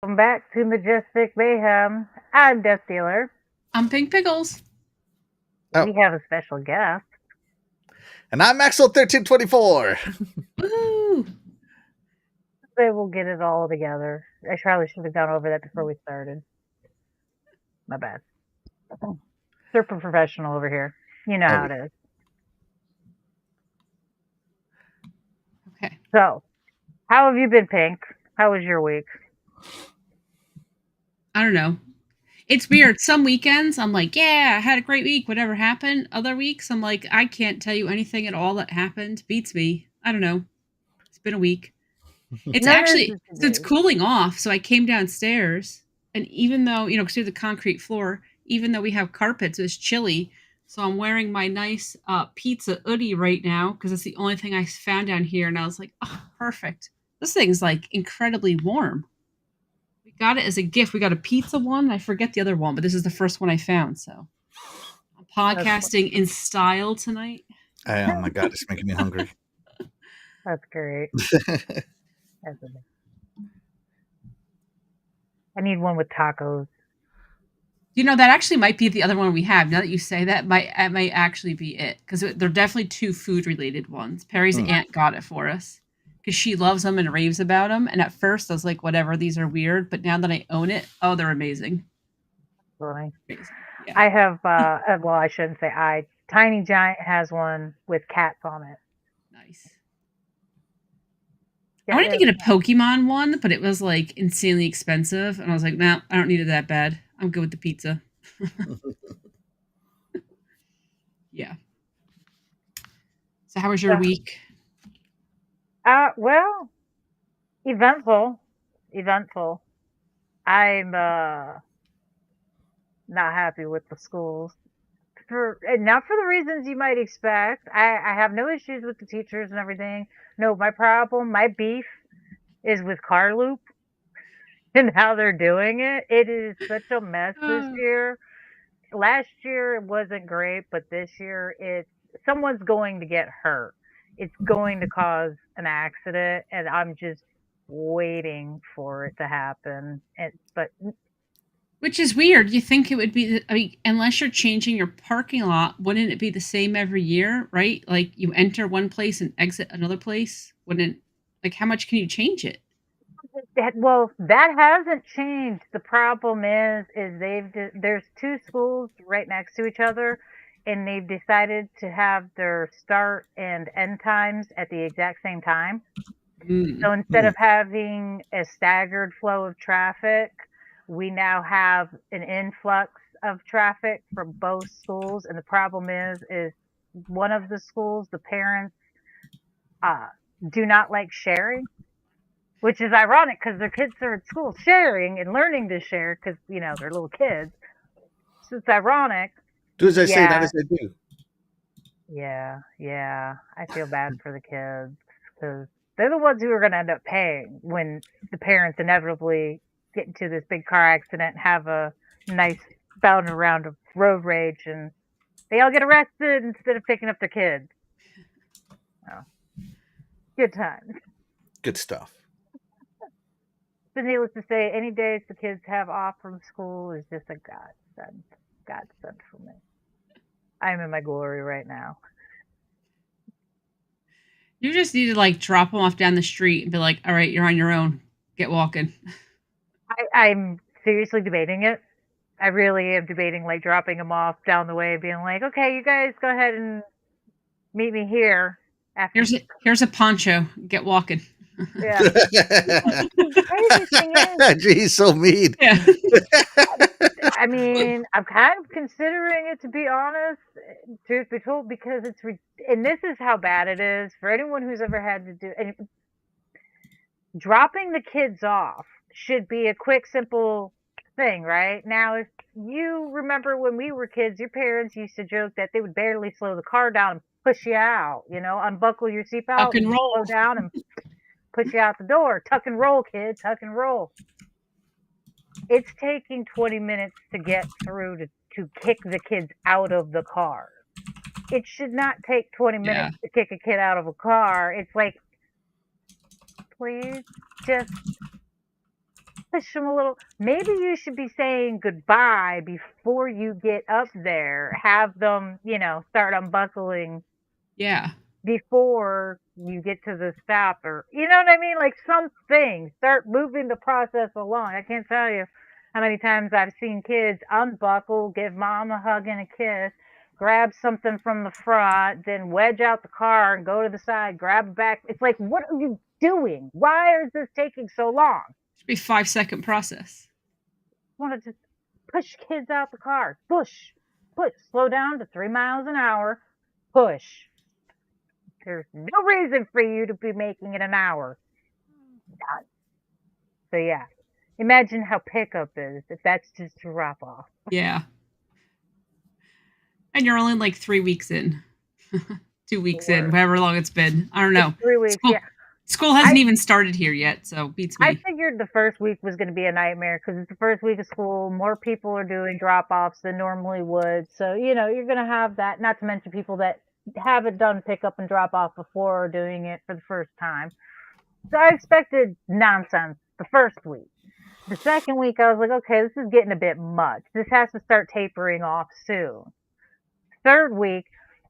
Welcome back to Majestic Mayhem. I'm Death Dealer. I'm Pink Pickles. Oh. We have a special guest. And I'm Maxwell1324. Woo! They will get it all together. I probably should have gone over that before we started. My bad. Super professional over here. You know how it is. Okay. So, how have you been, Pink? How was your week? I don't know. It's weird. Some weekends I'm like, yeah, I had a great week. Whatever happened. Other weeks I'm like, I can't tell you anything at all that happened. Beats me. I don't know. It's been a week. It's cooling off. So I came downstairs, and even though, because we have the concrete floor, even though we have carpets, it was chilly. So I'm wearing my nice pizza hoodie right now because it's the only thing I found down here. And I was like, oh, perfect. This thing's like incredibly warm. We got it as a gift. We got a pizza one. I forget the other one, but this is the first one I found. So I'm podcasting in style tonight. Oh my God, it's making me hungry. That's great. I need one with tacos. That actually might be the other one we have. Now that you say that, might actually be it. Because they're definitely two food-related ones. Perry's aunt got it for us. Because she loves them and raves about them. And at first, I was like, whatever, these are weird. But now that I own it, oh, they're amazing. Funny. Yeah. I have, well, I shouldn't say I. Tiny Giant has one with cats on it. Nice. I wanted to get a Pokemon one, but it was like insanely expensive. And I was like, no, I don't need it that bad. I'm good with the pizza. Yeah. So how was your week? Well, eventful. I'm not happy with the schools. Not for the reasons you might expect. I have no issues with the teachers and everything. No, my beef is with Car Loop and how they're doing it. It is such a mess this year. Last year it wasn't great, but this year someone's going to get hurt. It's going to cause an accident, and I'm just waiting for it to happen. Which is weird. You think it would be, unless you're changing your parking lot, wouldn't it be the same every year, right? Like you enter one place and exit another place? How much can you change it? That hasn't changed. The problem is there's two schools right next to each other, and they've decided to have their start and end times at the exact same time. So instead of having a staggered flow of traffic, we now have an influx of traffic from both schools. And the problem is one of the schools, the parents do not like sharing, which is ironic because their kids are at school sharing and learning to share because, they're little kids. So it's ironic. Do as I say, not as I do. Yeah. I feel bad for the kids because they're the ones who are going to end up paying when the parents inevitably get into this big car accident and have a nice bout around of road rage, and they all get arrested instead of picking up their kids. Oh. Good times. Good stuff. So needless to say, any days the kids have off from school is just a godsend for me. I'm in my glory right now. You just need to drop them off down the street and be like, all right, you're on your own. Get walking. I'm seriously debating it. I really am debating dropping them off down the way, being like, okay, you guys go ahead and meet me here. Here's a poncho. Get walking. Yeah. The crazy thing is, Geez, so mean. Yeah. I mean, I'm kind of considering it, to be honest, truth be told, because and this is how bad it is for anyone who's ever had to do. And dropping the kids off should be a quick, simple thing, right? Now, if you remember when we were kids, your parents used to joke that they would barely slow the car down and push you out. Unbuckle your seatbelt, Tuck and roll, slow down, and push you out the door. Tuck and roll, kid. Tuck and roll. It's taking 20 minutes to get through to kick the kids out of the car. It should not take 20 minutes to kick a kid out of a car. It's like, please just push them a little. Maybe you should be saying goodbye before you get up there. Have them, start unbuckling Yeah. before you get to the stop, or you know what I mean? Like something. Start moving the process along. I can't tell you how many times I've seen kids unbuckle, give mom a hug and a kiss, grab something from the front, then wedge out the car and go to the side, grab it back. It's like, what are you doing? Why is this taking so long? Should be 5-second process. I want to just push kids out the car. Push. Slow down to 3 miles an hour. Push. There's no reason for you to be making it an hour. None. So yeah, imagine how pickup is if that's just a drop off. Yeah. And you're only like 3 weeks in. 2 weeks in, however long it's been. I don't know. It's 3 weeks, yeah. School hasn't even started here yet, so beats me. I figured the first week was going to be a nightmare because it's the first week of school. More people are doing drop-offs than normally would. So, you're going to have that, not to mention people that haven't done pickup and drop-off before or doing it for the first time. So I expected nonsense the first week. The second week, I was like, okay, this is getting a bit much. This has to start tapering off soon. Third week,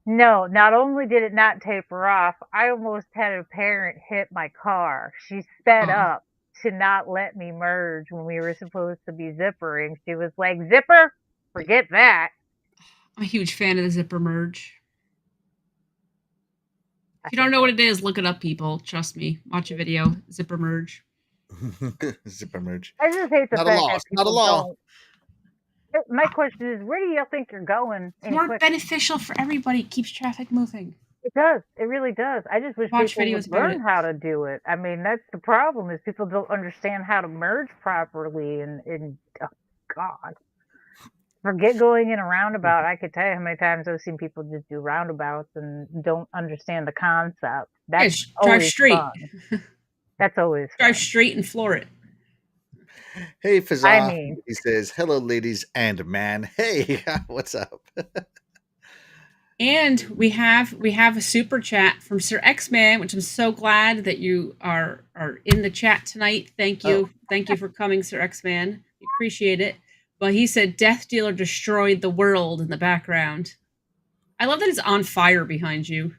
no, not only did it not taper off, I almost had a parent hit my car. She sped up to not let me merge when we were supposed to be zippering. She was like, zipper? Forget that. I'm a huge fan of the zipper merge. If you don't know what it is, look it up, people. Trust me. Watch a video. Zipper merge. Zipper merge. I just hate the not fact a law. that people Not a law. don't. My question is, where do you think you're going? It's more beneficial for everybody. It keeps traffic moving. It does. It really does. I just wish people would learn how to do it. I mean, that's the problem, is people don't understand how to merge properly. And oh, God. Forget going in a roundabout. I could tell you how many times I've seen people just do roundabouts and don't understand the concept. That's drive straight. Fun. That's always drive fun. Straight and floor it. Hey, Fazah. He says, hello, ladies and man. Hey, what's up? And we have a super chat from Sir X-Man, which I'm so glad that you are in the chat tonight. Thank you. Thank you for coming, Sir X-Man. We appreciate it. But he said Death Dealer destroyed the world in the background. I love that it's on fire behind you.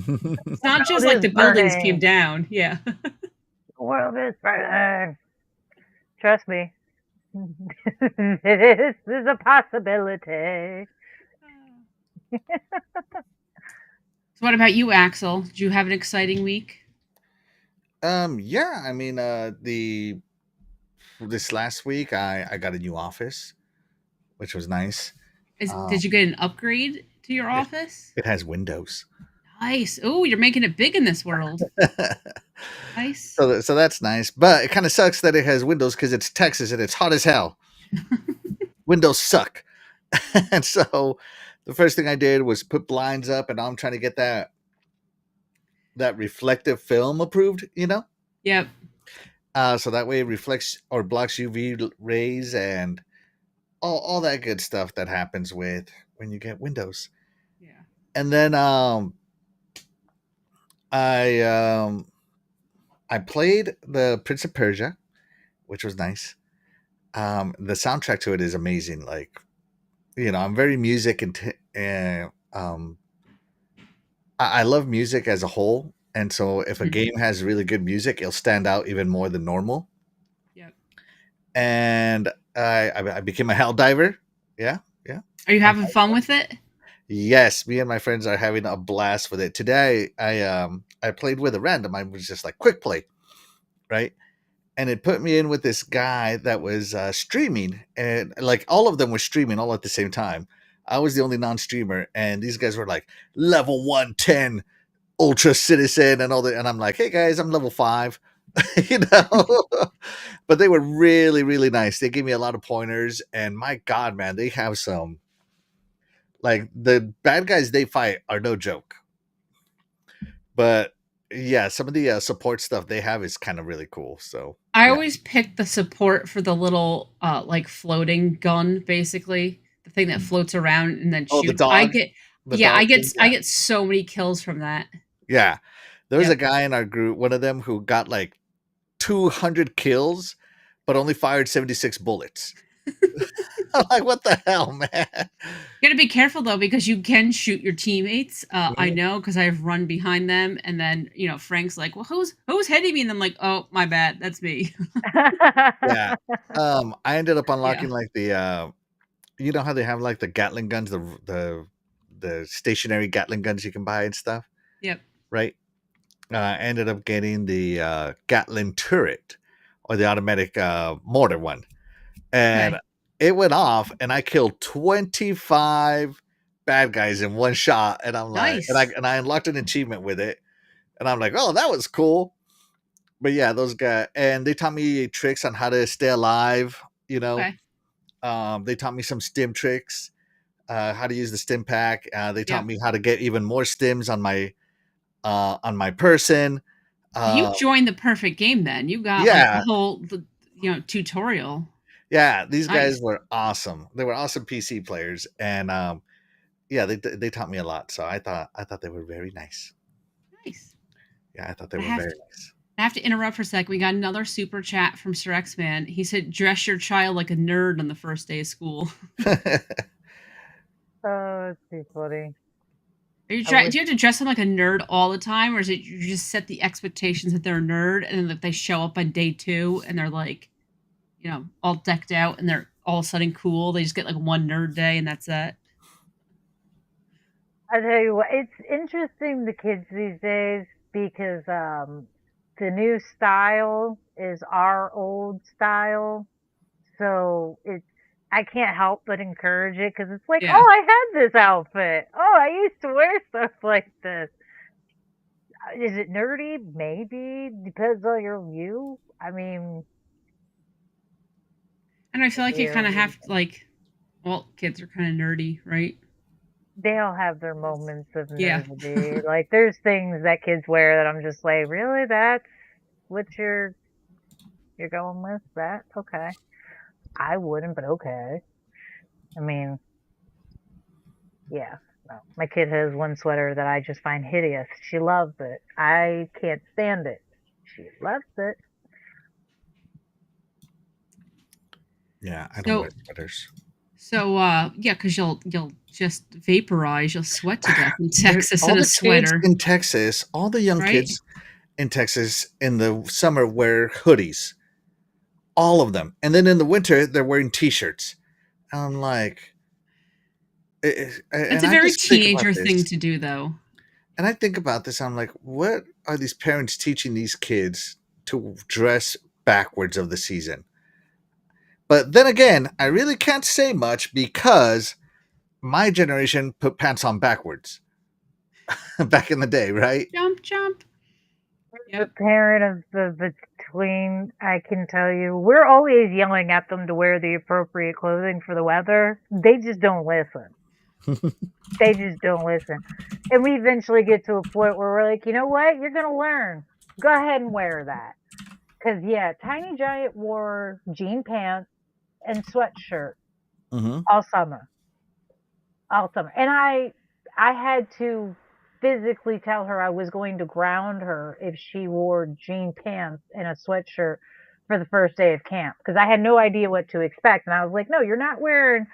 It's not just like the buildings came down. Yeah. The world is burning. Trust me. This is a possibility. So what about you, Axel? Did you have an exciting week? Yeah. I mean, this last week I got a new office, which was nice. Did you get an upgrade to your office? It has windows. Nice. Oh, you're making it big in this world. Nice. So that's nice, but it kind of sucks that it has windows because it's Texas and it's hot as hell. Windows suck. And so the first thing I did was put blinds up, and I'm trying to get that reflective film approved, Yep. So that way it reflects or blocks UV rays and all that good stuff that happens when you get windows. Yeah. And then I played the Prince of Persia, which was nice. The soundtrack to it is amazing. Like, I'm very music and I love music as a whole. And so if a game has really good music, it'll stand out even more than normal. Yep. And I became a hell diver. Yeah. Are you having fun with it? Yes, me and my friends are having a blast with it. Today, I played with a random. I was just like, quick play, right? And it put me in with this guy that was streaming, and like all of them were streaming all at the same time. I was the only non-streamer, and these guys were like level 110 ultra citizen and all that. And I'm like, hey guys, I'm level 5, But they were really, really nice. They gave me a lot of pointers, and my God, man, they have some. Like, the bad guys they fight are no joke. But yeah, some of the support stuff they have is kind of really cool. So I always pick the support for the little like floating gun, basically the thing that floats around and then shoots. The dog. I get so many kills from that. Yeah, there was a guy in our group, one of them, who got like 200 kills but only fired 76 bullets. I'm like, what the hell, man? You gotta be careful though because you can shoot your teammates. I Mhm. know because I've run behind them, and then Frank's like, "Well, who's hitting me?" And I'm like, "Oh, my bad, that's me." Yeah. I ended up Yeah. unlocking like you know how they have like the Gatling guns, the stationary Gatling guns you can buy and stuff, Yep. right? I ended up getting the Gatling turret or the automatic mortar one, and Okay. it went off, and I killed 25 bad guys in one shot, and I'm like, Nice. and I unlocked an achievement with it, and I'm like, oh, that was cool. But yeah, those guys, and they taught me tricks on how to stay alive. You know, Okay. they taught me some stim tricks, how to use the stim pack. They taught Yep. me how to get even more stims on my person. You Uh, joined the perfect game then. You got like the yeah, whole tutorial. yeah, these guys Nice. were awesome. They were awesome PC players, and yeah, they taught me a lot. So I thought they were very nice. Nice. Yeah, I thought they I were have very to I have to interrupt for a sec. We got another super chat from Sir X Man. He said, "Dress your child like a nerd on the first day of school." nice. Oh, it's too funny. Are you I wish do you have to dress them like a nerd all the time, or is it you just set the expectations that they're a nerd, and then like, they show up on day 2 and they're like, all decked out, and they're all of a sudden cool. They just get like one nerd day, and that's it. I tell you what, it's interesting the kids these days because the new style is our old style. So it's I can't help but encourage it because it's like, Yeah. oh, I had this outfit. Oh, I used to wear stuff like this. Is it nerdy? Maybe depends on your view. I mean, And I feel like you kind of really, have like, well, kids are kind of nerdy, right? they all have their That's, moments of yeah. nerdity. Like, there's things that kids wear that I'm just like, really? That's what you're going with? That okay? I wouldn't, but okay. I mean, yeah. No. My kid has one sweater that I just find hideous. She loves it. I can't stand it. She loves it. Yeah, I don't wear So sweaters. yeah, because you'll just vaporize, you'll sweat to death in Dude, Texas all in a the kids sweater, in Texas, all the young right? kids in Texas in the summer wear hoodies, all of them, and then in the winter they're wearing t-shirts. I'm like, That's and a I very just think about teenager thing this, to do, though. and I think about this. I'm like, what are these parents teaching these kids to dress backwards of the season? But then again, I really can't say much because my generation put pants on backwards back in the day, right? Jump, jump. The Yep. parent of the between, I can tell you, we're always yelling at them to wear the appropriate clothing for the weather. They just don't listen. They just don't listen. And we eventually get to a point where we're like, you know what? You're gonna learn. Go ahead and wear that. Cause yeah, Tiny Giant wore jean pants and sweatshirt Hmm. all summer. All summer. And I had to physically tell her I was going to ground her if she wore jean pants and a sweatshirt for the first day of camp because I had no idea what to expect. And I was like, no, you're not wearing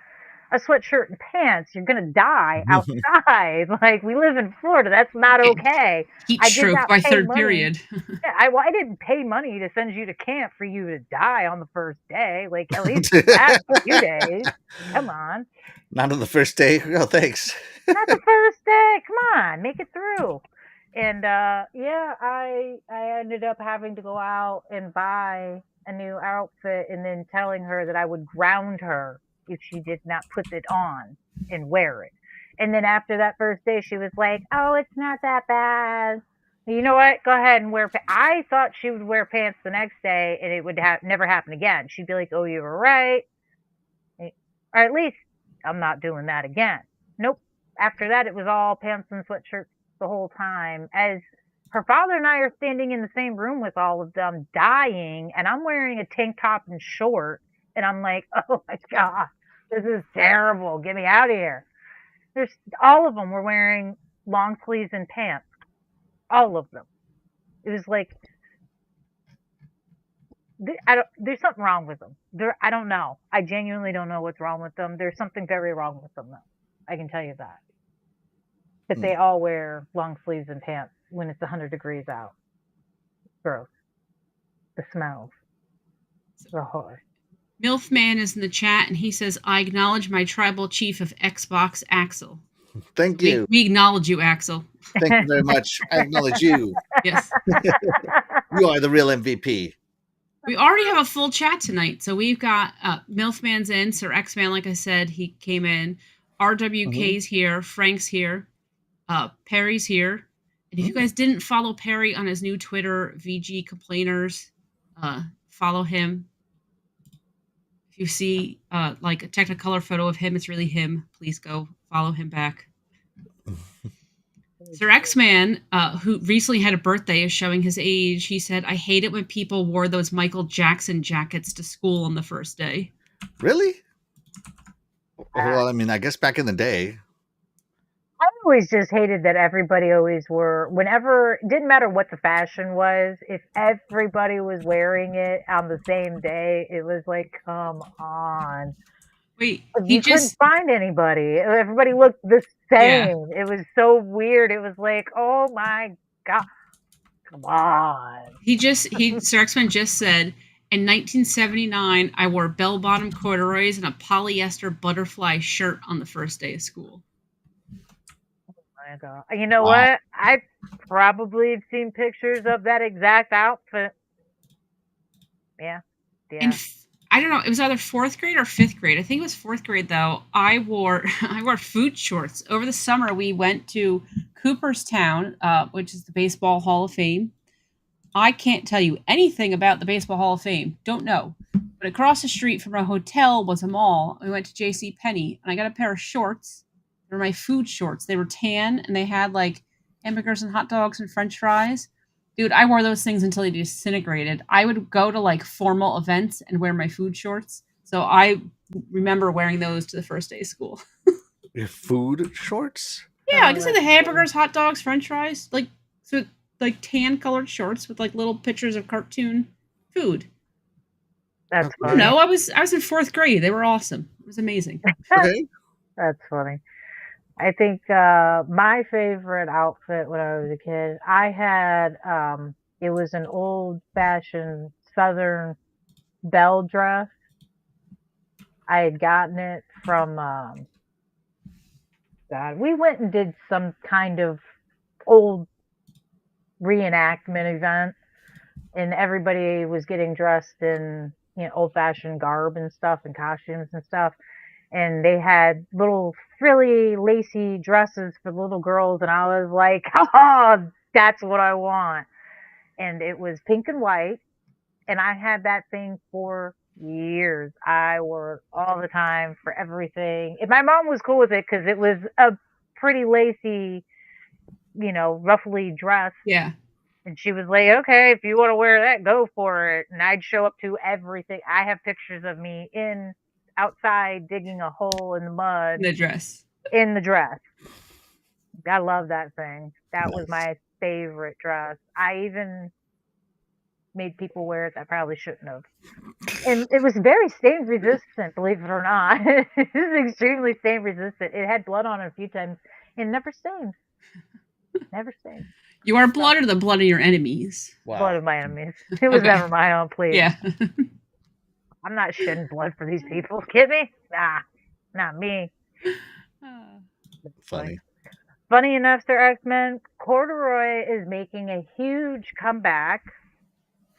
a sweatshirt and pants. You're going to die outside. Like, we live in Florida. That's not Get okay. heat I did stroke not by pay third money. period. Yeah, I didn't pay money to send you to camp for you to die on the first day. Like, at least last few days. Come on. Not on the first day. Oh, thanks. Not the first day. Come on, make it through. And yeah, I ended up having to go out and buy a new outfit and then telling her that I would ground her if she did not put it on and wear it. And then after that first day, she was like, "Oh, it's not that bad. You know what? Go ahead and wear." I thought she would wear pants the next day and it would never happen again. She'd be like, "Oh, you were right," or at least I'm not doing that again. Nope. After that, it was all pants and sweatshirts the whole time. As her father and I are standing in the same room with all of them dying, and I'm wearing a tank top and shorts, and I'm like, oh my god, this is terrible. Get me out of here. There's all of them were wearing long sleeves and pants. All of them. It was like There's something wrong with them. I don't know. I genuinely don't know what's wrong with them. There's something very wrong with them, though. I can tell you that. But they all wear long sleeves and pants when it's 100 degrees out. Gross. The smells. The horror. Milfman is in the chat, and he says, I acknowledge my tribal chief of Xbox, Axel. Thank you. We acknowledge you, Axel. Thank you very much. I acknowledge you. Yes. You are the real MVP. We already have a full chat tonight. So we've got Milfman's in, Sir X-Man, like I said, he came in. RWK's here, Frank's here, Perry's here. And if you guys didn't follow Perry on his new Twitter, VG Complainers, follow him. If you see like a Technicolor photo of him, it's really him. Please go follow him back. Sir X-Man, who recently had a birthday, is showing his age. He said, I hate it when people wore those Michael Jackson jackets to school on the first day. Really? Well, I mean, I guess back in the day. I always just hated that everybody always wore, whenever, it didn't matter what the fashion was, if everybody was wearing it on the same day, it was like, come on. Wait, you couldn't find anybody. Everybody looked the same. Yeah. It was so weird. It was like, oh my God. Come on. Sir X-Men just said, in 1979, I wore bell-bottom corduroys and a polyester butterfly shirt on the first day of school. Oh my God. You know what? I probably have seen pictures of that exact outfit. Yeah. And I don't know. It was either 4th grade or 5th grade. I think it was 4th grade, though. I wore food shorts. Over the summer, we went to Cooperstown, which is the Baseball Hall of Fame. I can't tell you anything about the Baseball Hall of Fame. Don't know. But across the street from our hotel was a mall. We went to J.C. Penney, and I got a pair of shorts. They were my food shorts. They were tan, and they had, like, hamburgers and hot dogs and french fries. Dude, I wore those things until they disintegrated. I would go to, like, formal events and wear my food shorts. So I remember wearing those to the first day of school. Your food shorts? Yeah, I can say the hamburgers, hot dogs, french fries. Like tan-colored shorts with, like, little pictures of cartoon food. That's funny. No, I was in 4th grade. They were awesome. It was amazing. Okay. That's funny. I think my favorite outfit when I was a kid, I had, it was an old-fashioned Southern belle dress. I had gotten it from, God, we went and did some kind of old reenactment event, and everybody was getting dressed in, old-fashioned garb and stuff and costumes and stuff. And they had little frilly, lacy dresses for little girls. And I was like, oh, that's what I want. And it was pink and white. And I had that thing for years. I wore it all the time for everything. And my mom was cool with it because it was a pretty lacy, roughly dressed. Yeah. And she was like, okay, if you want to wear that, go for it. And I'd show up to everything. I have pictures of me outside digging a hole in the mud. In the dress. I love that thing. That was my favorite dress. I even made people wear it that probably shouldn't have. And it was very stain resistant, believe it or not. It was extremely stain resistant. It had blood on it a few times and never stained. Never stained. You are blood or the blood of your enemies? Wow. Blood of my enemies. It was never my own, please. Yeah. I'm not shedding blood for these people. Kid me? Nah, not me. Funny. Funny enough, Sir X-Men, corduroy is making a huge comeback.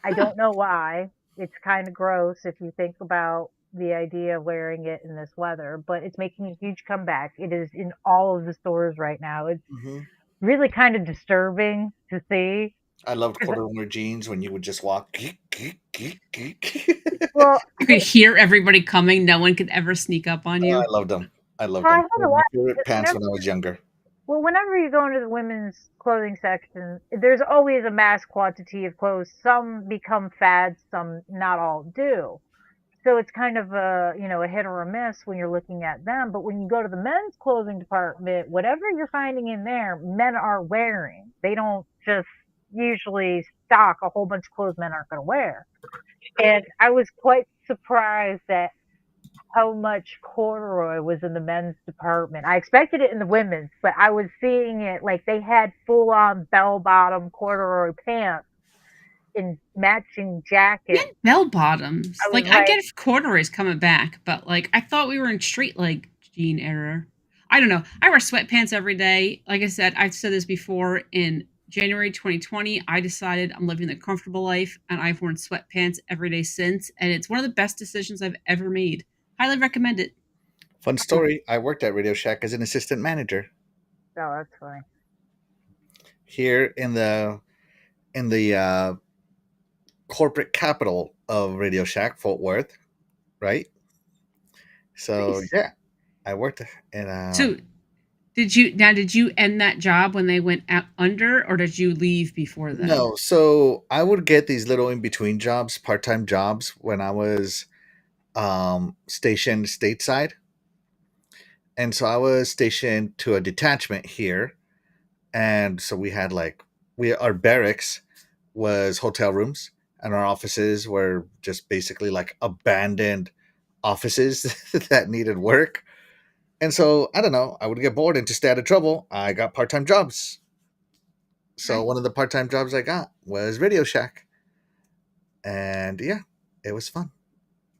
I don't know why. It's kind of gross if you think about the idea of wearing it in this weather, but it's making a huge comeback. It is in all of the stores right now. It's really kind of disturbing to see. I loved corduroy jeans when you would just walk. Well, you could hear everybody coming. No one could ever sneak up on you. I loved them. I loved them. They were my favorite pants when I was younger. Well, whenever you go into the women's clothing section, there's always a mass quantity of clothes. Some become fads, some not all do. So it's kind of a hit or a miss when you're looking at them. But when you go to the men's clothing department, whatever you're finding in there, men are wearing. They don't just usually stock a whole bunch of clothes men aren't going to wear. And I was quite surprised at how much corduroy was in the men's department. I expected it in the women's, but I was seeing it like they had full on bell bottom corduroy pants in matching jackets. And bell bottoms. I was Like, I like, get if corduroy's coming back, but like I thought we were in straight leg jean era. I don't know. I wear sweatpants every day. Like I said, I've said this before. In January 2020, I decided I'm living the comfortable life, and I've worn sweatpants every day since. And it's one of the best decisions I've ever made. Highly recommend it. Fun story. I worked at Radio Shack as an assistant manager oh, that's funny. here in the corporate capital of Radio Shack, Fort Worth, right? So Nice. yeah, I worked in. So, did you end that job when they went out under, or did you leave before then? No, so I would get these little in between jobs, part time jobs, when I was stationed stateside, and so I was stationed to a detachment here, and so we had like we our barracks was hotel rooms, and our offices were just basically like abandoned offices that needed work. And so I don't know, I would get bored, and to stay out of trouble, I got part time jobs. So Okay. one of the part time jobs I got was Radio Shack, and yeah, it was fun.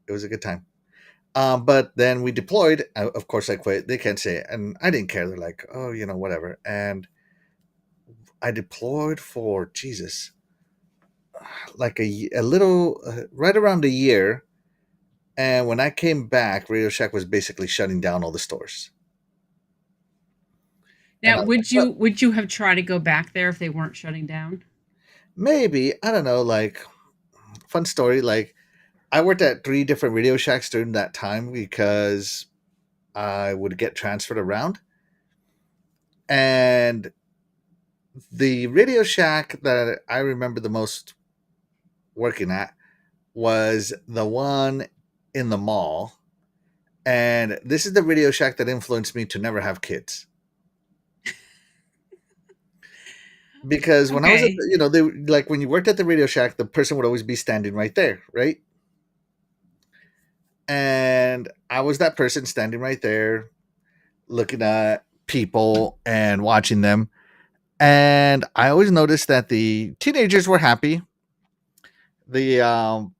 It was a good time. But then we deployed. Of course, I quit. They can't say it, and I didn't care. They're like, oh, whatever. And I deployed for Jesus, like a little, right around a year. And when I came back, Radio Shack was basically shutting down all the stores. And Now, I was like, well, would you have tried to go back there if they weren't shutting down? maybe, I don't know. Like, fun story. Like, I worked at 3 different Radio Shacks during that time because I would get transferred around. And the Radio Shack that I remember the most working at was the one in the mall. And this is the Radio Shack that influenced me to never have kids. Because when I was at Okay. they like when you worked at the Radio Shack, the person would always be standing right there, right? And I was that person standing right there, looking at people and watching them. And I always noticed that the teenagers were happy. The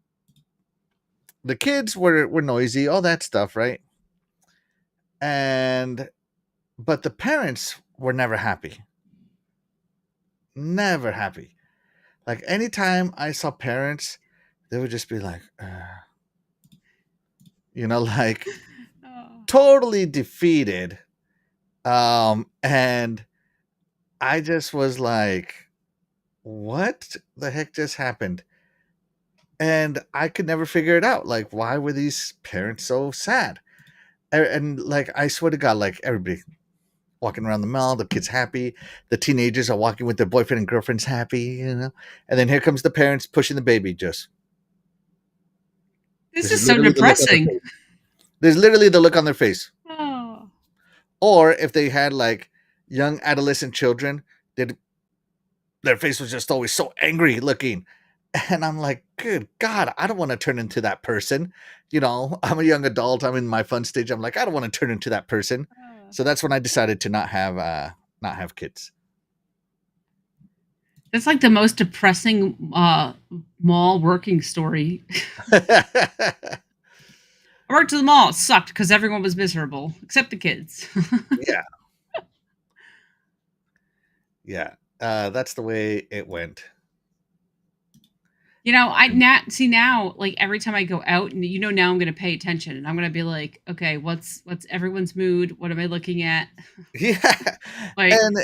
the kids were noisy, all that stuff, right? And but the parents were never happy. Never happy. Like anytime I saw parents, they would just be like, like Oh. totally defeated. And I just was like, what the heck just happened? And I could never figure it out. Like, why were these parents so sad? And like, I swear to God, like everybody walking around the mall, the kids happy, the teenagers are walking with their boyfriend and girlfriends happy. And then here comes the parents pushing the baby. Just This this is is so literally the look on their depressing. face. There's literally the look on their face. Oh. Or if they had like young adolescent children, their face was just always so angry looking. And I'm like, good God, I don't want to turn into that person. I'm a young adult. I'm in my fun stage. I'm like, I don't want to turn into that person. So that's when I decided to not have kids. That's like the most depressing mall working story. I worked at the mall. It sucked because everyone was miserable except the kids. Yeah. Yeah. That's the way it went. I now like every time I go out, and now I'm gonna pay attention, and I'm gonna be like, okay, what's everyone's mood? What am I looking at? Yeah. Like And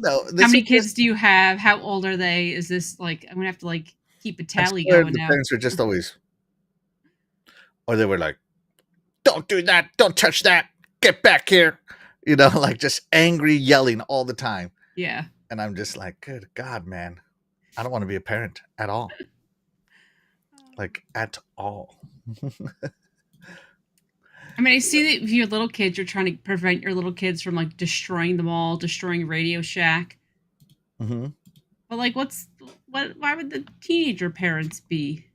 how this many is kids do you have? How old are they? Is this like I'm gonna have to like keep a I tally swear going the now? parents were just always, or they were like, don't do that. Don't touch that. Get back here. Like just angry yelling all the time. Yeah. And I'm just like, good God, man. I don't want to be a parent at all. Like, at all. I mean, I see that if your little kids, you're trying to prevent your little kids from like destroying the mall, destroying Radio Shack. Mm-hmm. But like, Why would the teenager parents be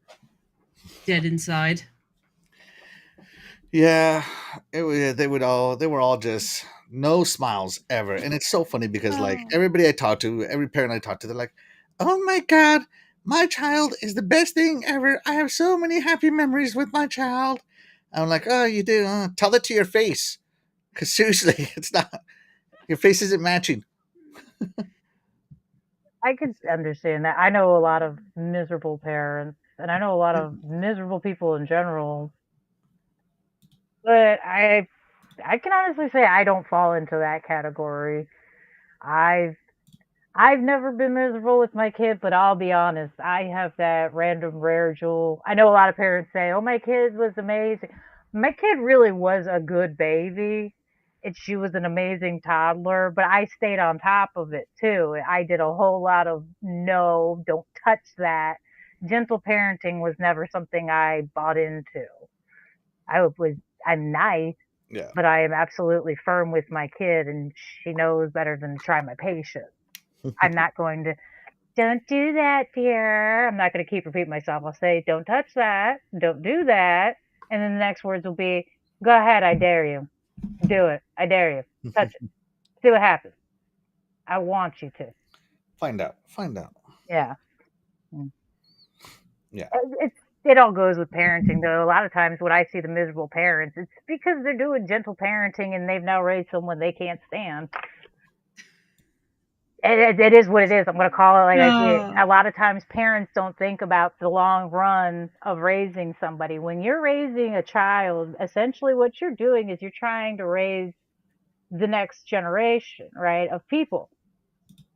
dead inside? Yeah, they were all just no smiles ever, and it's so funny because like Oh. everybody I talk to, every parent I talk to, they're like, "Oh my god, my child is the best thing ever. I have so many happy memories with my child." I'm like, "Oh, you do? Tell it to your face, because seriously, it's not your face isn't matching." I could understand that. I know a lot of miserable parents, and I know a lot of miserable people in general, but I can honestly say I don't fall into that category. I've I've never been miserable with my kid, but I'll be honest, I have that random rare jewel. I know a lot of parents say, "Oh, my kid was amazing." My kid really was a good baby, and she was an amazing toddler, but I stayed on top of it too. I did a whole lot of no, don't touch that. Gentle parenting was never something I bought into. I was I'm nice, Yeah. but I am absolutely firm with my kid, and she knows better than to try my patience. I'm not going to, "Don't do that, dear." I'm not gonna keep repeating myself. I'll say, "Don't touch that. Don't do that." And then the next words will be, "Go ahead, I dare you. Do it. I dare you. Touch it. See what happens. I want you to." Find out. Find out. Yeah. Mm. Yeah. It all goes with parenting, though. A lot of times when I see the miserable parents, it's because they're doing gentle parenting and they've now raised someone they can't stand. It is what it is. I'm gonna call it like I see it. No. A lot of times parents don't think about the long run of raising somebody. When you're raising a child, essentially what you're doing is you're trying to raise the next generation, right, of people.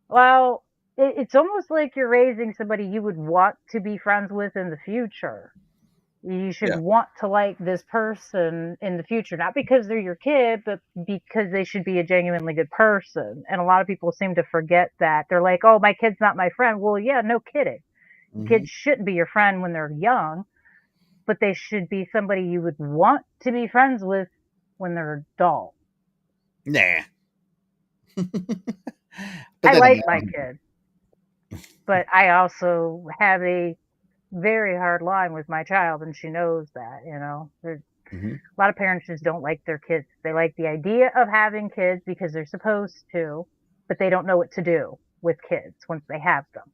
Well, it's almost like you're raising somebody you would want to be friends with in the future. You should Yeah. want to like this person in the future, not because they're your kid, but because they should be a genuinely good person. And a lot of people seem to forget that. They're like, "Oh, my kid's not my friend." Well, yeah, no kidding. Hmm. Kids shouldn't be your friend when they're young, but they should be somebody you would want to be friends with when they're adult. Nah. But I then like my again, kid, but I also have a very hard line with my child, and she knows that, you know. hmm A lot of parents just don't like their kids. They like the idea of having kids because they're supposed to, but they don't know what to do with kids once they have them.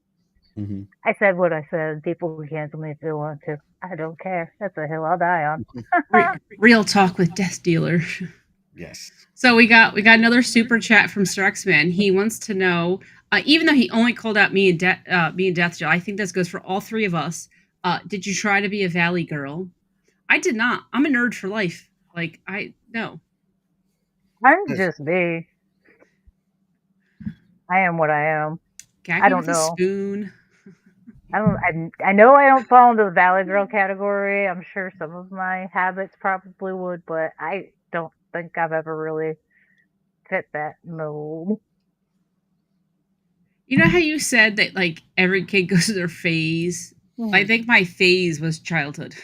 hmm I said what I said. People can cancel me if they want to. I don't care. That's a hill I'll die on. Real talk with Death Dealer. yes. So we got another super chat from Sir X-Man. He wants to know, even though he only called out me and Death Dealer, I think this goes for all three of us. Did you try to be a Valley girl? I did not. I'm a nerd for life. Like I no. I'm just me. I am what I am. Gag I me don't with a know. spoon. I don't. I know I don't fall into the Valley Girl category. I'm sure some of my habits probably would, but I don't think I've ever really fit that mold. You know how you said that like every kid goes through their phase? I Hmm. think my phase was childhood.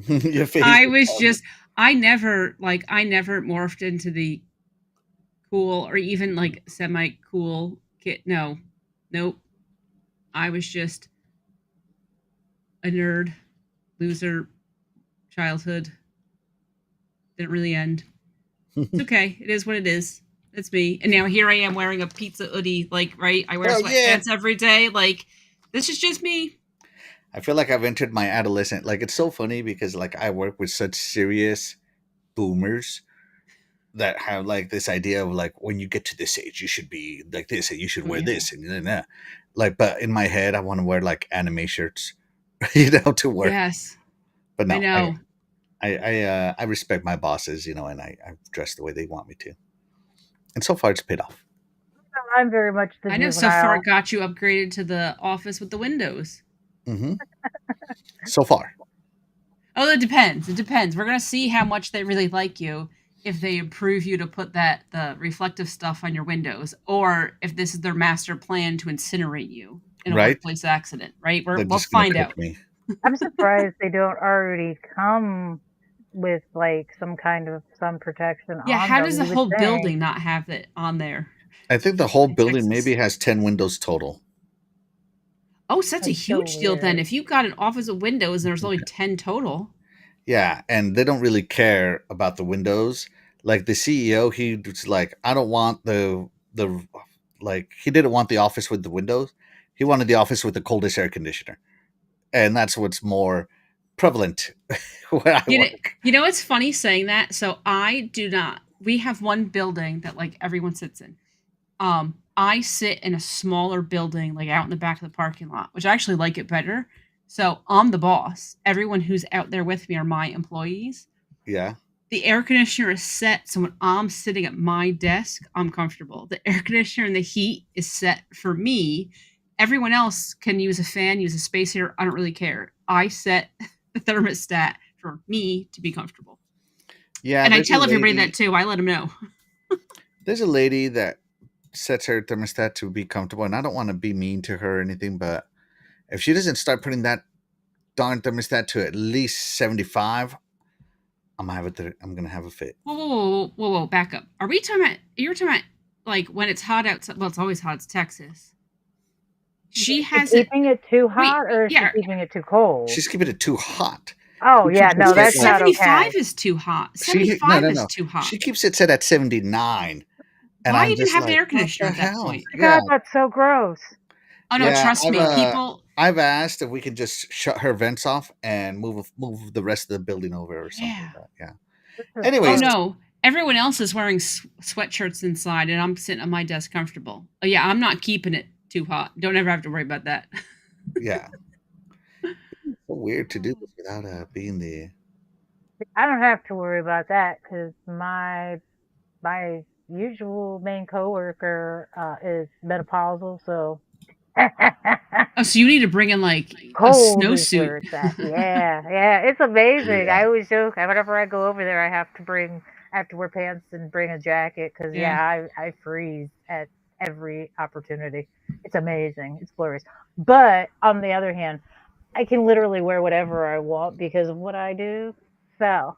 Your face. I was just I never morphed into the cool or even like semi cool kid. No. Nope. I was just a nerd, loser, childhood. Didn't really end. It's okay. It is what it is. It's me. And now here I am wearing a pizza hoodie. Like, right? I wear Hell yeah. sweatpants every day. Like, this is just me. I feel like I've entered my adolescent. Like it's so funny because like I work with such serious boomers that have like this idea of like when you get to this age you should be like this and you should Oh, wear yeah. this and that. Like but in my head I want to wear like anime shirts, you know, to work. Yes. But I no, know. I respect my bosses, you know, and I dress the way they want me to. And so far it's paid off. I'm very much the I know so far it juvenile. got you upgraded to the office with the windows. Hmm. So far. Oh, it depends. It depends. We're gonna see how much they really like you if they approve you to put the reflective stuff on your windows, or if this is their master plan to incinerate you in a Right? workplace accident. Right? They're We'll just gonna find cook out. me. I'm surprised they don't already come with like some kind of sun protection Yeah. on How them. does the You would whole think. building not have it on there I think the whole in building Texas? maybe has 10 windows total. Oh, so that's a That's so huge deal then. weird. If you've got an office of windows and there's only 10 total. Yeah, and they don't really care about the windows. Like the CEO, he was like, I don't want the like he didn't want the office with the windows. He wanted the office with the coldest air conditioner, and that's what's more prevalent where I You know, work. it's funny saying that. So I do not. We have one building that like everyone sits in. I sit in a smaller building, like out in the back of the parking lot, which I actually like it better. So I'm the boss. Everyone who's out there with me are my employees. Yeah, The air conditioner is set, so when I'm sitting at my desk, I'm comfortable. The air conditioner and the heat is set for me. Everyone else can use a fan, use a space heater. I don't really care. I set the thermostat for me to be comfortable. yeah. And I tell everybody that too. I let them know. There's a lady that sets her thermostat to be comfortable, and I don't want to be mean to her or anything, but if she doesn't start putting that darn thermostat to at least 75, I'm gonna have a fit. Whoa, back up. Are we talking about, you're talking about like when it's hot outside? Well, it's always hot. It's Texas. She Is she has it. keeping it too Wait, hot or is she yeah. keeping it too cold? She's keeping it too hot. Oh, She yeah, keeps no, it set that's like not 75 okay. is too hot. no 75 is no. too hot. She keeps it set at 79, and Why I'm even just have an like, air what conditioner the at that hell? point? Yeah, God, that's so gross. Oh no, yeah. trust me. People, I've asked if we could just shut her vents off and move the rest of the building over or something yeah. like that. Yeah. This is Oh Anyways, gross. no, everyone else is wearing sweatshirts inside, and I'm sitting at my desk comfortable. Oh yeah, I'm not keeping it too hot. Don't ever have to worry about that. yeah. So weird to do this without being the. I don't have to worry about that because my usual main coworker is menopausal, so Oh, so you need to bring in like a cold is snowsuit. where it's at. Yeah, yeah, it's amazing. Yeah. I always joke whenever I go over there, I have to wear pants and bring a jacket because Yeah. I freeze at every opportunity. It's amazing. It's glorious. But on the other hand, I can literally wear whatever I want because of what I do. So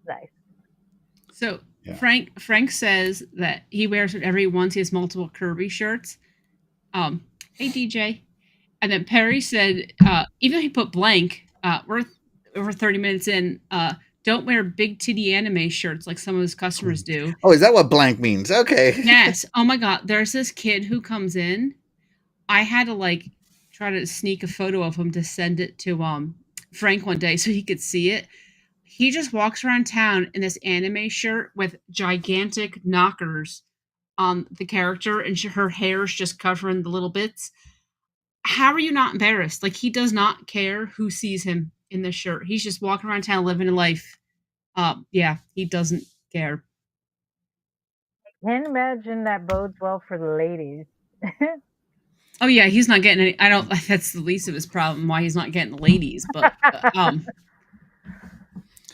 nice. So Yeah. Frank says that he wears whatever he wants. He has multiple Kirby shirts. Hey DJ. And then Perry said, even though he put blank, we're over 30 minutes in. Don't wear big titty anime shirts like some of his customers do. Oh, is that what blank means? Okay. Yes. Oh my God. There's this kid who comes in. I had to like try to sneak a photo of him to send it to Frank one day so he could see it. He just walks around town in this anime shirt with gigantic knockers on the character, and her hair's just covering the little bits. How are you not embarrassed? Like, he does not care who sees him in this shirt. He's just walking around town living a life. Yeah, he doesn't care. Can't imagine that bodes well for the ladies. Oh yeah, he's not getting any. I don't. That's the least of his problem. Why he's not getting the ladies, but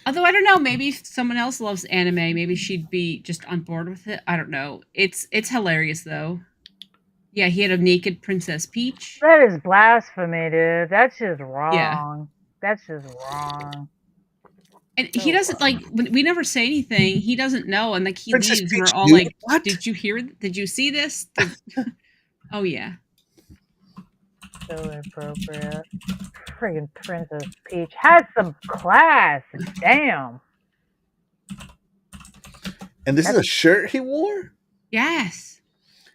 although I don't know, maybe if someone else loves anime, maybe she'd be just on board with it. I don't know. It's hilarious though. Yeah, he had a naked Princess Peach. That is blasphemy, dude. That's just Yeah. wrong. That's just wrong. And he doesn't like. We never say anything. He doesn't know, and like he Princess leaves, and we're Peach, all dude, like, what? "Did you hear? Did you see this?" Oh yeah. So inappropriate. Friggin' Princess Peach has some class. Damn. And this is a shirt he wore? Yes.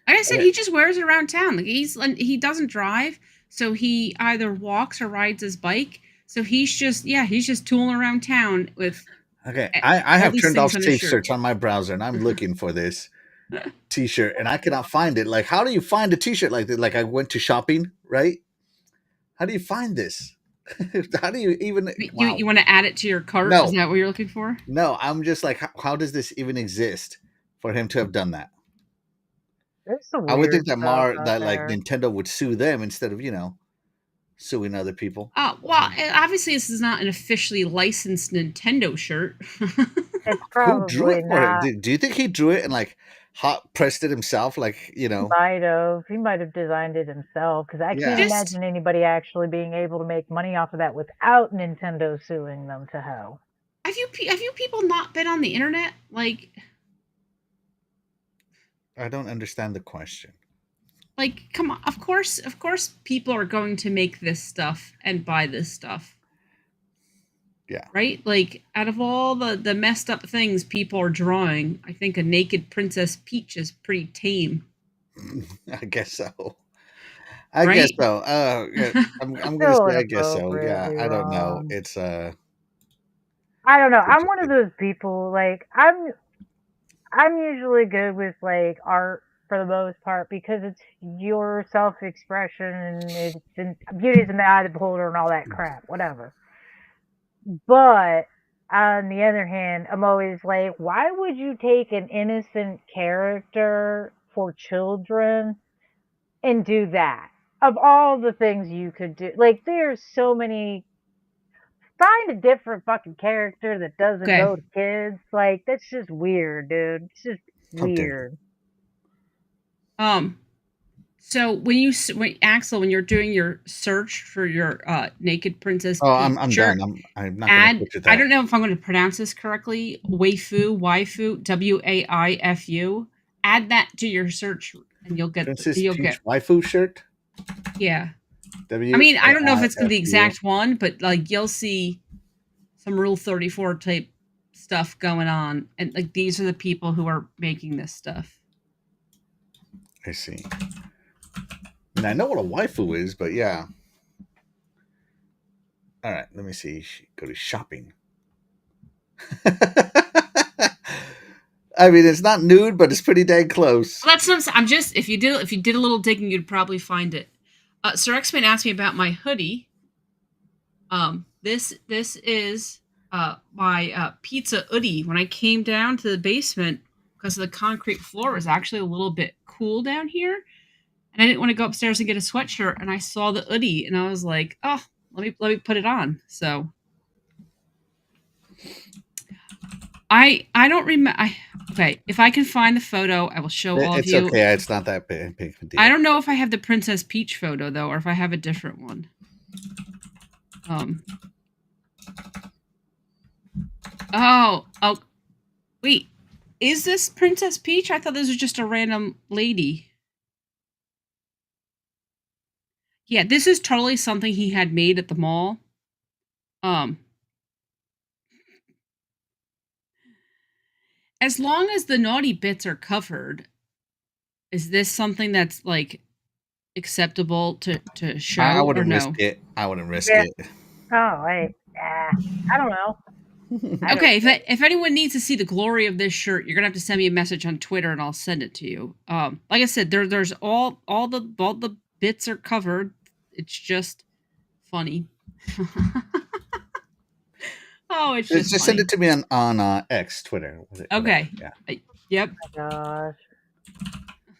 Like I said, Okay. he just wears it around town. Like he doesn't drive, so he either walks or rides his bike. So he's just tooling around town with. Okay, I have these turned off things on his safe shirt. search on my browser, and I'm looking for this T-shirt, and I cannot find it. Like, how do you find a T-shirt like that? Like, I went to shopping, right? How do you find this? How do you even? Wow. You want to add it to your cart? No. Is that what you're looking for? No, I'm just like, how does this even exist for him to have done that? There's some I would weird think that stuff out that like there. Nintendo would sue them instead of suing other people. Well, obviously this is not an officially licensed Nintendo shirt. It's Who drew probably it for him? not. Do you think he drew it and like hot pressed it himself? Like He might have designed it himself because I Yeah. can't imagine anybody actually being able to make money off of that without Nintendo suing them to hell. Have you people not been on the internet? Like, I don't understand the question. Like, come on. Of course, people are going to make this stuff and buy this stuff. Yeah. Right? Like, out of all the messed up things people are drawing, I think a naked Princess Peach is pretty tame. I guess so. I guess Right? so. Yeah, I'm gonna So say I guess so. Yeah, inappropriately I don't know. wrong. It's I don't know. I'm one of those people. Like I'm usually good with like art for the most part because it's your self expression and beauty's in the eye of the beholder and all that crap. Whatever. But on the other hand, I'm always like, why would you take an innocent character for children and do that? Of all the things you could do, like there's so many. Find a different fucking character that doesn't Okay. go to kids. Like that's just weird, dude. It's just how dare you. weird. So when Axel, when you're doing your search for your naked Princess Oh, Peach I'm shirt, done. I'm not gonna switch it I that. don't know if I'm going to pronounce this correctly. Waifu, Waifu. Add that to your search, and you'll get Princess Peach waifu shirt. Yeah. W. I mean, I don't know if it's going to be the A I F U. exact one, but like you'll see some Rule 34 type stuff going on, and like these are the people who are making this stuff. I see. And I know what a waifu is, but yeah. All right, let me see. Go to shopping. I mean, it's not nude, but it's pretty dang close. Well, that's what I'm just if you did a little digging, you'd probably find it. Sir X-Man asked me about my hoodie. This is my pizza hoodie. When I came down to the basement because the concrete floor was actually a little bit cool down here, and I didn't want to go upstairs and get a sweatshirt, and I saw the hoodie, and I was like, oh, let me put it on. So I don't remember. Okay, if I can find the photo, I will show all of you. It's okay. It's not that big a deal. I don't know if I have the Princess Peach photo though, or if I have a different one. Oh, wait. Is this Princess Peach? I thought this was just a random lady. Yeah, this is totally something he had made at the mall. As long as the naughty bits are covered, is this something that's like acceptable to show I wouldn't or no? risk it. I wouldn't risk Yeah. it. Oh, wait. I don't know. Okay, if anyone needs to see the glory of this shirt, you're gonna have to send me a message on Twitter and I'll send it to you. Like I said, there's all the bits are covered. It's just funny. Oh, it's just Just funny. send it to me on X, Twitter. Okay. Yeah. Yep. Oh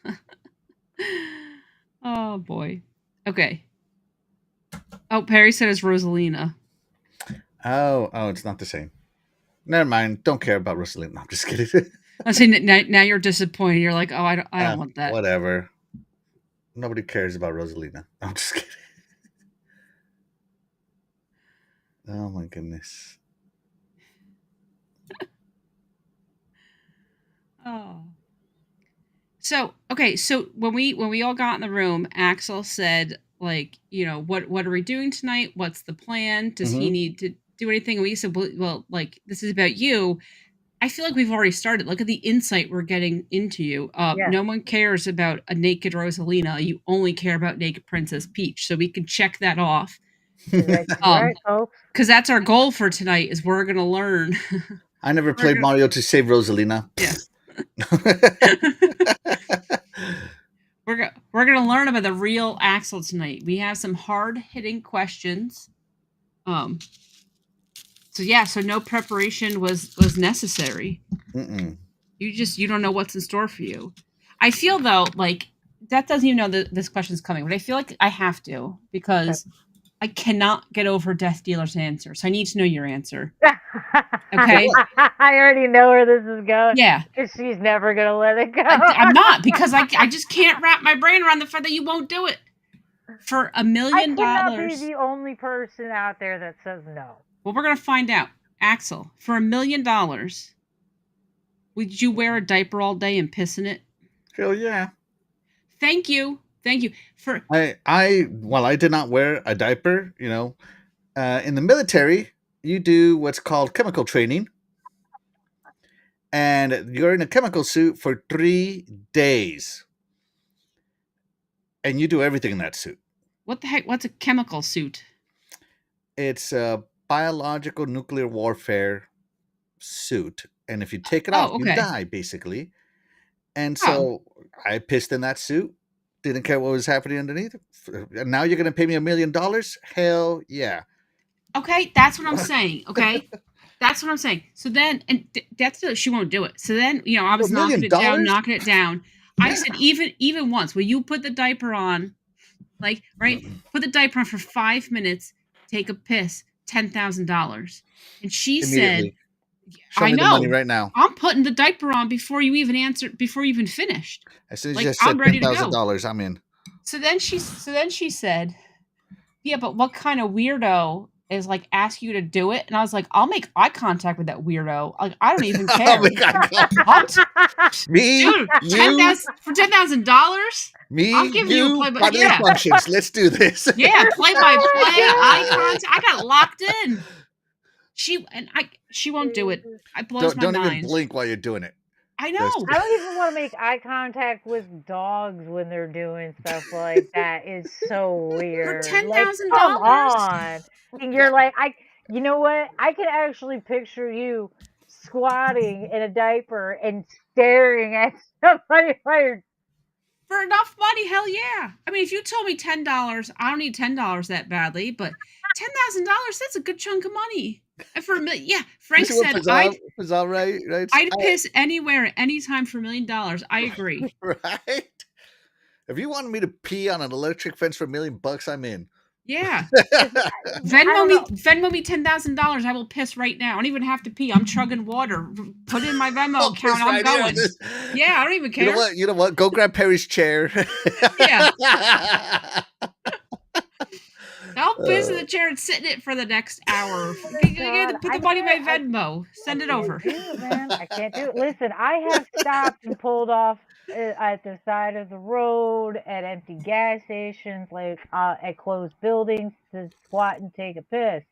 my gosh. Oh boy. Okay. Oh, Perry said it's Rosalina. Oh, it's not the same. Never mind. Don't care about Rosalina. No, I'm just kidding. I say now you're disappointed. You're like, oh, I don't want that. Whatever. Nobody cares about Rosalina. I'm just kidding. Oh my goodness. Oh. So okay, so when we all got in the room, Axel said, like, you know, what are we doing tonight? What's the plan? Does he need to do anything? And we said, well, like, this is about you. I feel like we've already started. Look at the insight we're getting into you. Yeah. No one cares about a naked Rosalina. You only care about naked Princess Peach. So we can check that off. Right, folks. Because that's our goal for tonight is we're going to learn. I never played Mario to save Rosalina. Yeah. We're going to learn about the real Axel tonight. We have some hard-hitting questions. So yeah, so no preparation was necessary. Mm-mm. You don't know what's in store for you. I feel though like that doesn't even know that this question's coming, but I feel like I have to because I cannot get over Death Dealer's answer. So I need to know your answer. Okay. I already know where this is going. Yeah. Because she's never gonna let it go. I'm not because I just can't wrap my brain around the fact that you won't do it. For $1 million. I cannot be the only person out there that says no. Well, we're gonna find out. Axel, for $1 million, would you wear a diaper all day and piss in it? Hell yeah. Thank you Thank you for. I did not wear a diaper. In the military, you do what's called chemical training, and you're in a chemical suit for 3 days, and you do everything in that suit. What the heck? What's a chemical suit? It's a biological nuclear warfare suit, and if you take it off, you okay. die basically. And Oh. so I pissed in that suit. Didn't care what was happening underneath. And now you're going to pay me $1 million? Hell yeah. Okay, that's what I'm saying. Okay, that's what I'm saying. So then, and that's she won't do it. So then, I was $1 million? knocking it down. I said, even once, will you put the diaper on, like, right? Put the diaper on for 5 minutes, take a piss, $10,000. And she said, Show I me know. the money right now. I'm putting the diaper on before you even answered, before you even finished. As soon as you said $10,000, I'm in. So then she said, yeah, but what kind of weirdo is like ask you to do it? And I was like, I'll make eye contact with that weirdo. Like, I don't even care. Me, dude, for $10,000. Me, I'm giving you a play by functions. Let's do this. Yeah, play by play, eye contact. I got locked in. She won't do it. It blows my mind. Don't even blink while you're doing it. I know. I don't even want to make eye contact with dogs when they're doing stuff like that. It's so weird. For $10,000. Come on. And you're like, you know what? I can actually picture you squatting in a diaper and staring at somebody like, for enough money, hell yeah. I mean, if you told me $10, I don't need $10 that badly, but $10,000, that's a good chunk of money. And for Frank said I'd piss anywhere, anytime for $1 million. I agree. Right? If you wanted me to pee on an electric fence for $1 million, I'm in. Yeah. Venmo me $10,000. I will piss right now. I don't even have to pee. I'm chugging water. Put in my Venmo account. I'm going. Yeah, I don't even care. You know what? Go grab Perry's chair. Yeah. I'll piss in the chair and sit in it for the next hour. Put the money in my Venmo. Send it over. I can't do it. Listen, I have stopped and pulled off at the side of the road, at empty gas stations, like at closed buildings to squat and take a piss.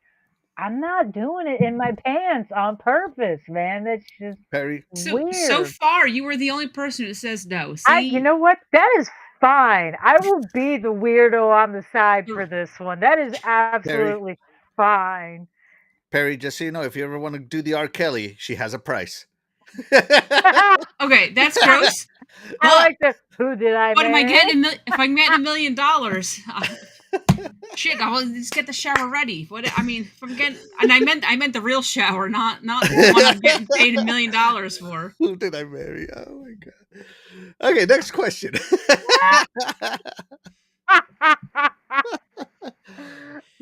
I'm not doing it in my pants on purpose, man. That's just Perry. weird. So far, you were the only person who says no. See? You know what? That is fine. I will be the weirdo on the side for this one. That is absolutely fine. Perry, just so you know, if you ever want to do the R. Kelly, she has a price. Okay, that's gross. I like the who did I? What am I getting? If I'm getting $1 million, shit, I'll just get the shower ready. What I mean, if I'm getting, and I meant the real shower, not the one I'm getting paid $1 million for. Who did I marry? Oh my god. Okay, next question.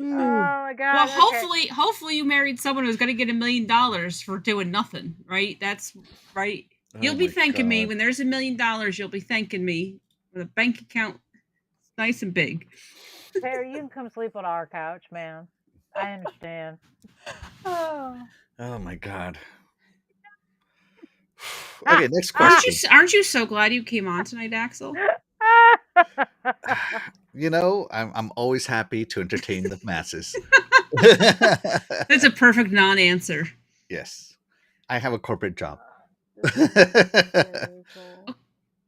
Oh my god. Well, hopefully you married someone who's gonna get $1 million for doing nothing, right? That's right. You'll be thanking me when there's $1 million. You'll be thanking me with a bank account nice and big. Perry, you can come sleep on our couch, man. I understand. Oh my god. Okay, next question. Aren't you so glad you came on tonight, Axel? You know, I'm always happy to entertain the masses. That's a perfect non-answer. Yes, I have a corporate job.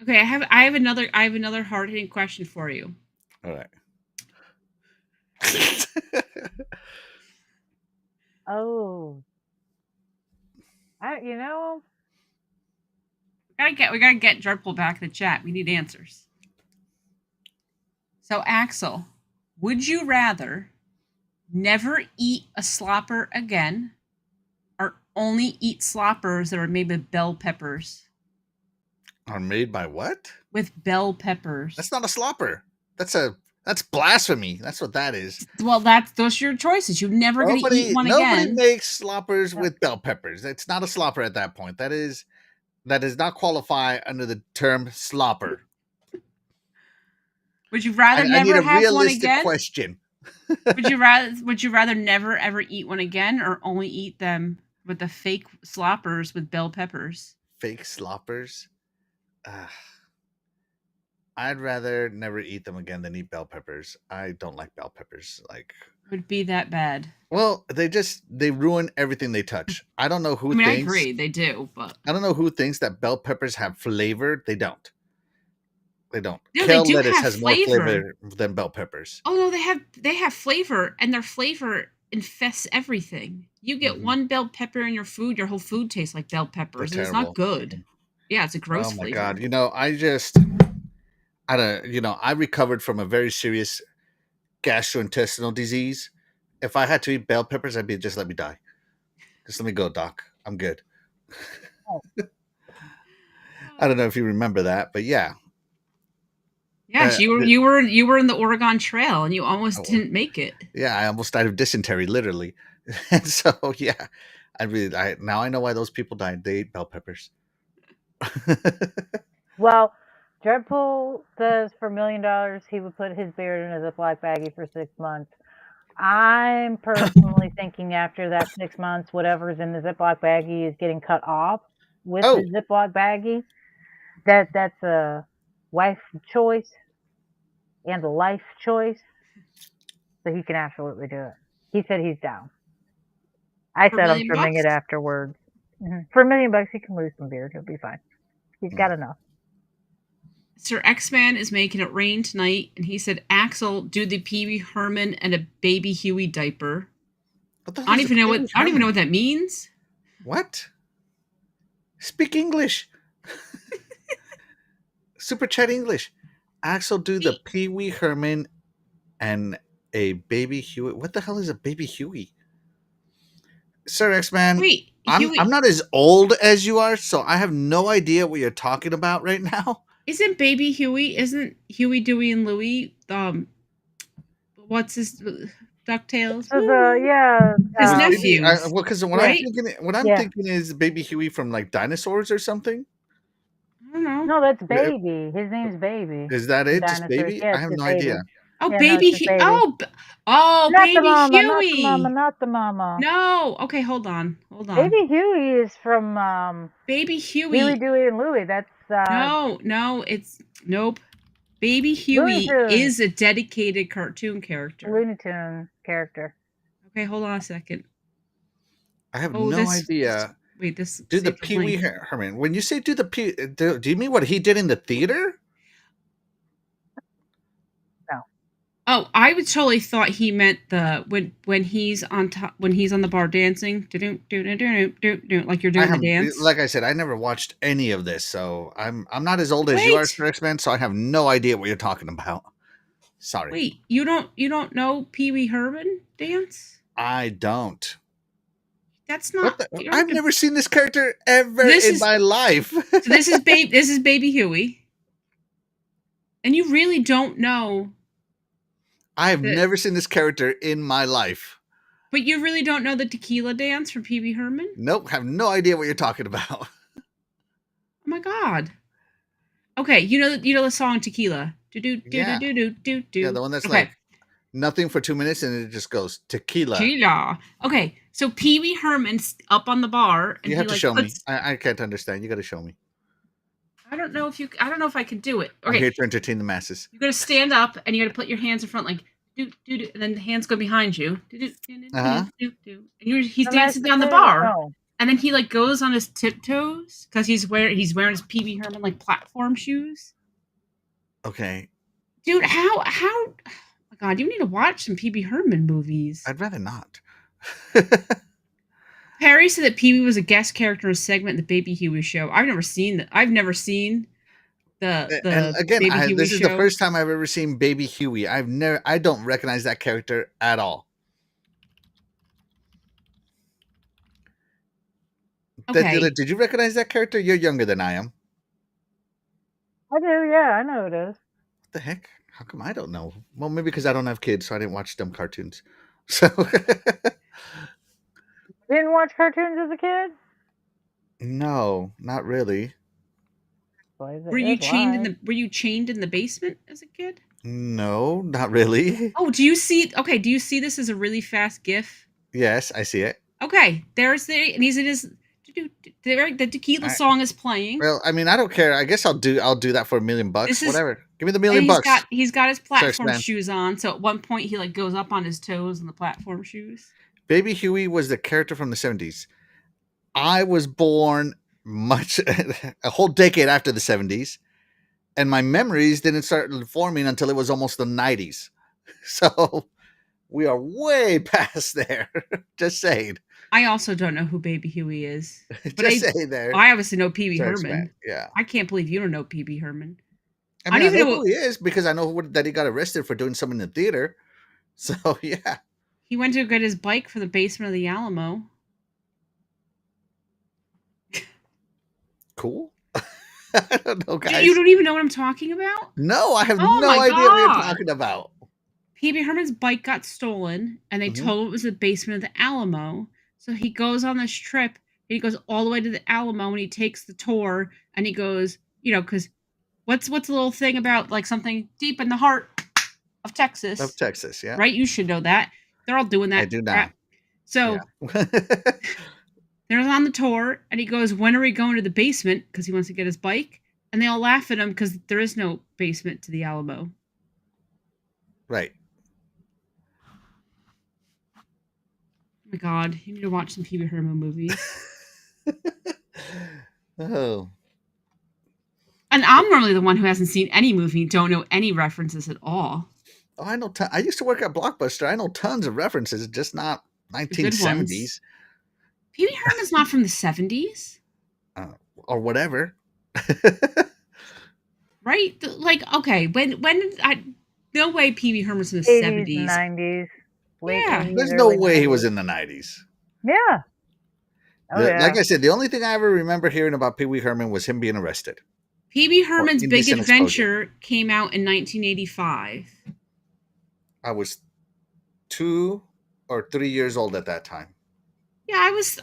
Okay, I have another hard-hitting question for you. All right. Oh, you know, we gotta get Dreadpool back in the chat. We need answers. So, Axel, would you rather never eat a slopper again, or only eat sloppers that are made with bell peppers? Are made by what? With bell peppers. That's not a slopper. That's blasphemy. That's what that is. Well, those are your choices. You're never going to eat one again. Nobody makes sloppers with bell peppers. It's not a slopper at that point. That does not qualify under the term slopper. Would you rather never have one again? Question. Would you rather never ever eat one again, or only eat them with the fake sloppers with bell peppers? Fake sloppers. I'd rather never eat them again than eat bell peppers. I don't like bell peppers. Like, Would be that bad. well, they ruin everything they touch. I don't know who I mean, I thinks agree, they do, but I don't know who thinks that bell peppers have flavor. They don't. They don't. no, they Kale do lettuce have has more flavor. flavor than bell peppers. Oh no, they have flavor, and their flavor infests everything. You get Mhm. one bell pepper in your food, your whole food tastes like bell They're peppers, and it's not terrible. good. Yeah, it's a gross Oh my god! flavor. You know, I recovered from a very serious gastrointestinal disease. If I had to eat bell peppers, I'd be just let me die. Just let me go, doc. I'm good. I don't know if you remember that, but yeah. Yes, you were in the Oregon Trail, and you almost Oh, didn't make it. yeah, I almost died of dysentery, literally. And so, yeah, now I know why those people died. They ate bell peppers. Well, Dreadpool says for $1,000,000 he would put his beard in a Ziploc baggie for 6 months. I'm personally thinking after that 6 months, whatever's in the Ziploc baggie is getting cut off with Oh, the Ziploc baggie. That's a wife choice and a life choice, so he can absolutely do it. He said he's down. I For said I'm $1,000,000 trimming it afterwards. For $1,000,000, he can lose some beard. He'll be fine. He's got enough. Sir X-Man is making it rain tonight, and he said Axel do the Pee Wee Herman and a baby Huey diaper. what the I hell don't is even a know Pee-wee what Herman? that means. What? Speak English. Super chat English. Axel do the Pee Wee Herman and a baby Huey. What the hell is a baby Huey? Sir X Man, Wait, I'm Huey not as old as you are, so I have no idea what you're talking about right now. isn't baby Huey? Isn't Huey, Dewey, and Louie? What's his Ducktales? So His Is baby nephews, well, because right? what I'm Yeah. thinking is baby Huey from like dinosaurs or something. I don't know. No, that's Baby. His name's Baby. Is that In it? Just Dinosaurs. baby? Yeah, I it's have just no Baby. idea. Oh, Yeah, no, it's just Baby. Not the Baby mama, not the mama, Huey. not the mama. No. Okay, hold on. Baby Huey is from Baby Huey, Huey. Dewey, and Louie. That's No, it's nope. Baby Looney Huey Tunes. is a dedicated cartoon character. Looney Tunes character. Okay, hold on a second. I have no idea. Wait, this Do the saved Pee Wee link. Herman? When you say do the Pee, do you mean what he did in the theater? Oh, I would totally thought he meant the when he's on top when he's on the bar dancing, like you're doing the dance. Like I said, I never watched any of this, so I'm not as old as you are, Wait. Sir X-Man, so I have no idea what you're talking about. Sorry. Wait, you don't know Pee Wee Herman dance? I don't. That's not. I've never seen this character ever in my life. So this is Baby Huey, and you really don't know. I've never seen this character in my life. But you really don't know the tequila dance from Pee Wee Herman? Nope, have no idea what you're talking about. Oh my god. Okay, you know the song Tequila. Yeah, the one that's like nothing for 2 minutes and it just goes tequila. Tequila. Okay, so Pee Wee Herman's up on the bar and you have to show me. I can't understand. You got to show me. I don't know if I can do it. Okay. I'm here to entertain the masses. You got to stand up and you got to put your hands in front like do and then the hands go behind you. And he's dancing down the bar. And then he like goes on his tiptoes because he's wearing his Pee Wee Herman like platform shoes. Okay. Dude, how oh my god, you need to watch some Pee Wee Herman movies. I'd rather not. Perry said that Pee Wee was a guest character in a segment in the Baby Huey show. I've never seen the and again, Baby Huey this show. is the first time I've ever seen Baby Huey. I don't recognize that character at all. Okay. Did you recognize that character? You're younger than I am. I do, yeah, I know it is. What the heck? How come I don't know? Well, maybe because I don't have kids, so I didn't watch dumb cartoons. So Didn't watch cartoons as a kid? no, not really. Were you chained in the basement as a kid? No, not really. Oh, do you see this as a really fast GIF? Yes, I see it. Okay, and he's in his the tequila song is playing. Well, I mean, I don't care. I guess I'll do that for $1,000,000. Whatever. Give me the And $1,000,000. he's got his platform man. shoes on. So at one point he like goes up on his toes in the platform shoes. Baby Huey was the character from the 70s. I was born a whole decade after the 70s, and my memories didn't start forming until it was almost the 90s. So we are way past there. Just saying. I also don't know who Baby Huey is. But Just saying there. I obviously know Pee Wee Search Herman. Man. Yeah. I can't believe you don't know Pee Wee Herman. I mean, I don't even know who he is because I know that he got arrested for doing something in the theater. So, yeah. He went to get his bike from the basement of the Alamo. Cool. I don't know, guys. You don't even know what I'm talking about? No, I have no idea what you're talking about. Pee Wee Herman's bike got stolen, and they told him it was the basement of the Alamo. So he goes on this trip, and he goes all the way to the Alamo, and he takes the tour, and he goes, because what's the little thing about like something deep in the heart of Texas? Of Texas, yeah. Right? You should know that. They're all doing that. I do now. So they're on the tour, and he goes, when are we going to the basement? Because he wants to get his bike. And they all laugh at him because there is no basement to the Alamo. Right. Oh my God, you need to watch some Pee Wee Herman movies. Oh. And I'm normally the one who hasn't seen any movie, don't know any references at all. Oh, I know. I used to work at Blockbuster. I know tons of references, just not 1970s. Pee Wee Herman's not from the 70s? Or whatever. Right? Like, okay, when did no way Pee Wee Herman's from the 80s, 70s. 90s. Yeah. 80s, There's no way 90s. he was in the 90s. Yeah. Yeah. Like I said, the only thing I ever remember hearing about Pee Wee Herman was him being arrested. Pee Wee Herman's Big Adventure came out in 1985. I was 2 or 3 years old at that time. Yeah, I was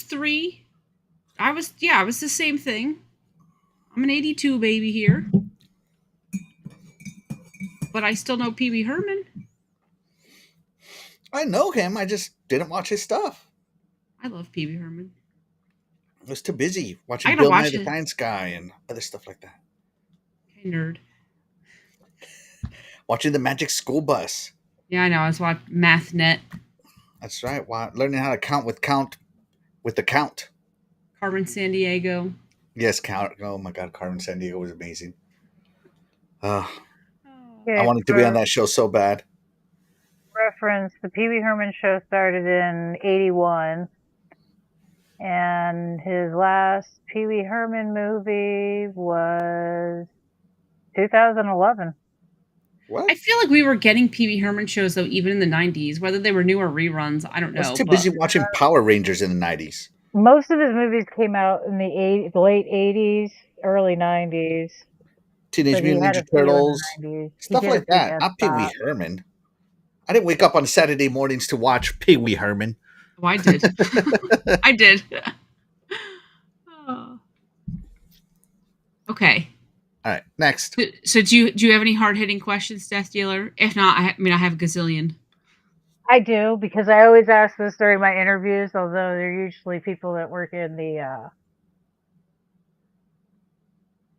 3. I was the same thing. I'm an 82 baby here. But I still know Pee Wee Herman. I know him. I just didn't watch his stuff. I love Pee Wee Herman. I was too busy watching Bill Nye the Science Guy and other stuff like that. Okay, nerd. Watching the Magic School Bus. Yeah, I know. I was watching MathNet. That's right. Learning how to count with the count. Carmen Sandiego. Yes, count. Oh my God, Carmen Sandiego was amazing. Okay, I wanted to be on that show so bad. Reference: the Pee Wee Herman show started in '81, and his last Pee Wee Herman movie was 2011. What? I feel like we were getting Pee Wee Herman shows though, even in the 90s, whether they were new or reruns. I don't know. I was too busy watching Power Rangers in the 90s. Most of his movies came out in the late 80s, early 90s. Teenage Mutant Ninja Turtles, stuff like that. Not Pee Wee Herman. I didn't wake up on Saturday mornings to watch Pee Wee Herman. Oh, I did. I did. Oh. Okay. All right, next. So do you have any hard-hitting questions, Death Dealer? If not, I have a gazillion. I do, because I always ask this during my interviews, although they're usually people that work in the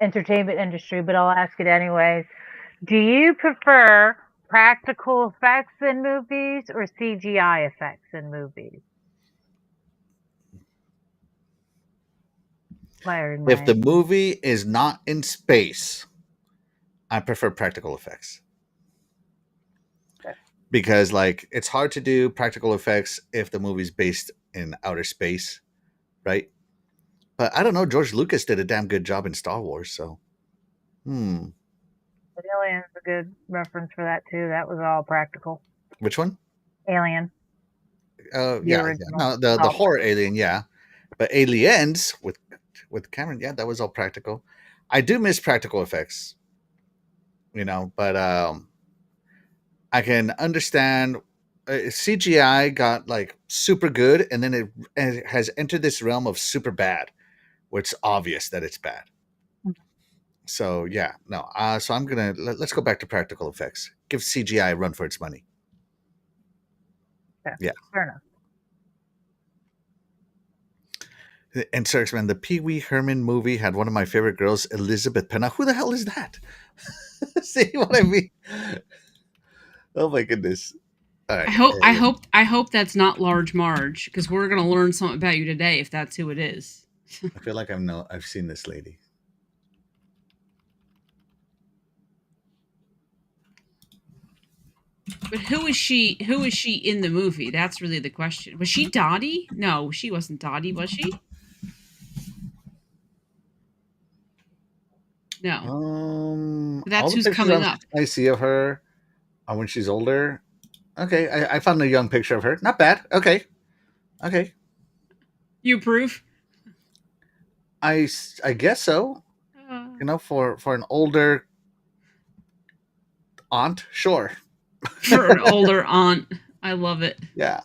entertainment industry, but I'll ask it anyways. Do you prefer practical effects in movies or CGI effects in movies? If the movie is not in space, I prefer practical effects. Because it's hard to do practical effects if the movie's based in outer space, right? But I don't know, George Lucas did a damn good job in Star Wars, so Alien's a good reference for that too. That was all practical. Which one? Alien. Yeah. No, the horror Alien, yeah. But Aliens with Cameron, yeah, that was all practical. I do miss practical effects, but I can understand CGI got super good, and then it has entered this realm of super bad, where it's obvious that it's bad. So yeah, no. So I'm gonna let's go back to practical effects. Give CGI a run for its money. Yeah. Fair enough. And Searchman, the Pee Wee Herman movie had one of my favorite girls, Elizabeth Penna. Who the hell is that? See what I mean? Oh my goodness! All right, I hope that's not Large Marge, because we're gonna learn something about you today if that's who it is. I feel like I've seen this lady. But who is she? Who is she in the movie? That's really the question. Was she Dottie? No, she wasn't Dottie, was she? No. All That's the who's pictures coming up. I see of her are when she's older. Okay, I found a young picture of her. Not bad. Okay, okay. You approve? I guess so. You know, for an older aunt, sure. For an older aunt. I love it. Yeah.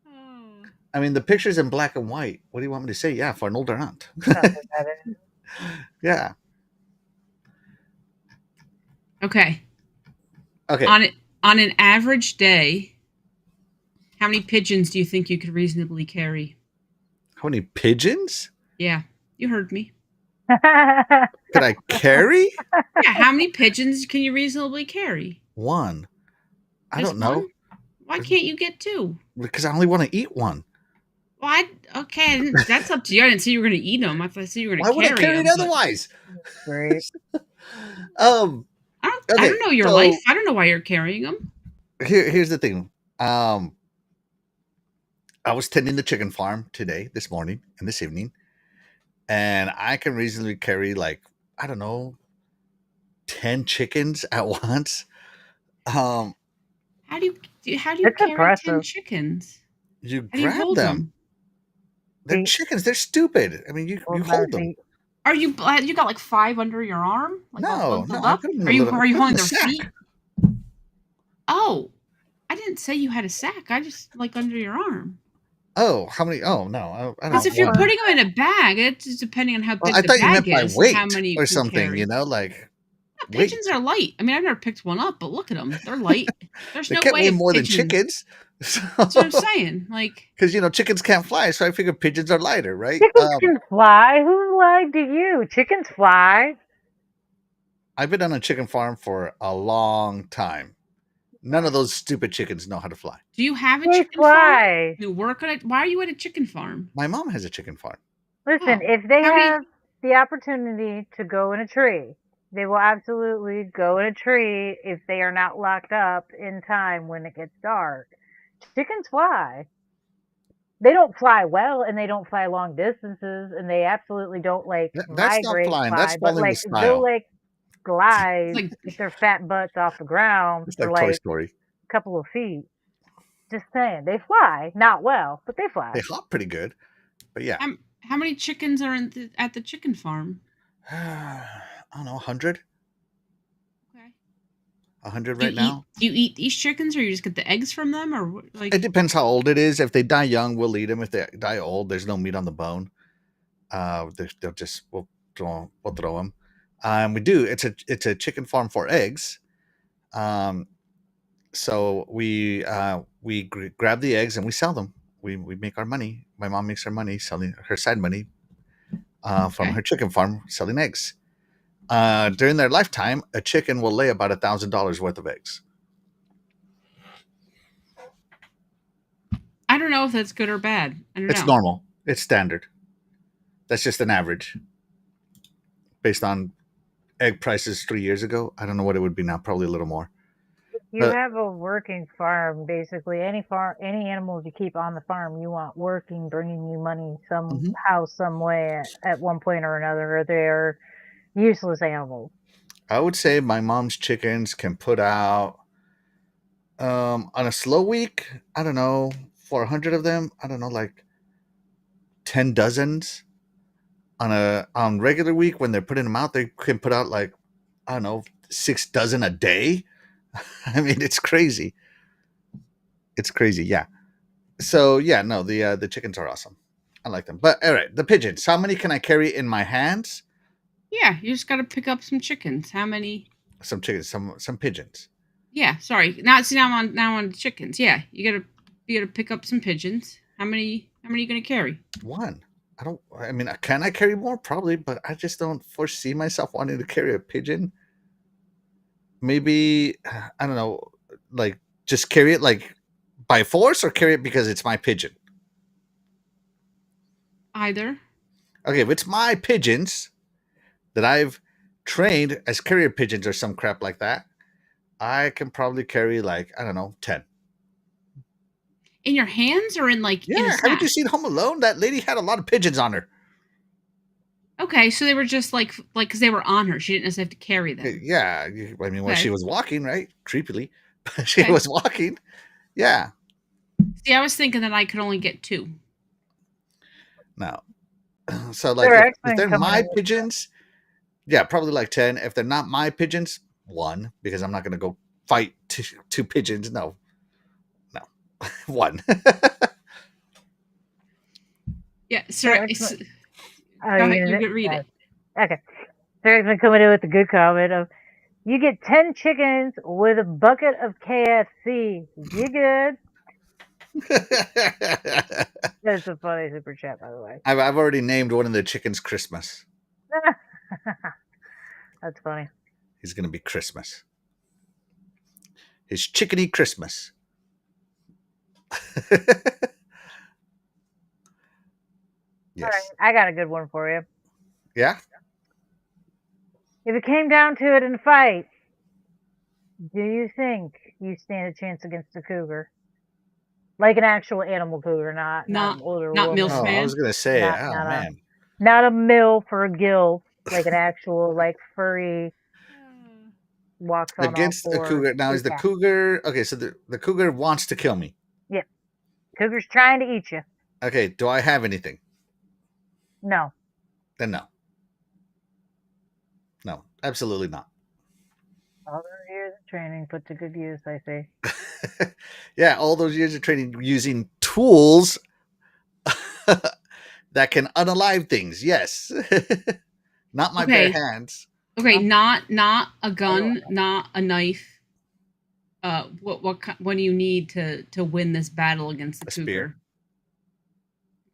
Oh. I mean, the picture's in black and white. What do you want me to say? Yeah, for an older aunt. Yeah. Okay. Okay. On an average day, how many pigeons do you think you could reasonably carry? How many pigeons? Yeah, you heard me. Could I carry? Yeah, how many pigeons can you reasonably carry? One. I Just don't know. one? Why can't you get two? Because I only want to eat one. Well, okay, that's up to you. I didn't say you were going to eat them. I thought you were going Why to would I carry carry them. it otherwise? Great. I Okay, don't know your life. I don't know why you're carrying them. Here's the thing. I was tending the chicken farm this morning, and this evening, and I can reasonably carry, like, I don't know, 10 chickens at once. How do you It's carry 10 impressive. chickens? You How do you grab hold them. They're Feet. chickens. They're stupid. I mean, you Hold by hold the them. feet. Are you got like 5 under your arm? Like all No, bundled I up? put them in Are a you little. are you I put them holding in a their sack. feet? Oh, I didn't say you had a sack. I just like under your arm. Oh, how many? Oh no, I don't Because know. if you're One. putting them in a bag, it's just depending on how Well, big I the thought you meant bag by is, how weight many you or can something. carry. You know, like Yeah, pigeons weight. are light. I mean, I've never picked one up, but look at them. They're light. There's They no can't way weigh a more than pigeon. chickens. That's what I'm saying. Like, Because chickens can't fly, so I figure pigeons are lighter, right? Chickens can fly. Who lied to you? Chickens fly. I've been on a chicken farm for a long time. None of those stupid chickens know how to fly. do you have a They chicken farm? fly. You work on it? Why are you at a chicken farm? My mom has a chicken farm. Listen, Oh, if they how many? have the opportunity to go in a tree, they will absolutely go in a tree if they are not locked up in time when it gets dark. Chickens fly. They don't fly well and they don't fly long distances and they absolutely don't like That's not migrate flying. That's fly, but falling with like they'll style. like It's glide like with their fat butts off the ground It's for like Toy like Story. a couple of feet. Just saying, they fly, not well, but they fly. They hop pretty good, but yeah. how many chickens are at the chicken farm? I don't know, 100? Okay. 100 Do right now? you eat these chickens, or you just get the eggs from them, or like? It depends how old it is. If they die young, we'll eat them. If they die old, there's no meat on the bone. They'll just we'll throw them. We do. It's a chicken farm for eggs. So we grab the eggs and we sell them. We make our money. My mom makes her money selling her side money from Okay. her chicken farm selling eggs. During their lifetime, a chicken will lay about $1,000 worth of eggs. I don't know if that's good or bad. I don't It's know. normal. It's standard. That's just an average based on egg prices 3 years ago. I don't know what it would be now. Probably a little more. You But have a working farm, basically. Any animals you keep on the farm, you want working, bringing you money somehow, some way at one point or another, or they're useless animals. I would say my mom's chickens can put out on a slow week, I don't know, 400 of them. I don't know, like 10 dozens. On regular week when they're putting them out, they can put out like, I don't know, 6 dozen a day. I mean, it's crazy. It's crazy, yeah. So yeah, no, the chickens are awesome. I like them. But all right, the pigeons. How many can I carry in my hands? Yeah, you just got to pick up some chickens. How many? Some chickens, some pigeons. Yeah, sorry. Now on chickens. Yeah, you gotta pick up some pigeons. How many are you gonna carry? One. I mean, can I carry more? Probably, but I just don't foresee myself wanting to carry a pigeon. Maybe, I don't know, like just carry it like by force or carry it because it's my pigeon. Either. Okay, if it's my pigeons that I've trained as carrier pigeons or some crap like that, I can probably carry like, I don't know, 10. In your hands or in like in a Yeah, haven't sack? you seen Home Alone? That lady had a lot of pigeons on her. Okay, so they were just like because they were on her. She didn't necessarily have to carry them. Yeah, I mean, when she Okay. was walking, right? Creepily, but she Okay. was walking. Yeah. See, I was thinking that I could only get 2. No. So like, They're if X-Men they're coming my in with pigeons, yeah, probably like 10. If they're not my pigeons, 1, because I'm not gonna go fight two pigeons. No, 1. Yeah, They're sir. X-Men. Go Oh, ahead, you're you gonna could read it. okay. They're X-Men coming in with a good comment of, "You get 10 chickens with a bucket of KFC. You good?" That's a funny super chat, by the way. I've already named one of the chickens Christmas. That's funny. He's gonna be Christmas. His chickeny Christmas. All right, Yes. I got a good one for you. Yeah. If it came down to it in a fight, do you think you stand a chance against a cougar? Like an actual animal cougar, not Not an older not woman, MILF Oh, I man. was gonna say, not oh not a man, not a mill for a gill, like an actual like furry walks on all against a fours. cougar. Now, is the Yeah, cougar okay? So the cougar wants to kill me. yeah. Cougar's trying to eat you. Okay, do I have anything? No. Then no, absolutely not. All those years of training put to good use, I say. Yeah, all those years of training using tools that can unalive things. Yes, not my bare Okay. hands. Okay, Oh. not a Oh, gun, not a knife. What do you need to win this battle against the A cougar? spear.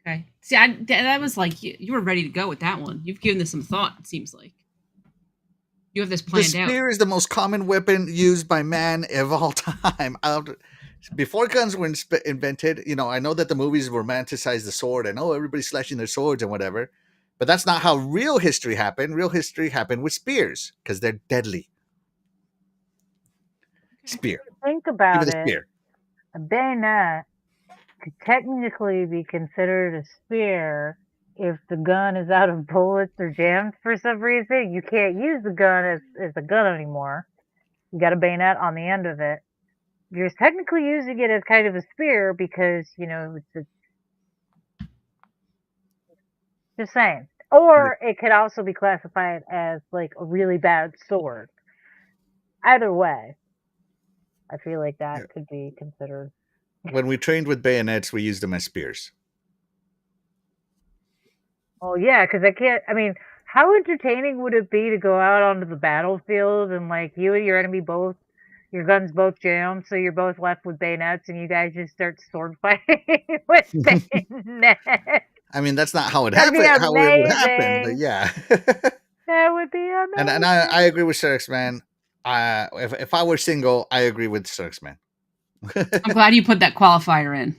Okay. See, that was like you were ready to go with that one. You've given this some thought. It seems like you have this The planned out. spear is the most common weapon used by man of all time. Before guns were invented, I know that the movies romanticize the sword and everybody's slashing their swords and whatever, but that's not how real history happened. Real history happened with spears because they're deadly. Spear. Think Give about me the it. spear. A bayonet could technically be considered a spear if the gun is out of bullets or jammed for some reason. You can't use the gun as a gun anymore. You got a bayonet on the end of it. You're technically using it as kind of a spear because, it's just saying. Or it could also be classified as like a really bad sword. Either way, I feel like that Yeah. could be considered. When we trained with bayonets, we used them as spears. Well, yeah, because I mean, how entertaining would it be to go out onto the battlefield and like you and your enemy both, your guns both jammed, so you're both left with bayonets and you guys just start sword fighting with bayonets? I mean, that's not how it That'd be happened. How it would happen, but amazing. yeah. That would be and amazing. I agree with Sirx, man. If I were single, I agree with Sirx, man. I'm glad you put that qualifier in.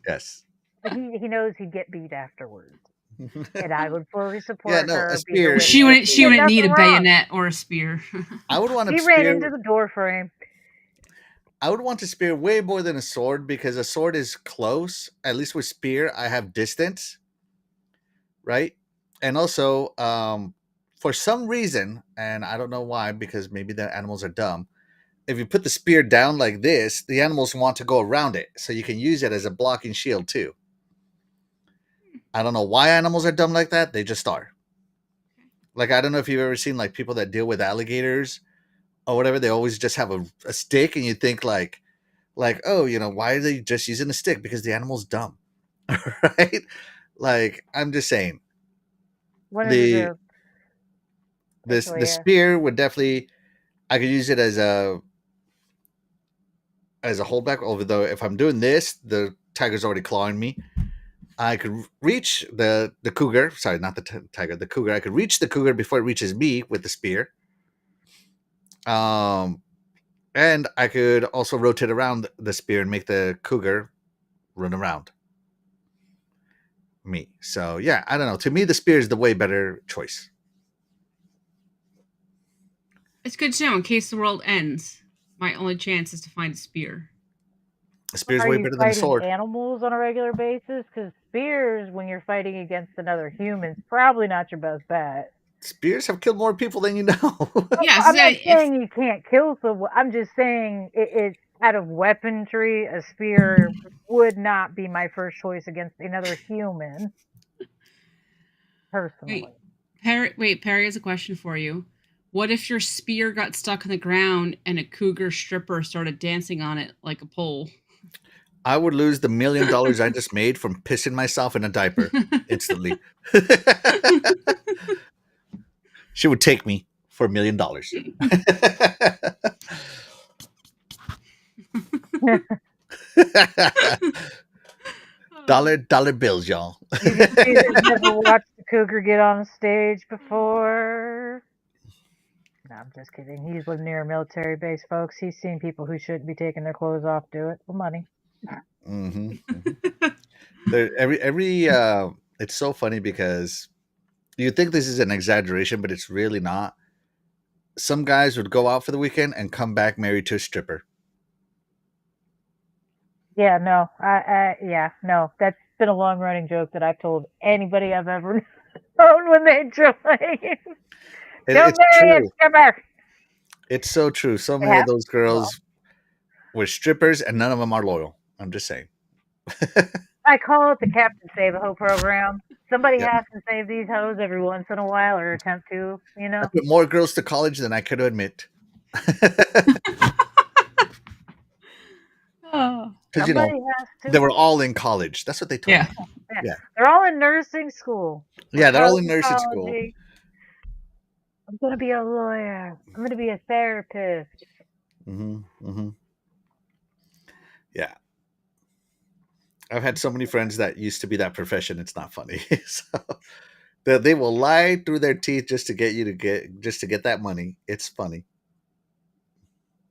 Yes. But he knows he'd get beat afterwards, and I would fully support Yeah, no, a her. spear. Because She wouldn't she did need a nothing wrong. bayonet or a spear. I would want She a ran spear. into the door frame. I would want a spear way more than a sword because a sword is close. At least with spear, I have distance, right? And also, for some reason, and I don't know why, because maybe the animals are dumb. If you put the spear down like this, the animals want to go around it, so you can use it as a blocking shield too. I don't know why animals are dumb like that. They just are. Like, I don't know if you've ever seen like people that deal with alligators or whatever. They always just have a stick, and you think like, oh, why are they just using a stick? Because the animal's dumb, right? Like, I'm just saying, What is the it? this Actually, the yeah. spear would definitely, I could use it as a holdback. Although if I'm doing this, the tiger's already clawing me. I could reach the cougar. Sorry, not the tiger. The cougar. I could reach the cougar before it reaches me with the spear. And I could also rotate around the spear and make the cougar run around me. So yeah, I don't know. To me, the spear is the way better choice. It's good to know in case the world ends. My only chance is to find a spear. The spear is Are way you better than a fighting sword. animals on a regular basis? Because spears, when you're fighting against another human, is probably not your best bet. Spears have killed more people than you know. Yeah, I'm not if, saying you can't kill someone. I'm just saying it's out of weaponry. A spear would not be my first choice against another human, personally. Perry has a question for you. What if your spear got stuck in the ground and a cougar stripper started dancing on it like a pole? I would lose the $1 million I just made from pissing myself in a diaper instantly. She would take me for $1 million. dollar bills, y'all. You can see they've never watched the cougar get on a stage before. No, I'm just kidding. He's lived near a military base, folks. He's seen people who shouldn't be taking their clothes off do it for money. Mm-hmm. It's so funny because you think this is an exaggeration, but it's really not. Some guys would go out for the weekend and come back married to a stripper. Yeah, no, no. That's been a long running joke that I've told anybody I've ever known when they join. Don't marry a stripper. It's so true. So many of those girls were strippers, and none of them are loyal. I'm just saying. I call it the Captain Save-A-Ho program. Somebody has to save these hoes every once in a while, or attempt to, you know. I put more girls to college than I could admit. Because they were all in college. That's what they told me. Yeah, they're all in nursing school. Yeah, they're all in nursing school. I'm gonna be a lawyer. I'm gonna be a therapist. Yeah. I've had so many friends that used to be that profession. It's not funny. So they will lie through their teeth just to get that money. It's funny.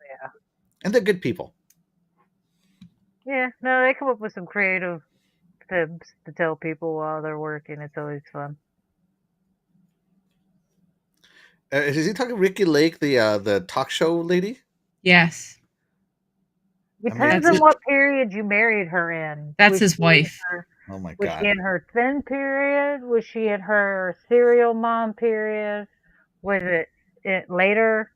Yeah. And they're good people. Yeah, no, they come up with some creative fibs to tell people while they're working. It's always fun. Is he talking Ricky Lake, the talk show lady? Yes. Depends on what period you married her in. That's his wife. Oh my God. Was she in her thin period? Was she in her serial mom period? Was it later?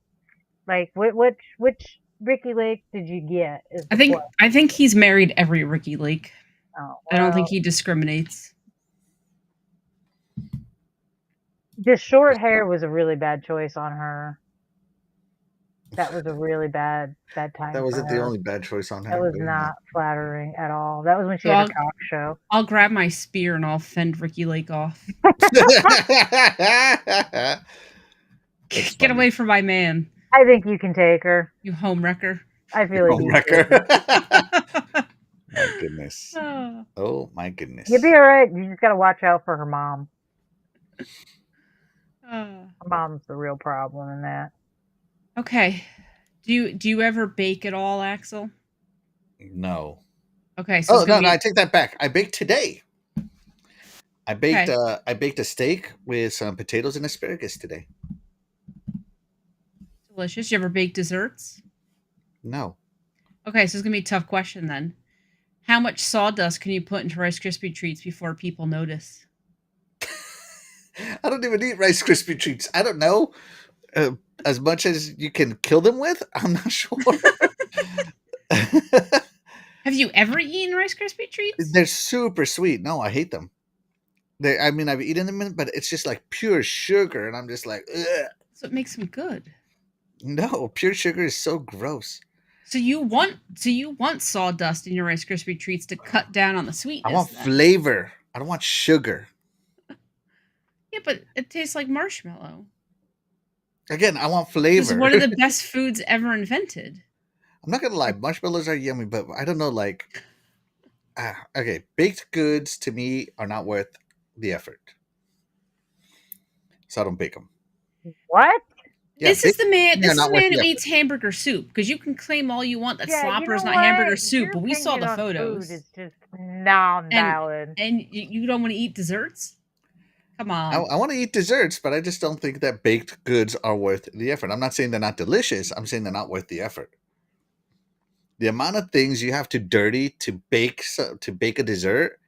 Like which Ricky Lake did you get? I think he's married every Ricky Lake. Oh, well, I don't think he discriminates. The short hair was a really bad choice on her. That was a really bad time. That wasn't the only bad choice on her. That was not flattering at all. That was when she had a talk show. I'll grab my spear and I'll fend Ricky Lake off. Get away from my man. I think you can take her. You home wrecker. I feel like home wrecker. My goodness. Oh my goodness. You'll be all right. You just got to watch out for her mom. Her mom's the real problem in that. Okay. Do you ever bake at all, Axel? No. Okay. So no, I take that back. I baked today. I baked a steak with some potatoes and asparagus today. Delicious. You ever bake desserts? No. Okay, so it's gonna be a tough question then. How much sawdust can you put into Rice Krispie treats before people notice? I don't even eat Rice Krispie treats. I don't know. As much as you can kill them with, I'm not sure. Have you ever eaten Rice Krispie treats? They're super sweet. No, I hate them. I've eaten them, but it's just like pure sugar, and I'm just like, ugh. So it makes them good. No, pure sugar is so gross. So you want sawdust in your Rice Krispie treats to cut down on the sweetness. I want flavor. I don't want sugar. Yeah, but it tastes like marshmallow. Again, I want flavor. It's one of the best foods ever invented. I'm not gonna lie, marshmallows are yummy, but I don't know, like Okay, baked goods to me are not worth the effort, so I don't bake them. What? Yeah, This is baked the man. to me are This is not the worth man the who effort. eats hamburger soup. Because you can claim all you want that Yeah, you slopper is know not what? hamburger soup, Your but we saw opinion the on food photos. is just And non-valid. you don't want to eat desserts? Come I, on. I want to eat desserts, but I just don't think that baked goods are worth the effort. I'm not saying they're not delicious. I'm saying they're not worth the effort. The amount of things you have to dirty to bake a dessert,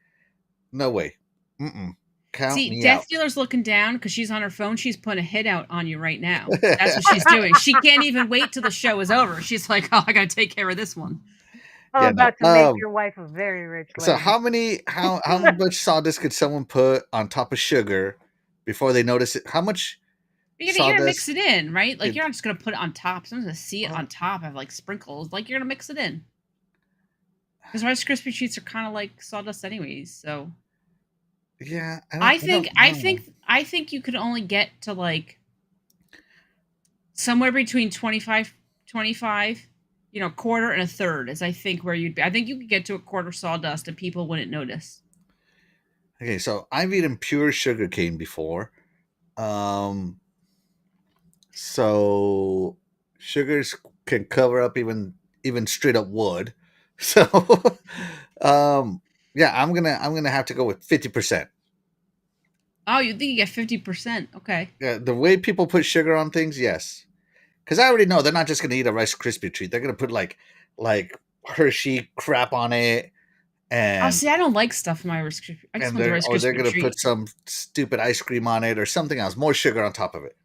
no way. Mm-mm. Count See, me Death out. Dealer's looking down because she's on her phone. She's putting a hit out on you right now. That's what she's doing. She can't even wait till the show is over. She's like, "Oh, I gotta take care of this one." I'm Yeah, no. about to make your wife a very rich So lady. how much sawdust could someone put on top of sugar before they notice it? How much You're gonna mix sawdust it in, right? Like did you're not just gonna put it on top. Someone's gonna see it on top of like sprinkles. Like you're gonna mix it in. Because Rice Krispie treats are kind of like sawdust, anyways. So yeah, I I don't think I know. think I think you could only get to like somewhere between 25, quarter and a third is I think where you'd be. I think you could get to a quarter sawdust and people wouldn't notice. Okay, so I've eaten pure sugar cane before. Um so sugars can cover up even straight up wood. So yeah, I'm gonna have to go with 50%. Oh, you think you get 50%? Okay. Yeah, the way people put sugar on things, yes. Because I already know they're not just gonna eat a Rice Krispie treat. They're gonna put like Hershey crap on it, Oh, and see, I don't like stuff in my Rice Krispie. I just want the Rice they're Krispie gonna put treat. some stupid ice cream on it or something else, more sugar on top of it.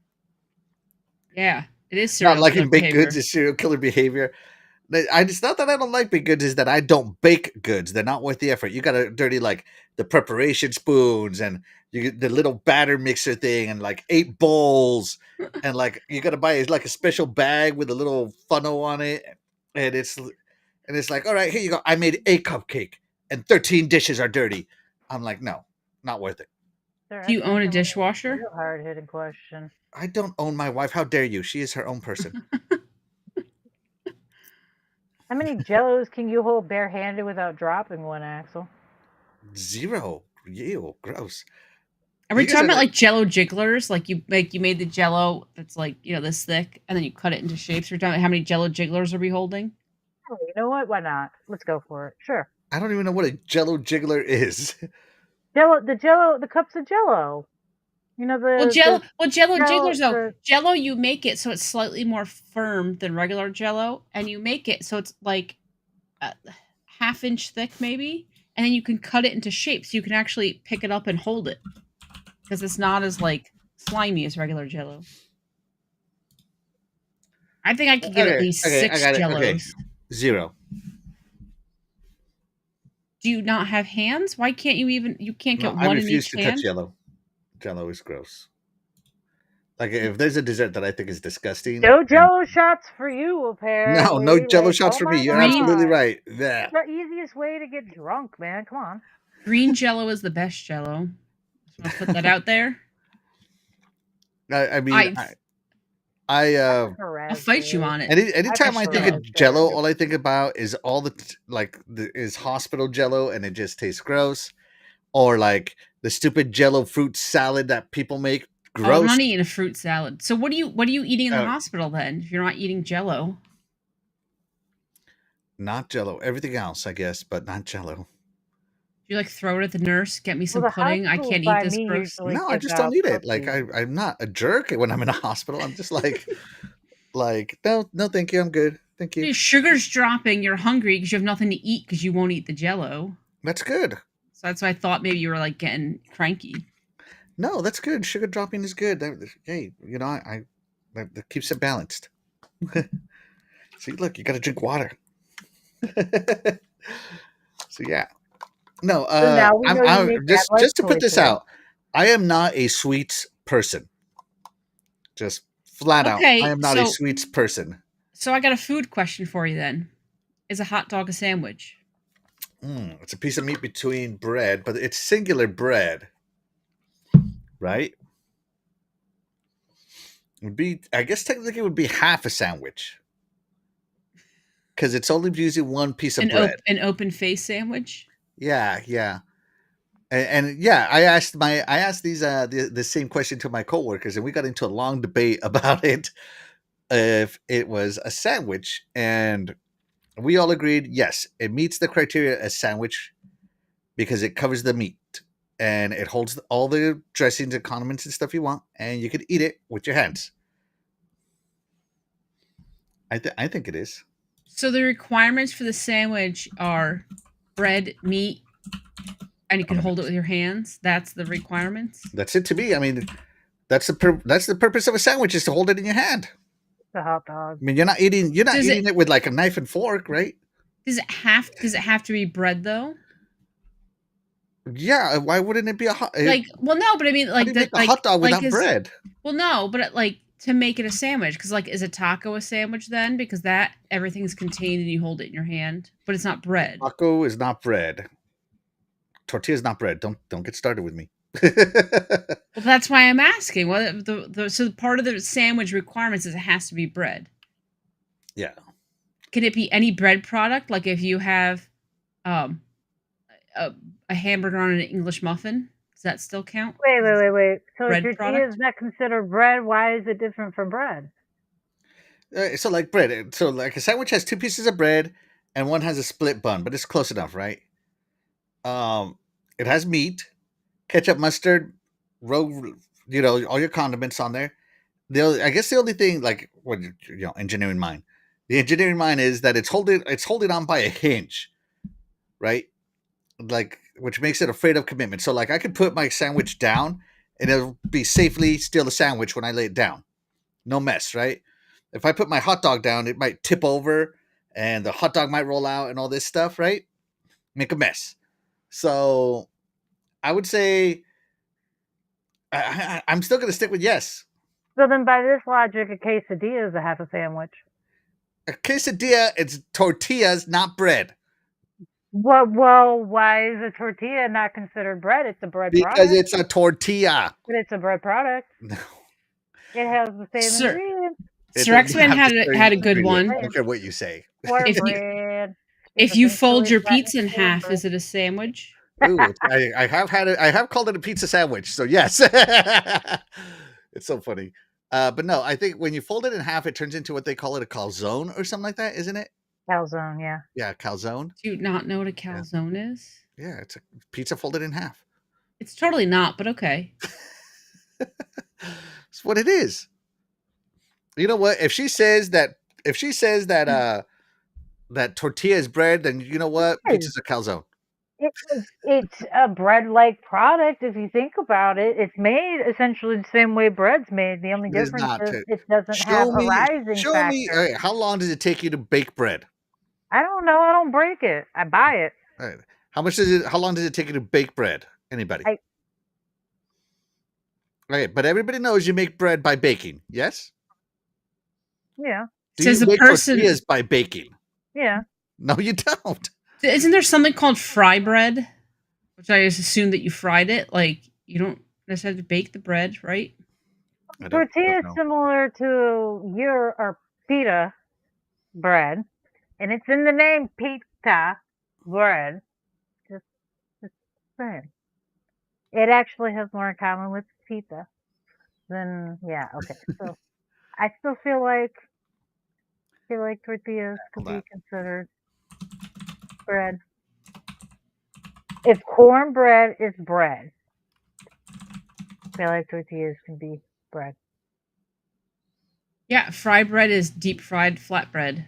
Yeah, it is Not serial killer liking baked goods behavior. is serial killer behavior. It's not that I don't like baked goods; is that I don't bake goods. They're not worth the effort. You got to dirty like the preparation spoons and you get the little batter mixer thing and like 8 bowls and like you got to buy like a special bag with a little funnel on it, and it's like, all right, here you go. I made a cupcake and 13 dishes are dirty. I'm like, no, not worth it. Sir, Do you that's own a actually a dishwasher? real hard-hitting question. I don't own my wife. How dare you? She is her own person. How many Jellos can you hold barehanded without dropping one, Axel? Zero. Ew, gross. Are we You guys talking are about like Jello jigglers? Like you made the Jello that's like this thick, and then you cut it into shapes. We're talking about how many Jello jigglers are we holding? Oh, you know what? Why not? Let's go for it. Sure. I don't even know what a Jello jiggler is. Jello, the cups of Jello. You know Well, Jello Jello, jigglers though. the Jello, you make it so it's slightly more firm than regular Jello, and you make it so it's like a half-inch thick, maybe, and then you can cut it into shapes. So you can actually pick it up and hold it because it's not as like slimy as regular Jello. I think I could get at least I 6 got it. Jellos. Okay, 0. Do you not have hands? Why can't you even? You can't No, get I one in refuse each to hand. touch Jello. Jello is gross. Like if there's a dessert that I think is disgusting, no Jello shots for you, no apparently. Jello Like, shots oh for me. my You're Green absolutely god, right. Yeah. it's the easiest way to get drunk, man. Come on. Green Jello is the best Jello. Just want to put that out there. I mean, I I I'll fight you on it. anytime I think Perez of there. Jello, all I think about is all is hospital Jello, and it just tastes gross. Or like the stupid Jello fruit salad that people make. Oh, I'm Gross. not eating a fruit salad. So what are you eating in the Uh, hospital then? If you're not eating Jello, Not Jello. Everything else, I guess, but not Jello. you like throw it at the nurse. Get me Well, some the pudding. I hospitals can't eat by this me gross. usually No, I give just don't out eat it. Like cookies. I'm not a jerk when I'm in a hospital. I'm just like, no, thank you. I'm good. Thank you. Your sugar's dropping. You're hungry because you have nothing to eat because you won't eat the Jello. That's good. So that's why I thought maybe you were like getting cranky. No, that's good. Sugar dropping is good. Hey, that keeps it balanced. See, look, you got to drink water. So yeah, no. So now we know you I'm make bad life just to put this choices. out. I am not a sweets person. Just flat out, I Okay, am not a sweets person. so I got a food question for you then. Is a hot dog a sandwich? It's a piece of meat between bread, but it's singular bread, right? It would be, I guess, technically, it would be half a sandwich because it's only using one piece of bread. An open face sandwich? Yeah, yeah. And yeah, I asked these the same question to my coworkers, and we got into a long debate about it if it was a sandwich, and we all agreed yes, it meets the criteria as sandwich because it covers the meat and it holds all the dressings and condiments and stuff you want, and you could eat it with your hands. I think it is. So the requirements for the sandwich are bread, meat, and you can hold it with your hands. That's the requirements. That's it to me. I mean, that's the purpose of a sandwich is to hold it in your hand. It's a hot dog. I mean, you're not eating it with like a knife and fork, right? Does it have to be bread though? Yeah, why wouldn't it be a hot? Well, no, but I mean, How do you make a hot dog without bread? Well, no, but to make it a sandwich, because is a taco a sandwich then? Because that everything's contained and you hold it in your hand, but it's not bread. Taco is not bread. Tortilla is not bread. Don't get started with me. Well, that's why I'm asking. So part of the sandwich requirements is it has to be bread. Yeah. Can it be any bread product? Like if you have a hamburger on an English muffin, does that still count? Wait. So Bread tortilla product? is not considered bread. Why is it different from bread? So like bread. So like a sandwich has two pieces of bread and one has a split bun, but it's close enough, right? It has meat, ketchup, mustard, all your condiments on there. I guess the only thing, like, what engineering mind. The engineering mind is that it's holding on by a hinge, right? Like, which makes it afraid of commitment. So like I could put my sandwich down and it'll be safely still a sandwich when I lay it down. No mess, right? If I put my hot dog down, it might tip over and the hot dog might roll out and all this stuff, right? Make a mess. So I would say I'm still going to stick with yes. So then by this logic, a quesadilla is a half a sandwich. A quesadilla, it's tortillas, not bread. Well, why is a tortilla not considered bread? It's a bread product. Because it's a tortilla. But it's a bread product. No. It has the same ingredients. Sir X-Men had a good one. I don't care what you say. If you fold your pizza in half, is it a sandwich? Ooh, I have called it a pizza sandwich, so yes. It's so funny. But no, I think when you fold it in half, it turns into what they call it a calzone or something like that, isn't it? Calzone, yeah. Yeah, calzone. Do you not know what a calzone is? Yeah, it's a pizza folded in half. It's totally not, but okay. It's what it is. You know what? If she says that that tortilla is bread, then you know what? Pizza's a calzone. It's a bread-like product. If you think about it, it's made essentially the same way bread's made. The only difference is it doesn't have a rising factor. Show me. How long does it take you to bake bread? I don't know. I don't break it. I buy it. All right. How long does it take you to bake bread? Anybody? Okay, but everybody knows you make bread by baking. Yes. Yeah. Do you make tortillas by baking? Yeah. No, you don't. Isn't there something called fry bread? Which I just assume that you fried it. Like, you don't necessarily bake the bread, right? Tortilla is similar to your pita bread, and it's in the name pita bread. Just saying. It actually has more in common with pizza than okay. So I still feel like tortillas could be considered bread. If cornbread is bread, I feel like tortillas can be bread. Yeah, fry bread is deep fried flatbread.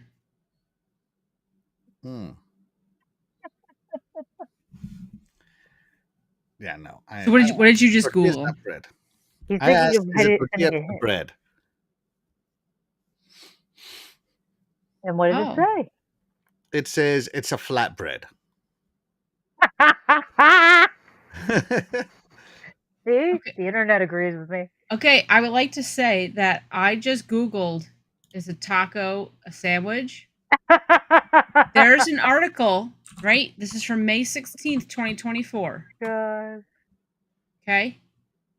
Yeah, no. So what did you just Google? Not bread. I asked, is it tortilla bread? And what did it say? It says it's a flatbread. See? Okay. The internet agrees with me. Okay, I would like to say that I just Googled, is a taco a sandwich? There's an article, right? This is from May 16th, 2024. God. Okay.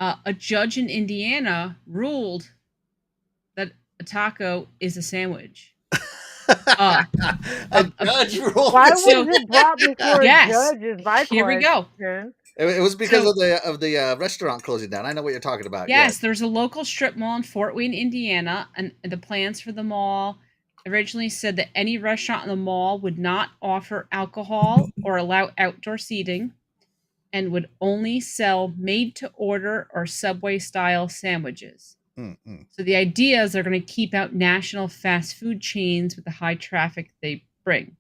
A judge in Indiana ruled that a taco is a sandwich. A judge ruled. Why So- was it brought before Yes. a judge? Is my Here we go. question. It was because So- of the restaurant closing down. I know what you're talking about. Yes, there's a local strip mall in Fort Wayne, Indiana, and the plans for the mall originally said that any restaurant in the mall would not offer alcohol or allow outdoor seating and would only sell made to order or Subway style sandwiches. Mm-mm. So the idea is they're going to keep out national fast food chains with the high traffic they bring.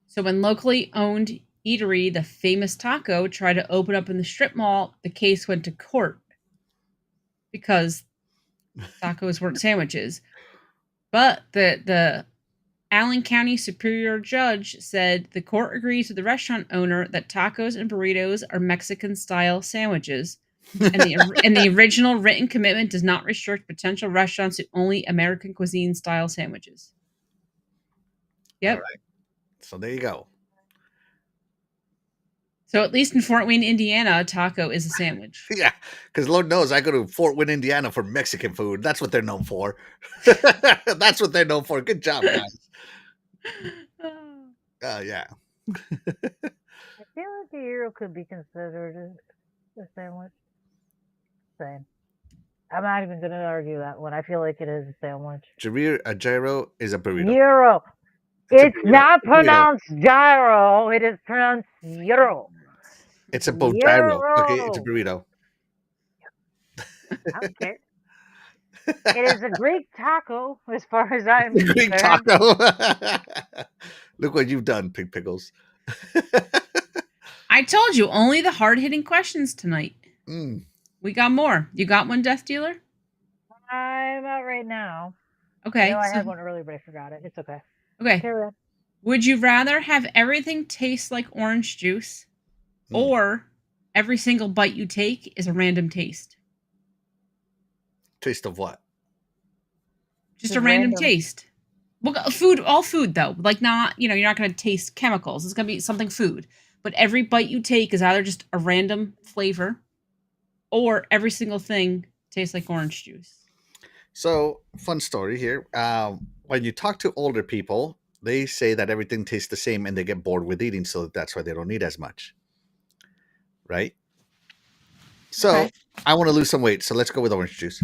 So when locally owned eatery, the Famous Taco, tried to open up in the strip mall, the case went to court because tacos weren't sandwiches. But the Allen County Superior Judge said the court agrees with the restaurant owner that tacos and burritos are Mexican-style sandwiches, and the original written commitment does not restrict potential restaurants to only American cuisine-style sandwiches. Yep. All right. So there you go. So at least in Fort Wayne, Indiana, a taco is a sandwich. Yeah, because Lord knows I go to Fort Wayne, Indiana for Mexican food. That's what they're known for. That's what they're known for. Good job, guys. Yeah. I feel like a gyro could be considered a sandwich. Same. I'm not even going to argue that one. I feel like it is a sandwich. A gyro is a burrito. Gyro. It's a It's burrito. not It's a burrito. pronounced gyro. It is pronounced gyro. It's a gyro. Okay, Gyro. it's a burrito. I don't care. It is a Greek taco, as far as I'm The Greek concerned. taco. Look what you've done, Pig Pickles. I told you, only the hard-hitting questions tonight. Mm. We got more. You got one, Death Dealer? I'm out right now. Okay. I know I so- had one earlier, but I forgot it. It's okay. okay. Carry on. Would you rather have everything taste like orange juice or every single bite you take is a random taste? Taste of what? Just Just a random random. taste. Well, all food though. Like not, you're not going to taste chemicals. It's going to be something food. But every bite you take is either just a random flavor or every single thing tastes like orange juice. So, fun story here. When you talk to older people, they say that everything tastes the same and they get bored with eating, so that's why they don't eat as much. Right? So, Okay. I want to lose some weight, so let's go with orange juice.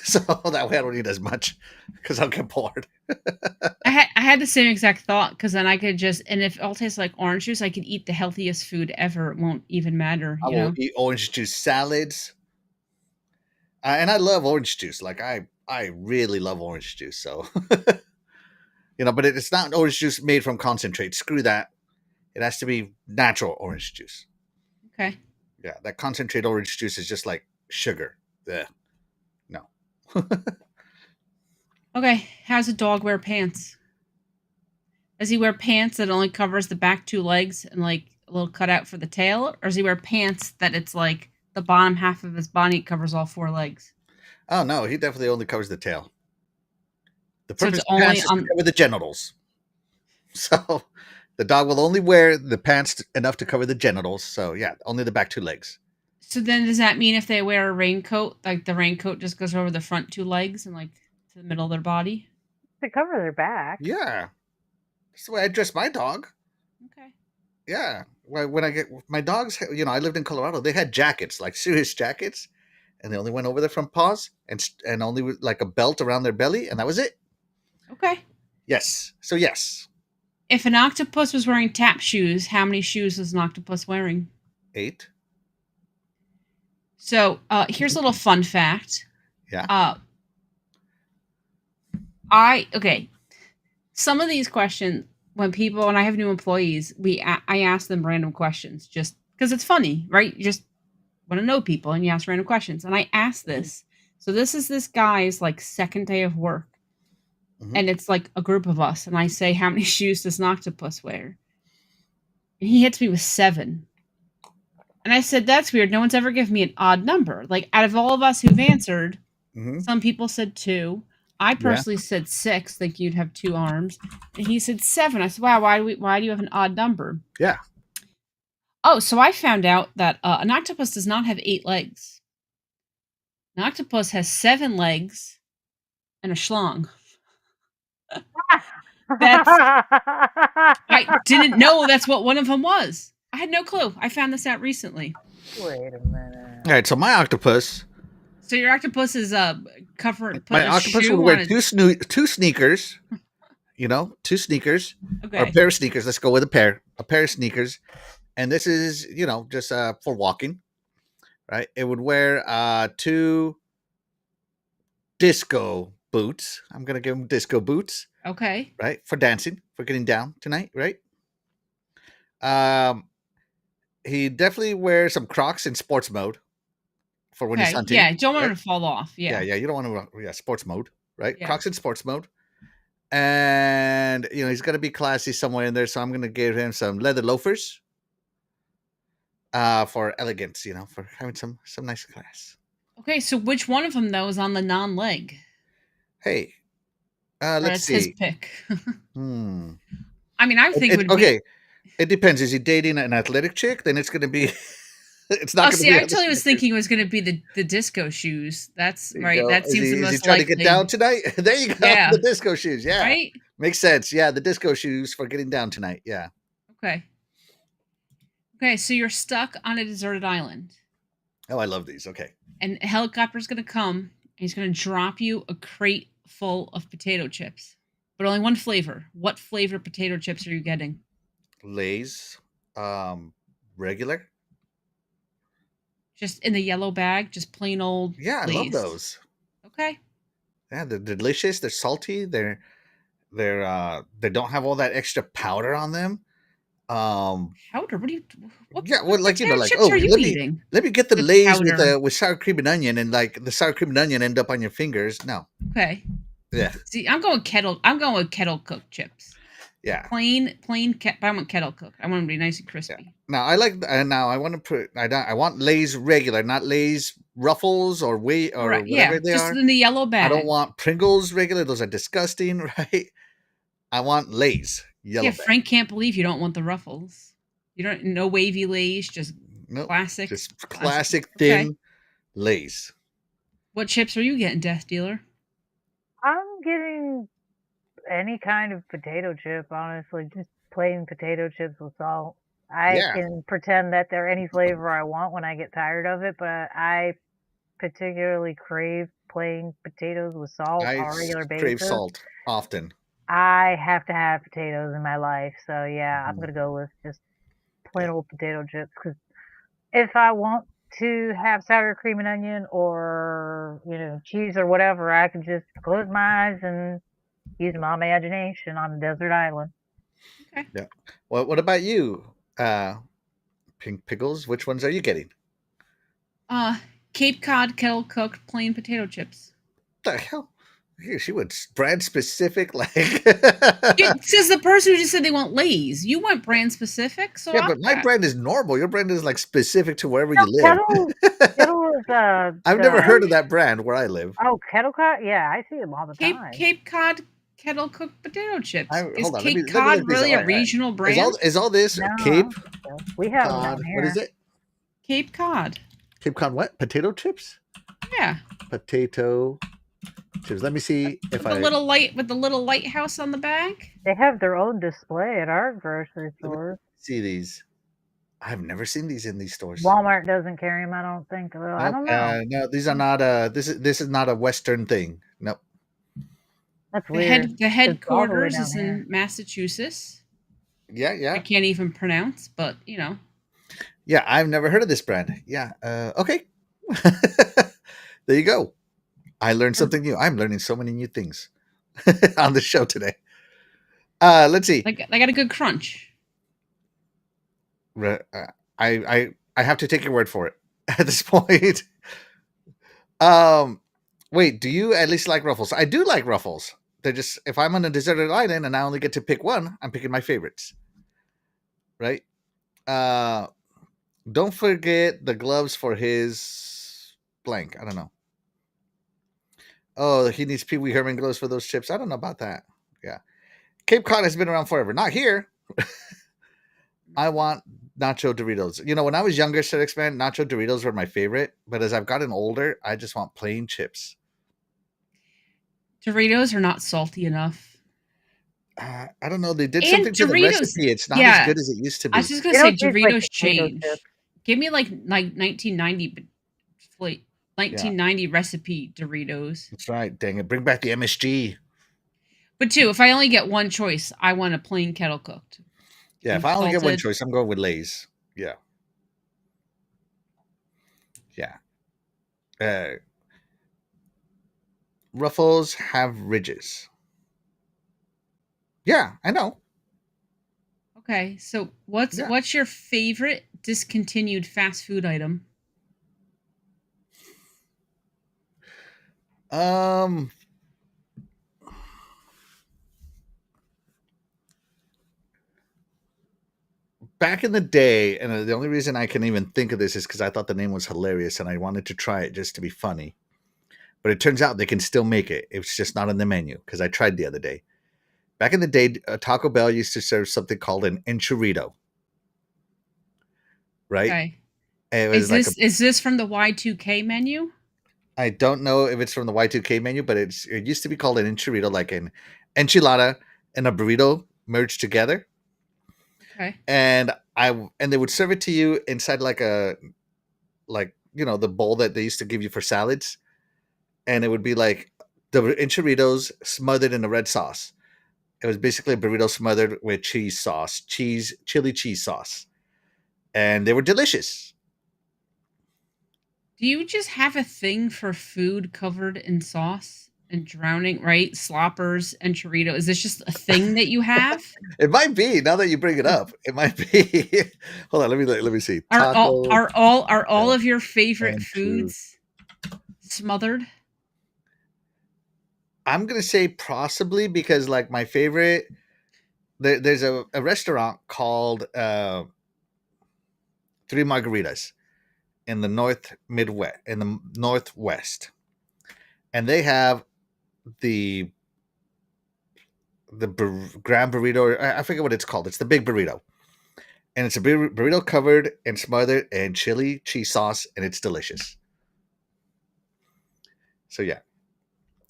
So that way I don't eat as much because I'll get bored. I had the same exact thought because then I could just, and if it all tastes like orange juice, I could eat the healthiest food ever. It won't even matter. I You know? will eat orange juice salads. And I love orange juice. Like I really love orange juice. So, but it's not orange juice made from concentrate. Screw that. It has to be natural orange juice. Okay. Yeah, that concentrate orange juice is just like sugar. Ugh. No. Okay. How's a dog wear pants? Does he wear pants that only covers the back two legs and like a little cutout for the tail? Or does he wear pants that it's like the bottom half of his body covers all four legs? Oh no, he definitely only covers the tail. The So it's purpose of only pants is to on- cover the genitals. So the dog will only wear the pants enough to cover the genitals. So yeah, only the back two legs. So then does that mean if they wear a raincoat, like the raincoat just goes over the front two legs and like to the middle of their body? To cover their back. Yeah. That's the way I dress my dog. Okay. Yeah. When I get my dogs, I lived in Colorado. They had jackets, like serious jackets, and they only went over their front paws and only with like a belt around their belly, and that was it. Okay. Yes. So yes, If an octopus was wearing tap shoes, how many shoes was an octopus wearing? 8. So here's a little fun fact. Yeah. Okay. Some of these questions, when I have new employees, I ask them random questions just because it's funny, right? You just want to know people and you ask random questions. And I asked this. So this is this guy's like second day of work. Mhm. And it's like a group of us. And I say, how many shoes does an octopus wear? And he hits me with 7. And I said, that's weird. No one's ever given me an odd number. Like out of all of us who've answered, Mhm. some people said 2. I personally said 6, think you'd have 2 arms. And he said 7. I said, wow, why do you have an odd number? Yeah. Oh, so I found out that an octopus does not have 8 legs. An octopus has 7 legs and a schlong. I didn't know that's what one of them was. I had no clue. I found this out recently. Wait a minute. All right, so my octopus. So your octopus is covered. Put My a octopus shoe would wear on two sneakers. You know, 2 sneakers or a Okay. pair of sneakers. Let's go with a pair of sneakers. And this is, you know, just for walking, right? It would wear 2 disco boots. I'm gonna give him disco boots, Okay. right? For dancing, for getting down tonight, right? He definitely wears some Crocs in sports mode for when he's Okay. hunting. Yeah, don't want right? him to fall off. Yeah. You don't want to, sports mode, right? Yeah. Crocs in sports mode. And, you know, he's got to be classy somewhere in there. So I'm going to give him some leather loafers for elegance, you know, for having some nice class. Okay, so which one of them, though, is on the non-leg? Hey, Or let's that's his see. pick. Hmm. I mean, I think it would be... Okay, it depends. Is he dating an athletic chick? Then it's going to be... it's not Oh, going to see, be... I totally was thinking it was going to be the disco shoes. That's There you right. go. That seems the Is he most trying likely. to get down tonight? There you go. Yeah. The disco shoes. Yeah. Right? Makes sense. Yeah, the disco shoes for getting down tonight. Yeah. Okay. Okay, so you're stuck on a deserted island. Oh, I love these. Okay. And a helicopter's going to come, and he's going to drop you a crate full of potato chips. But only one flavor. What flavor potato chips are you getting? Lay's, regular. Just in the yellow bag, just plain old Yeah, I love Lay's. those. Okay. Yeah, they're delicious. They're salty. They don't have all that extra powder on them. Powder? What do you? What, Yeah, well, like, you know, potato like, chips oh, are you let me eating? get the With Lay's powder. with sour cream and onion, and like the sour cream and onion end up on your fingers. No. Okay. Yeah. See, I'm going with kettle cooked chips. Yeah. Plain. But I want kettle cooked. I want them to be nice and crispy. Yeah. Now I want to put. I want Lay's regular, not Lay's Ruffles or Right, whatever they just are. in the yellow bag. I don't want Pringles regular; those are disgusting, right? I want Lay's yellow. Yeah, bag. Frank can't believe you don't want the Ruffles. You don't no wavy Lay's, just Nope, classic. just classic Okay. thin Lay's. What chips are you getting, Death Dealer? I'm getting any kind of potato chip, honestly, just plain potato chips with salt. I Yeah. can pretend that they're any flavor I want when I get tired of it, but I particularly crave plain potatoes with salt on a regular basis. crave salt often. I have to have potatoes in my life, so yeah, I'm Mhm. gonna go with just plain old potato chips. Because if I want to have sour cream and onion or, you know, cheese or whatever, I can just close my eyes and use my imagination on a desert island. Okay. Yeah. Well, what about you, Pink Pickles? Which ones are you getting? Cape Cod kettle cooked plain potato chips. What the hell? Here, she went brand specific, like. It says the person who just said they want Lay's. You want brand specific, so Yeah, but my brand is normal. Your brand is like specific to wherever you live. Kettle is I've never heard of that brand where I live. Oh, Kettle Cod? Yeah, I see them all the time. Cape Cod kettle cooked potato chips. Is Hold on, Cape let me Cod look these really up. a regional brand? Is all this No, Cape we have them Cod? down here. What is it? Cape Cod. Cape Cod what? Potato chips? Yeah. Potato chips. Let me see if with the little lighthouse on the bag. They have their own display at our grocery stores. See these. I've never seen these in these stores. Walmart doesn't carry them, I don't think. Well, I don't know. No, these are not this is not a Western thing. Nope. That's weird. The headquarters is in Massachusetts. Yeah. I can't even pronounce, but you know. Yeah, I've never heard of this brand. Yeah. Okay. There you go. I learned something new. I'm learning so many new things on the show today. Let's see. I got a good crunch. I have to take your word for it at this point. Wait, do you at least like Ruffles? I do like Ruffles. They're just, if I'm on a deserted island and I only get to pick one, I'm picking my favorites. Right? Don't forget the gloves for his blank. I don't know. Oh, he needs Pee Wee Herman gloves for those chips. I don't know about that. Yeah. Cape Cod has been around forever. Not here. I want nacho Doritos. You know, when I was younger, Sedex Man, nacho Doritos were my favorite. But as I've gotten older, I just want plain chips. Doritos are not salty enough. I don't know. They did And something to the Doritos. recipe. It's not as Yeah, good as it used to I was be. just gonna They say don't taste like Doritos potato change. chips. Give me like 1990, like Yeah, 1990 recipe Doritos. that's right. Dang it. Bring back the MSG. But too, if I only get one choice, I want a plain kettle cooked Yeah, if and I only get one salted. choice, I'm going with Lay's. Yeah. Yeah. Uh, Ruffles have ridges. Yeah, I know. Okay, so Yeah. what's your favorite discontinued fast food item? Um, Back in the day, and the only reason I can even think of this is because I thought the name was hilarious and I wanted to try it just to be funny. But it turns out they can still make it. It's just not on the menu because I tried the other day. Back in the day, Taco Bell used to serve something called an enchilada, right? Okay. And it was like a, Is this from the Y2K menu? I don't know if it's from the Y2K menu, but it used to be called an enchilada, like an enchilada and a burrito merged together. Okay. And they would serve it to you inside like a the bowl that they used to give you for salads, and it would be like the enchiladas smothered in a red sauce. It was basically a burrito smothered with chili cheese sauce, and they were delicious. Do you just have a thing for food covered in sauce and drowning, right? Sloppers and chorito. Is this just a thing that you have? It might be now that you bring it up. It might be. Hold on, let me see. Taco Are all Bell of your favorite enchilada. foods smothered? I'm gonna say possibly because like my favorite there's a restaurant called Three Margaritas in the northwest, and they have the grand burrito. I forget what it's called. It's the big burrito, and it's a burrito covered and smothered in chili cheese sauce, and it's delicious. So yeah,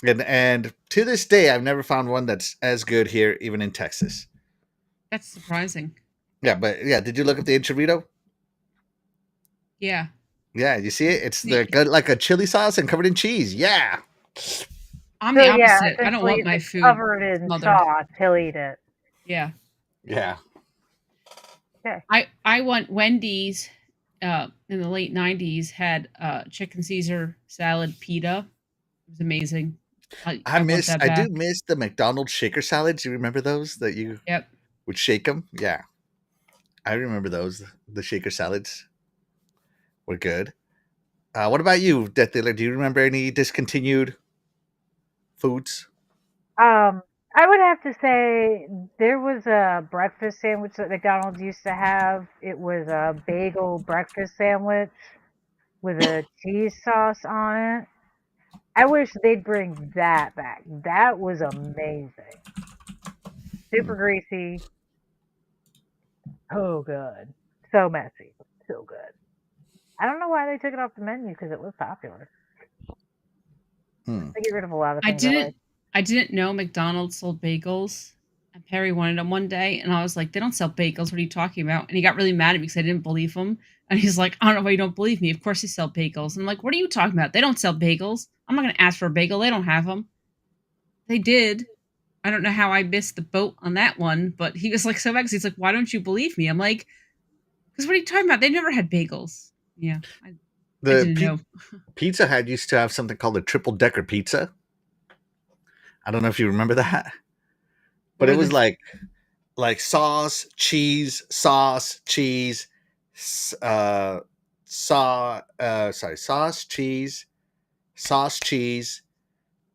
and to this day, I've never found one that's as good here, even in Texas. That's surprising. Yeah, but yeah, did you look at the enchilada? Yeah. Yeah, you see it? It's See, like a chili sauce and covered in cheese. Yeah, I'm So the yeah, opposite. I don't essentially, want if my it's food covered in smothered. sauce, he'll eat it. Yeah. yeah. Okay. I want Wendy's in the late 90s had chicken Caesar salad pita. It was amazing. I want that I do back. miss the McDonald's shaker salads. You remember those that you Yep. would shake them? Yeah, I remember those. The shaker salads were good. What about you, Death Dealer? Do you remember any discontinued foods? I would have to say there was a breakfast sandwich that McDonald's used to have. It was a bagel breakfast sandwich with a cheese sauce on it. I wish they'd bring that back. That was amazing. Hmm. Super greasy. So good. So messy. So good. I don't know why they took it off the menu because it was popular. Hmm. They get rid of a lot of I things I like. didn't know McDonald's sold bagels. And Perry wanted them one day, and I was like, "They don't sell bagels. What are you talking about?" And he got really mad at me because I didn't believe him. And he's like, "I don't know why you don't believe me. Of course they sell bagels." And I'm like, "What are you talking about? They don't sell bagels. I'm not going to ask for a bagel. They don't have them." They did. I don't know how I missed the boat on that one, but he was like so mad 'cause he's like, "Why don't you believe me?" I'm like, "Because what are you talking about? They never had bagels." Yeah, I The didn't know. Pizza Hut used to have something called a triple decker pizza. I don't know if you remember that, What but it were was the like sauce, cheese, sauce, cheese,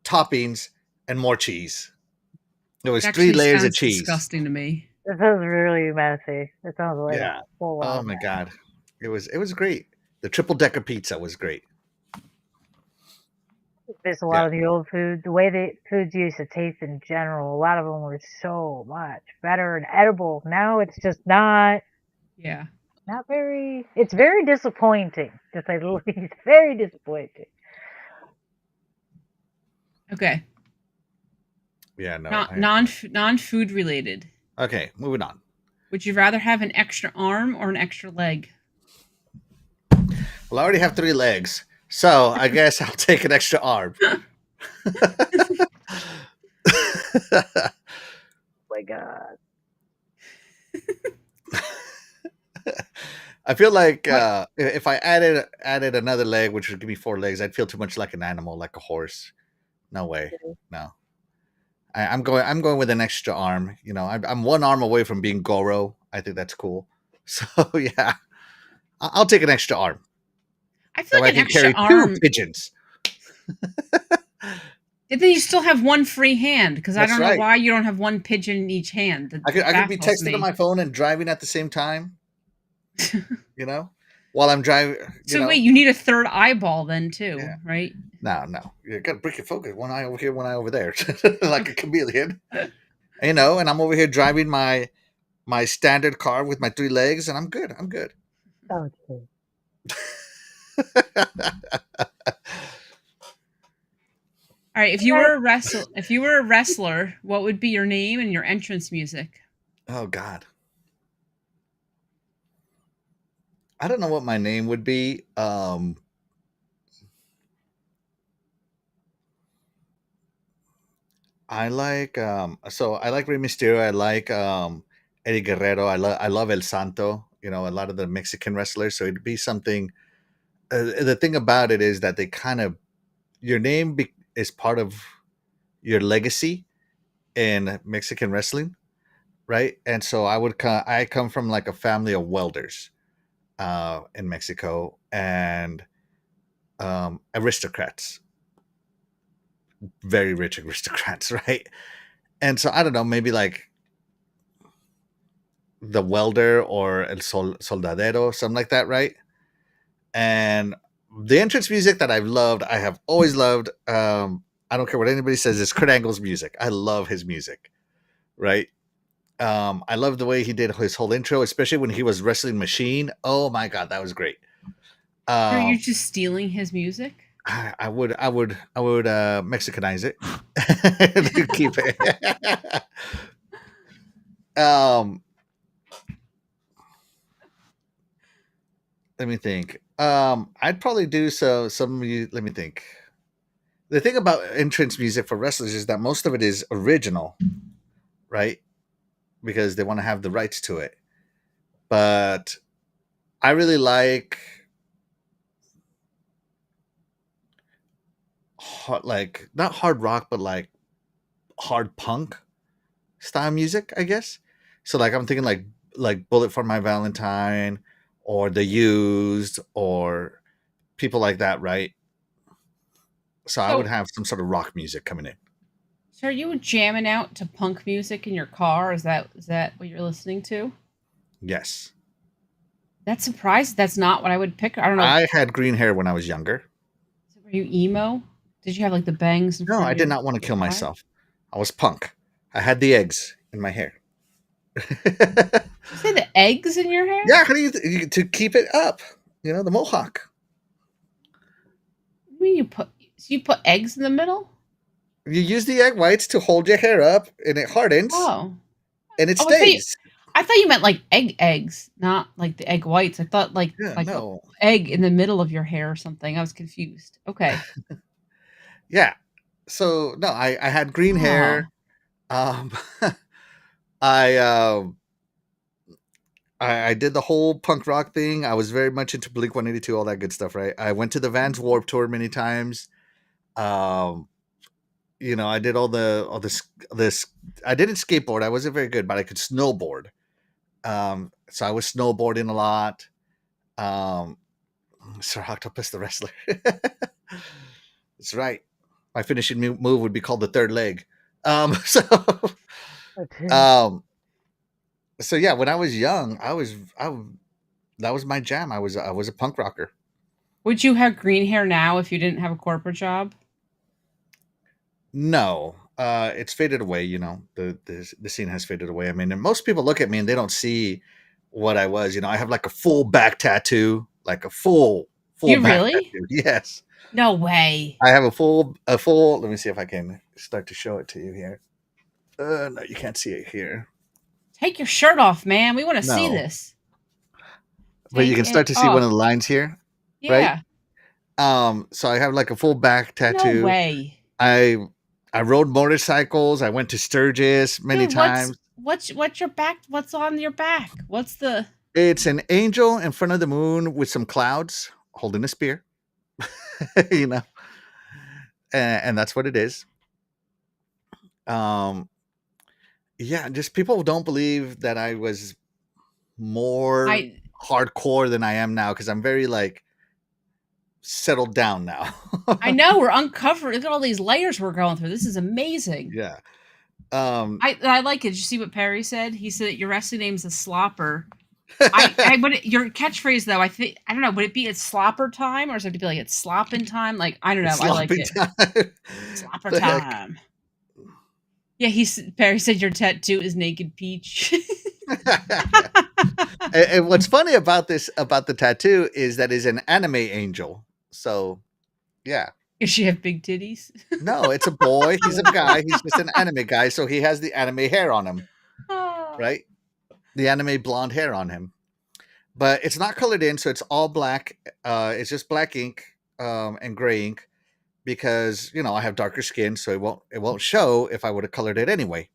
toppings, and more cheese. There It was three actually layers of sounds cheese. disgusting to me. It sounds really messy. It sounds like a Yeah. full Oh on my mess. god. It was great. The triple decker pizza was great. There's a Yeah. lot of the old food, the way the foods used to taste in general, a lot of them were so much better and edible. Now it's just Yeah. not very, it's very disappointing, to say the least. Very disappointing. Okay. Yeah, no. Not non-food related. Okay, moving on. Would you rather have an extra arm or an extra leg? Well, I already have 3 legs, so I guess I'll take an extra arm. My God. I feel like What? if I added another leg, which would give me 4 legs, I'd feel too much like an animal, like a horse. No way. No. I'm going with an extra arm. You know, I'm 1 arm away from being Goro. I think that's cool. So yeah, I'll take an extra arm. I feel That way I like an can extra carry 2 arm. pigeons. And then you still have one free hand because I That's don't know right. why you don't have one pigeon in each hand. That I could be baffles texting on me. my phone and driving at the same time. You know, while I'm driving. So wait, you need a third eyeball then too, Yeah. right? No, you got to break your focus. One eye over here, one eye over there, like a chameleon. You know, and I'm over here driving my standard car with my 3 legs, and I'm good. I'm good. Okay. All right, if you were a wrestler, what would be your name and your entrance music? Oh God, I don't know what my name would be. I like I like Rey Mysterio. I like Eddie Guerrero. I love El Santo. You know, a lot of the Mexican wrestlers. So it'd be something. The thing about it is that they kind of your name is part of your legacy in Mexican wrestling, right? And so I come from like a family of welders in Mexico and aristocrats, very rich aristocrats, right? And so I don't know, maybe like the welder or el soldadero, something like that, right? And the entrance music that I have always loved. I don't care what anybody says, is Kurt Angle's music. I love his music, right? I love the way he did his whole intro, especially when he was wrestling Machine. Oh my god, that was great. Are you Um, just stealing his music? I would Mexicanize it to keep it. um, let me think. I'd probably do so. Let me think. The thing about entrance music for wrestlers is that most of it is original, right? Because they want to have the rights to it. But I really like like not hard rock, but like hard punk style music, I guess. So like I'm thinking like Bullet for My Valentine or The Used or people like that, right? So I would So, have some sort of rock music coming in. so are you jamming out to punk music in your car? Is that what you're listening to? Yes. That's surprised. That's not what I would pick. I don't know. I had green hair when I was younger. Were you emo? Did you have like the bangs in No, front I of did your not want to kill eye? myself. I was punk. I had the eggs in my hair. You say the eggs in your hair? Yeah, how do to keep it up? You know, the mohawk. What do you mean you put eggs in the middle? You use the egg whites to hold your hair up, and it hardens, Oh. and it Oh, stays. I thought you meant like eggs, not like the egg whites. I thought Yeah, like a no, egg in the middle of your hair or something. I was confused. Okay. yeah. So no, I had green Oh. hair. Um, I um I did the whole punk rock thing. I was very much into Blink 182, all that good stuff, right? I went to the Vans Warp Tour many times. Um, you know, I did all this. I didn't skateboard. I wasn't very good, but I could snowboard. So I was snowboarding a lot. Um, Sir Octopus the wrestler. That's right. My finishing move would be called the third leg. So, Okay. um, so yeah, when I was young, that was my jam. I was a punk rocker. Would you have green hair now if you didn't have a corporate job? No, it's faded away. You know, the scene has faded away. I mean, and most people look at me and they don't see what I was. You know, I have like a full back tattoo, like a full You back really? tattoo. Yes, No way. I have a full. Let me see if I can start to show it to you here. No, you can't see it here. Take your shirt off, man. We want to see No, this. but you Take can it start to see one off. of the lines here, right? Yeah. So I have like a full back No tattoo. way. I I rode motorcycles. I went to Sturgis many Dude, times. what's your back? What's on your back? What's the It's an angel in front of the moon with some clouds holding a spear, you know, and that's what it is. Um, yeah, just people don't believe that I was more I hardcore than I am now because I'm very like settled down now. I know we're uncovering. Look at all these layers we're going through. This is amazing. Yeah. Um, I like it. Did you see what Perry said? He said your wrestling name's a slopper. I would your catchphrase though. I don't know. Would it be it's slopper time or is it to be like it's slopping time? Like I don't know. I like sloppy it. time. Slopper The heck? time. Yeah, Perry said your tattoo is naked peach. And what's funny about the tattoo is that is an anime angel. So yeah. Does she have big titties? No, it's a boy. He's a guy. He's just an anime guy. So he has the anime hair on him, right? The anime blonde hair on him. But it's not colored in, so it's all black. It's just black ink and gray ink because I have darker skin, so it won't show if I would have colored it anyway.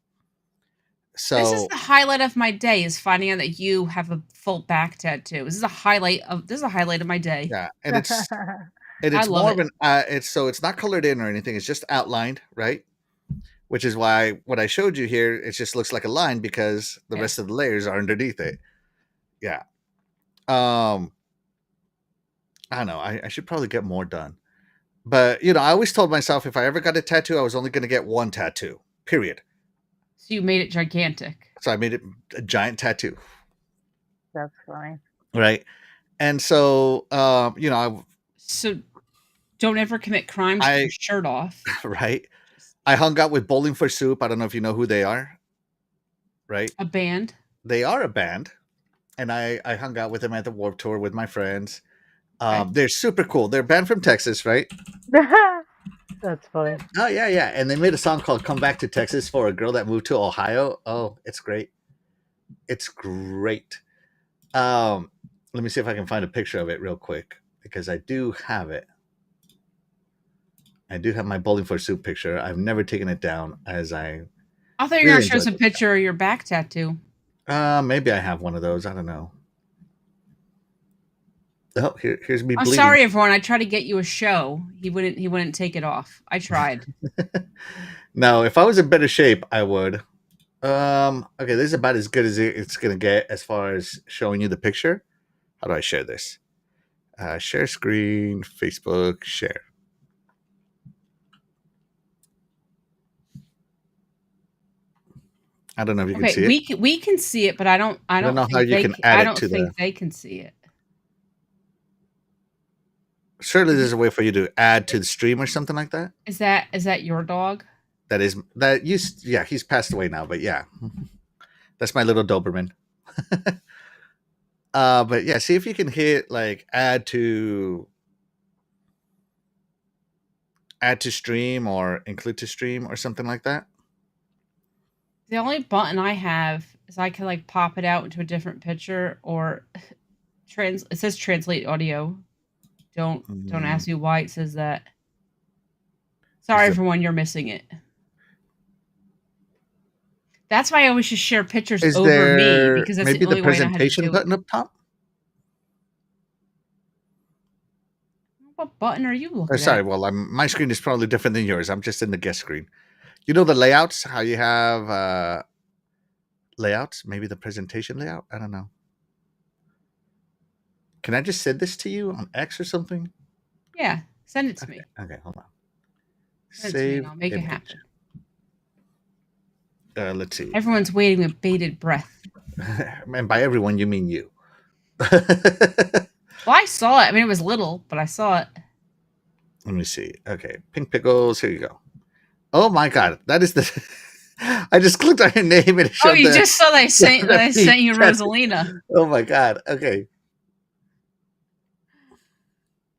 This is So the highlight of my day is finding out that you have a full back tattoo. This is a highlight of my day. yeah, and it's I love more it. of an it's not colored in or anything. It's just outlined, right? Which is why what I showed you here, it just looks like a line because the Yeah. rest of the layers are underneath it. Yeah. I don't know. I should probably get more done. But I always told myself if I ever got a tattoo, I was only going to get one tattoo. Period. So you made it gigantic. So I made it a giant tattoo. That's funny. Right. And so So don't ever commit crimes with your shirt off. right. I hung out with Bowling for Soup. I don't know if you know who they are. Right. A band. They are a band. And I hung out with them at the Warped Tour with my friends. Okay. They're super cool. They're a band from Texas, right? That's funny. Oh yeah. And they made a song called "Come Back to Texas" for a girl that moved to Ohio. Oh, it's great. It's great. Let me see if I can find a picture of it real quick because I do have it. I do have my Bowling for Soup picture. I've never taken it down as I I thought you were really gonna show us a enjoyed picture of your back tattoo. it. Maybe I have one of those. I don't know. Oh, here's me I'm bleeding. sorry, everyone. I tried to get you a show. He wouldn't take it off. I tried. No, if I was in better shape, I would. Okay, this is about as good as it's gonna get as far as showing you the picture. How do I share this? Share screen, Facebook, share. I don't know if you can see it. We can see it, but I don't know think how you can add I it don't to think the. they can see it. Surely there's a way for you to add to the stream or something like that. Is that your dog? Yeah, he's passed away now, but yeah. That's my little Doberman. But yeah, see if you can hit like add to stream or include to stream or something like that. The only button I have is I can like pop it out into a different picture or it says translate audio. Don't ask me why it says that. Sorry, everyone, you're missing it. That's why I always just share pictures over me because that's maybe the only the way I know how to presentation do button it. up top? What button are you looking Sorry, at? well, my screen is probably different than yours. I'm just in the guest screen. You know the layouts? How you have layouts? Maybe the presentation layout? I don't know. Can I just send this to you on X or something? Yeah, send it to me. Okay, hold on. Send it to me and I'll make it happen. Let's see. Everyone's waiting with bated breath. And by everyone, you mean you. Well, I saw it. I mean, it was little, but I saw it. Let me see. Okay, Pink Pickles. Here you go. Oh my God, that is the. I just clicked on your name and it showed. Oh, you just saw that I sent you Rosalina. Oh my God. Okay.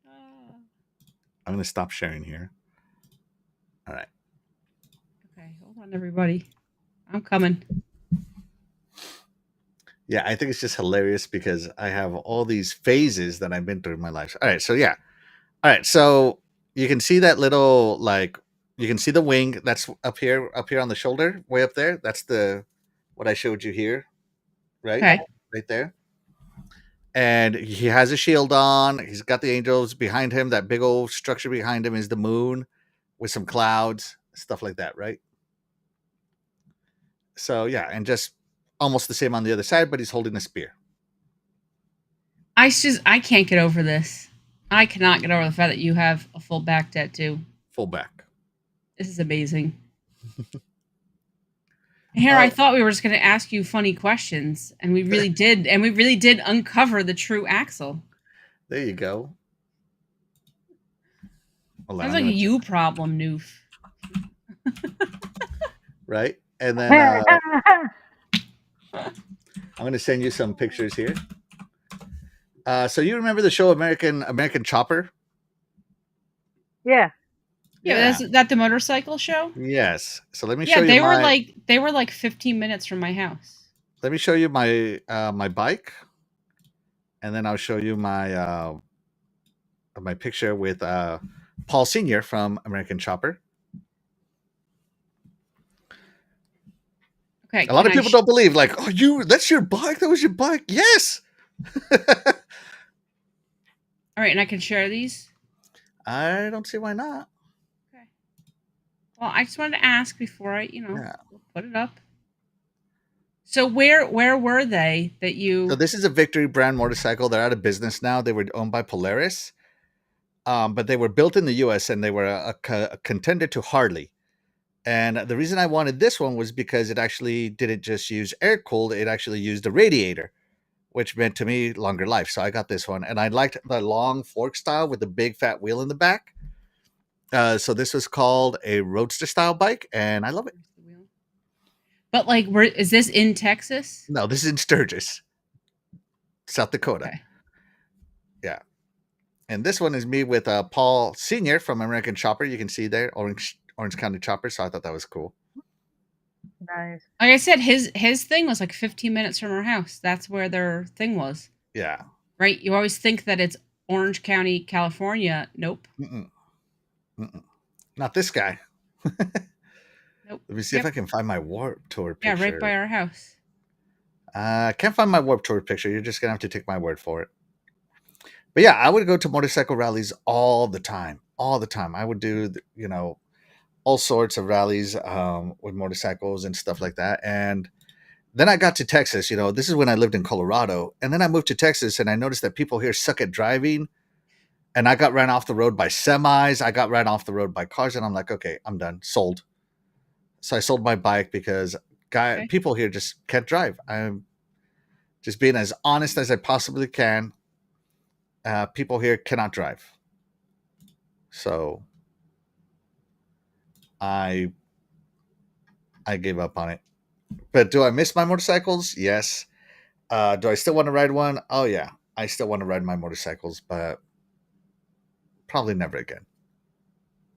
I'm gonna stop sharing here. All right. Okay, hold on, everybody. I'm coming. Yeah, I think it's just hilarious because I have all these phases that I've been through in my life. All right, so yeah. All right, so you can see that little you can see the wing that's up here on the shoulder, way up there. That's the what I showed you here, right? Okay. Right there. And he has a shield on. He's got the angels behind him. That big old structure behind him is the moon with some clouds, stuff like that, right? So yeah, and just almost the same on the other side, but he's holding a spear. I can't get over this. I cannot get over the fact that you have a full back tattoo. Full back. This is amazing. Here, I Oh, thought we were just going to ask you funny questions, and we really did, and we really did uncover the true Axel. there you go. Hold on, Sounds I'm like a gonna you problem, Noof. right, and then I'm going to send you some pictures here. So you remember the show American Chopper? Yeah. Yeah, that's that the motorcycle show. Yes. So let me Yeah, show you they were like 15 minutes from my house. let me show you my my bike, and then I'll show you my picture with Paul Senior from American Chopper. Okay, A lot of people don't believe, like, oh, that's your bike? That was your bike? Yes. All right, and I can share these. I don't see why not. Okay. Well, I just wanted to ask before I, Yeah. put it up. So where were they that you? So this is a Victory brand motorcycle. They're out of business now. They were owned by Polaris, but they were built in the U.S. and they were a contender to Harley. And the reason I wanted this one was because it actually didn't just use air cooled; it actually used a radiator, which meant to me longer life. So I got this one, and I liked the long fork style with the big fat wheel in the back. So this was called a roadster style bike, and I love it. But like, where is this in Texas? No, this is in Sturgis, South Dakota. Okay. Yeah. And this one is me with Paul Senior from American Chopper. You can see there, Orange County Chopper. So I thought that was cool. Nice. Like I said, his thing was like 15 minutes from our house. That's where their thing was. Yeah. Right? You always think that it's Orange County, California. Nope. Not this guy. Nope. Let me see if I can find my Warp Tour picture. Yeah, right by our house. I can't find my Warp Tour picture. You're just going to have to take my word for it. But yeah, I would go to motorcycle rallies all the time. All the time. I would do, all sorts of rallies with motorcycles and stuff like that. And then I got to Texas. This is when I lived in Colorado. And then I moved to Texas and I noticed that people here suck at driving. And I got ran off the road by semis. I got ran off the road by cars. And I'm like, okay, I'm done. Sold. So I sold my bike because people here just can't drive. I'm just being as honest as I possibly can. People here cannot drive. So I gave up on it. But do I miss my motorcycles? Yes. Do I still want to ride one? Oh, yeah. I still want to ride my motorcycles, but probably never again.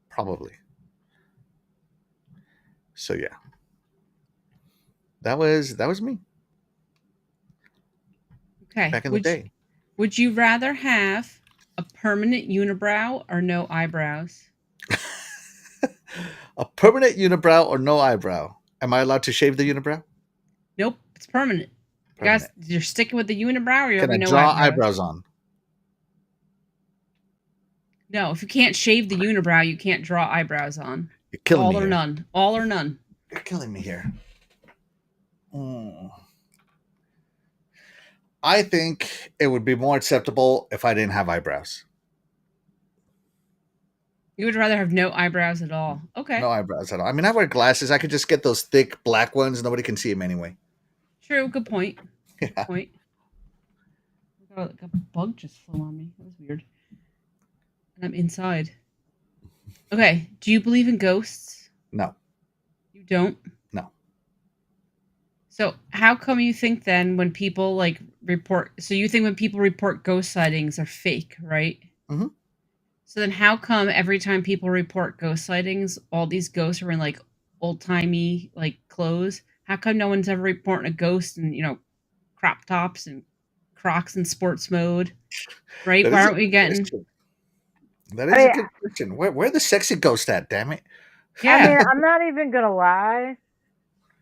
Probably. So, yeah. That was me. Okay. Back in the day. Would you rather have a permanent unibrow or no eyebrows? A permanent unibrow or no eyebrow? Am I allowed to shave the unibrow? Nope, it's permanent. Guys, you're sticking with the unibrow or you're having no draw eyebrows on? No, if you can't shave the unibrow, you can't draw eyebrows on. You're killing me. All or none. All or none. You're killing me here. I think it would be more acceptable if I didn't have eyebrows. You would rather have no eyebrows at all. Okay. No eyebrows at all. I mean, I wear glasses. I could just get those thick black ones. Nobody can see them anyway. True. Good point. Yeah. Good point. Oh, a bug just flew on me. That was weird. And I'm inside. Okay. Do you believe in ghosts? No. You don't? No. So how come you think then when people report... So you think when people report ghost sightings are fake, right? Mm-hmm. So then how come every time people report ghost sightings, all these ghosts are in old-timey clothes How come no one's ever reporting a ghost and, crop tops and Crocs in sports mode? Right? That Why is a aren't we good getting question. That I is a mean, good question. Where the sexy ghost at? Damn it! I mean, Yeah. I'm not even gonna lie.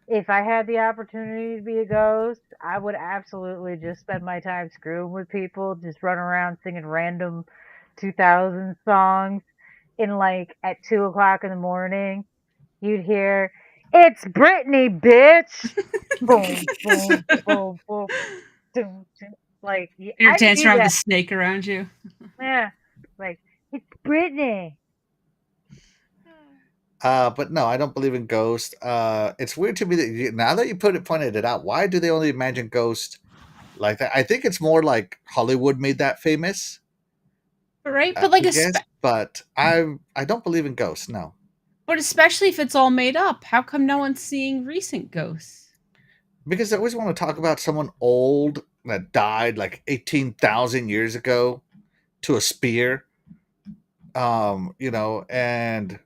If I had the opportunity to be a ghost, I would absolutely just spend my time screwing with people, just run around singing random 2000 songs. In like at 2 o'clock in the morning, you'd hear, "It's Britney, bitch!" Boom, boom, boom, boom, doom, doom. Like, You're I could dancing do around with a that. snake around you. Yeah, like, it's Britney. But no, I don't believe in ghosts. It's weird to me that now that you pointed it out, why do they only imagine ghosts like that? I think it's more like Hollywood made that famous, Right? But like I guess. But I don't believe in ghosts. No, but especially if it's all made up, how come no one's seeing recent ghosts? because I always want to talk about someone old that died like 18,000 years ago to a spear. And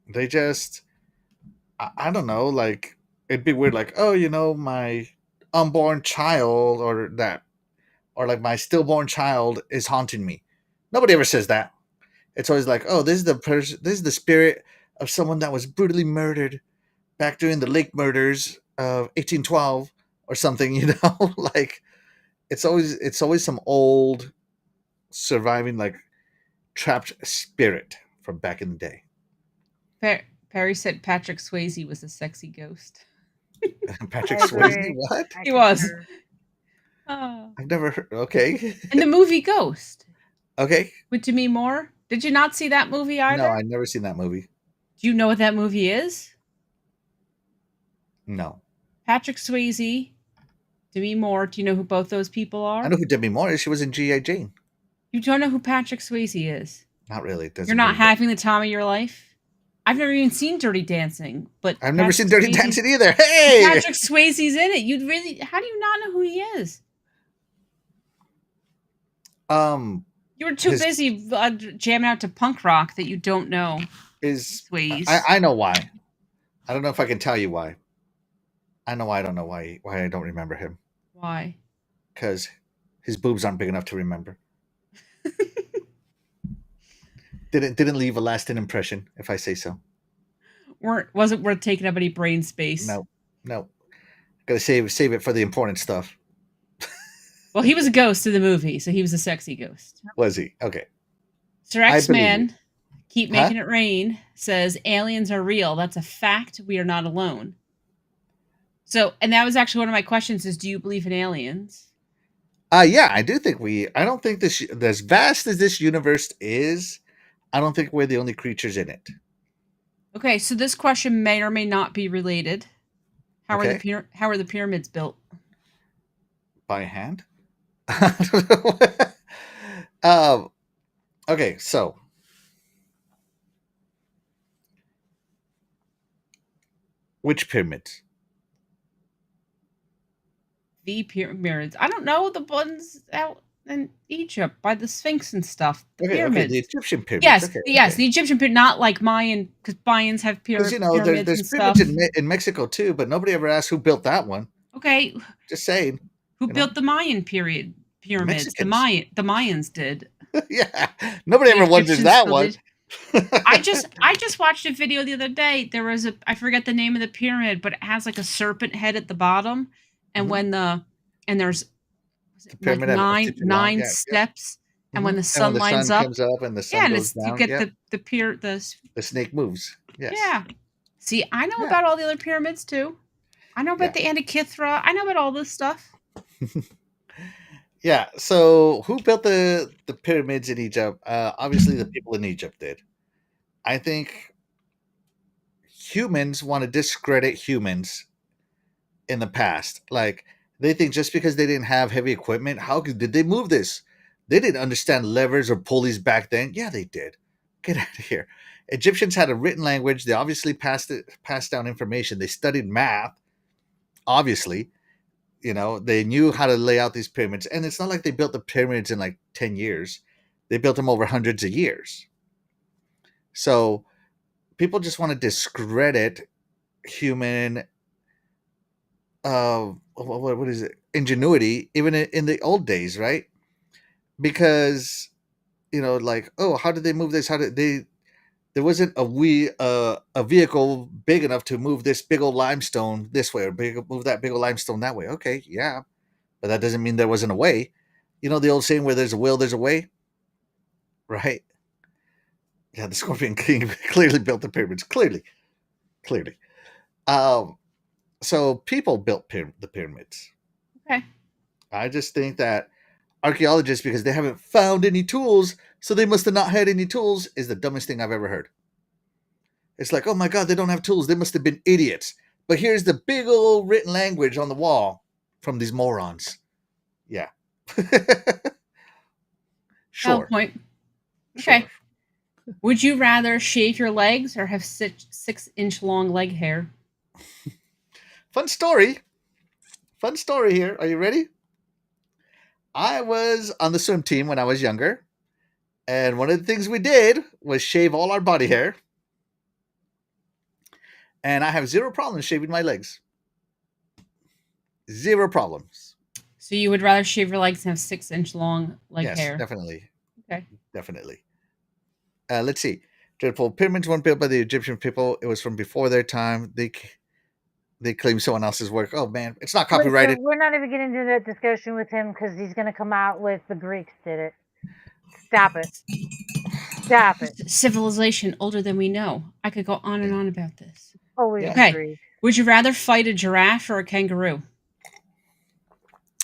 they just I don't know, like it'd be weird, like, oh, my unborn child or like my stillborn child is haunting me. Nobody ever says that. It's always like, oh, this is the spirit of someone that was brutally murdered back during the lake murders of 1812 or something, like it's always some old surviving like trapped spirit from back in the day. Perry said Patrick Swayze was a sexy ghost. Patrick I Swayze, agree. what? I He was. concur. Oh. I've never heard. Okay. In the movie Ghost Okay. with Demi Moore. Did you not see that movie No, either? I've never seen that movie. Do you know what that movie is? No. Patrick Swayze, Demi Moore. Do you know who both those people I are? know who Demi Moore is. She was in G.I. Jane. You don't know who Patrick Swayze is. Not really. It You're doesn't not ring a bell. having the time of your life. I've never even seen Dirty Dancing, but I've never seen Dirty Dancing either. Hey! Patrick Swayze's in it. You'd really? How do you not know who he is? You were too His busy jamming out to punk rock that you don't know is Swayze. I know why. I don't know if I can tell you why. I know why I don't know why I don't remember him. Why? Because his boobs aren't big enough to remember. Didn't leave a lasting impression, if I say so. Wasn't worth taking up any brain space. No. Gotta save it for the important stuff. Well, he was a ghost in the movie, so he was a sexy ghost. Was he? Okay. Sir I believe X-Man, keep Huh? making it rain, says aliens are real. That's a fact. We are not alone. So, and that was actually one of my questions is, do you believe in aliens? Yeah, I do think I don't think as vast as this universe is, I don't think we're the only creatures in it. Okay, so this question may or may not be related. How Okay. are the pyramids built? By hand? Okay, so which pyramids? The pyramids. I don't know the ones out in Egypt by the Sphinx and stuff. The Okay, pyramids. the Egyptian pyramids. Yes, Okay, yes, okay. the Egyptian pyramid, not like Mayan, because Mayans have Because pyramids there's and stuff. pyramids in Mexico too, but nobody ever asked who built that one. Okay, Just saying. who built the Mayan pyramids? Mexicans. The Mayans did. Yeah, nobody The ever wonders Egyptians that still one. did. I just watched a video the other day. There was I forget the name of the pyramid, but it has like a serpent head at the bottom, and Mhm. there's The like pyramid at Tijuana. nine Yeah, yeah. steps, and when the And when sun the lines sun up, comes up and the yeah, sun and goes you down, get yeah, the the snake moves. Yes. yeah. See, I know Yeah. about all the other pyramids too. I know about the Antikythera. I know about all this stuff. Yeah. So who built the pyramids in Egypt? Obviously, the people in Egypt did. I think humans want to discredit humans in the past. Like they think just because they didn't have heavy equipment, did they move this? They didn't understand levers or pulleys back then. Yeah, they did. Get out of here. Egyptians had a written language. They obviously passed down information. They studied math. Obviously, they knew how to lay out these pyramids. And it's not like they built the pyramids in like 10 years. They built them over hundreds of years. So people just want to discredit human what is it? Ingenuity, even in the old days, right? Because like, oh, how did they move this? How did they? There wasn't a vehicle big enough to move this big old limestone this way or move that big old limestone that way. Okay, yeah, but that doesn't mean there wasn't a way. You know the old saying, where there's a will, there's a way, right? Yeah, the Scorpion King clearly built the pyramids. Clearly. Um, so people built the pyramids. Okay. I just think that archaeologists, because they haven't found any tools, so they must have not had any tools, is the dumbest thing I've ever heard. It's like, oh my God, they don't have tools. They must have been idiots. But here's the big old written language on the wall from these morons. Yeah. Sure. Point. Okay. Sure. Would you rather shave your legs or have 6-inch long leg hair? Fun story here. Are you ready? I was on the swim team when I was younger, and one of the things we did was shave all our body hair. And I have zero problems shaving my legs. Zero problems. So you would rather shave your legs and have 6-inch long leg hair? Yes, definitely. Okay. Definitely. Let's see. Dreadful pyramids weren't built by the Egyptian people. It was from before their time. They claim someone else's work. Oh man, it's not copyrighted. We're not even getting into that discussion with him because he's going to come out with the Greeks did it. Stop it. Stop it. Civilization older than we know. I could go on and on about this. Always okay. Greek. Would you rather fight a giraffe or a kangaroo?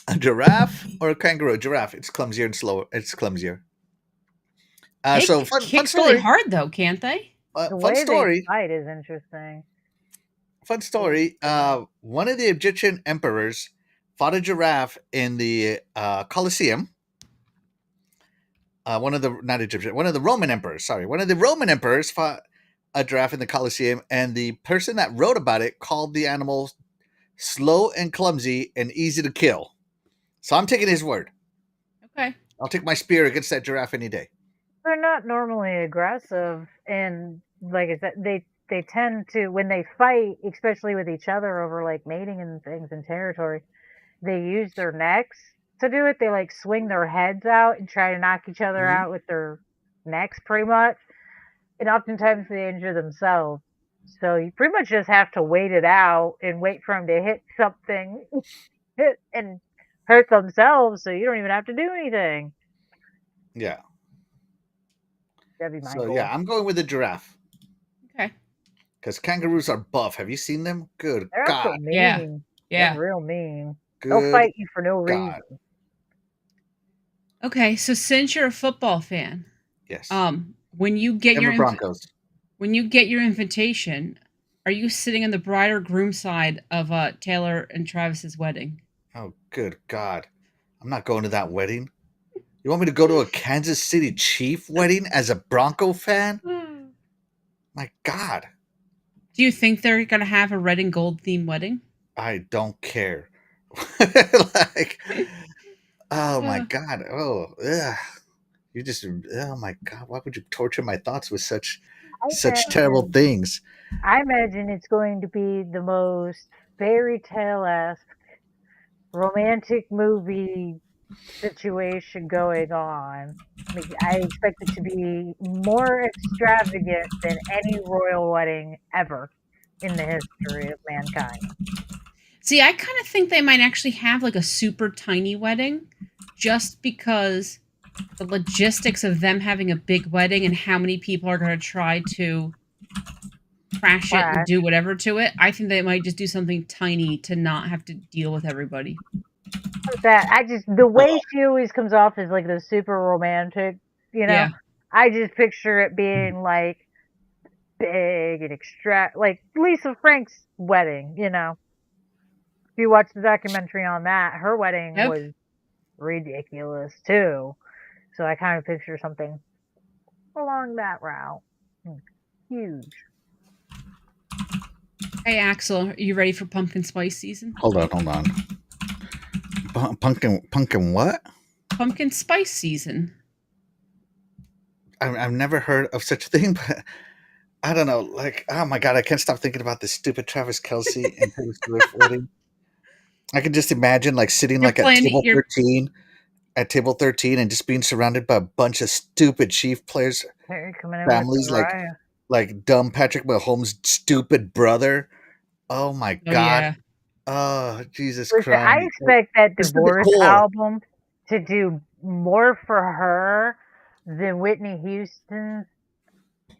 A giraffe or a kangaroo? Giraffe. It's clumsier and slower. It's clumsier. So fun story. Really hard though, can't they? The way they fight is interesting. Fun story. One of the Egyptian emperors fought a giraffe in the Colosseum. One of the Roman emperors. Sorry, one of the Roman emperors fought a giraffe in the Colosseum, and the person that wrote about it called the animal slow and clumsy and easy to kill. So I'm taking his word. Okay. I'll take my spear against that giraffe any day. They're not normally aggressive, and like I said, they tend to, when they fight, especially with each other over like mating and things and territory, they use their necks to do it. They like swing their heads out and try to knock each other out with their necks pretty much. And oftentimes they injure themselves. So you pretty much just have to wait it out and wait for them to hit something and hurt themselves, so you don't even have to do anything. Yeah. That'd be my goal. So yeah, I'm going with the giraffe. Okay. Because kangaroos are buff. Have you seen them? Good They're God. also mean. Yeah. They're real mean. Good They'll fight you for no God. reason. Okay, so since you're a football fan, yes. When you get Denver Broncos. When you get your invitation, are you sitting on the bride or groom side of Taylor and Travis's wedding? Oh, good God. I'm not going to that wedding. You want me to go to a Kansas City Chief wedding as a Bronco fan? My God. Do you think they're going to have a red and gold theme wedding? I don't care. Oh my God. Oh, ugh. You just, oh my God. Why would you torture my thoughts with such terrible things? I imagine it's going to be the most fairy tale-esque romantic movie situation going on. I expect it to be more extravagant than any royal wedding ever in the history of mankind. See, I kind of think they might actually have like a super tiny wedding just because the logistics of them having a big wedding and how many people are going to try to crash it and do whatever to it. I think they might just do something tiny to not have to deal with everybody. The way she always comes off as like the super romantic, Yeah. I just picture it being like big and like Lisa Frank's wedding, If you watch the documentary on that, her wedding was ridiculous too. So I kind of picture something along that route. Huge. Hey Axel, are you ready for pumpkin spice season? Hold on. Pumpkin what? Pumpkin spice season. I've never heard of such a thing, but I don't know. Like, oh my God, I can't stop thinking about this stupid Travis Kelce and Taylor Swift wedding. I can just imagine like sitting You're like at playing. table 13 and just being surrounded by a bunch of stupid Chief players, Terry coming in with families Mariah. like dumb Patrick Mahomes' stupid brother. Oh my Oh God. yeah. Oh, Jesus Listen, I Christ. expect that Just the Divorce decor. album to do more for her than Whitney Houston's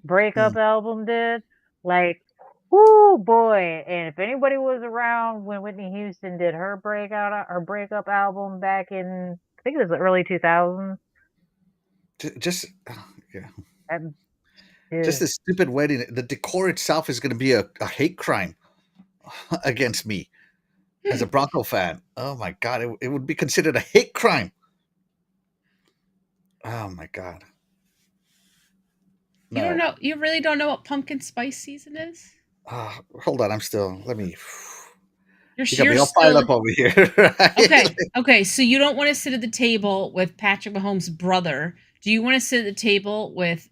breakup Mm. album did. Like, whoo boy! And if anybody was around when Whitney Houston did her breakup album back in, I think it was the early 2000s. Just, yeah. That Just is, this stupid wedding. The decor itself is going to be a hate crime against me as a Bronco fan. Oh my God. It would be considered a hate crime. Oh my God. You don't No. know. You really don't know what pumpkin spice season is. Hold on. I'm still, let me, you got You're me all fired still up over here. Right? okay. Okay, so you don't want to sit at the table with Patrick Mahomes' brother. Do you want to sit at the table with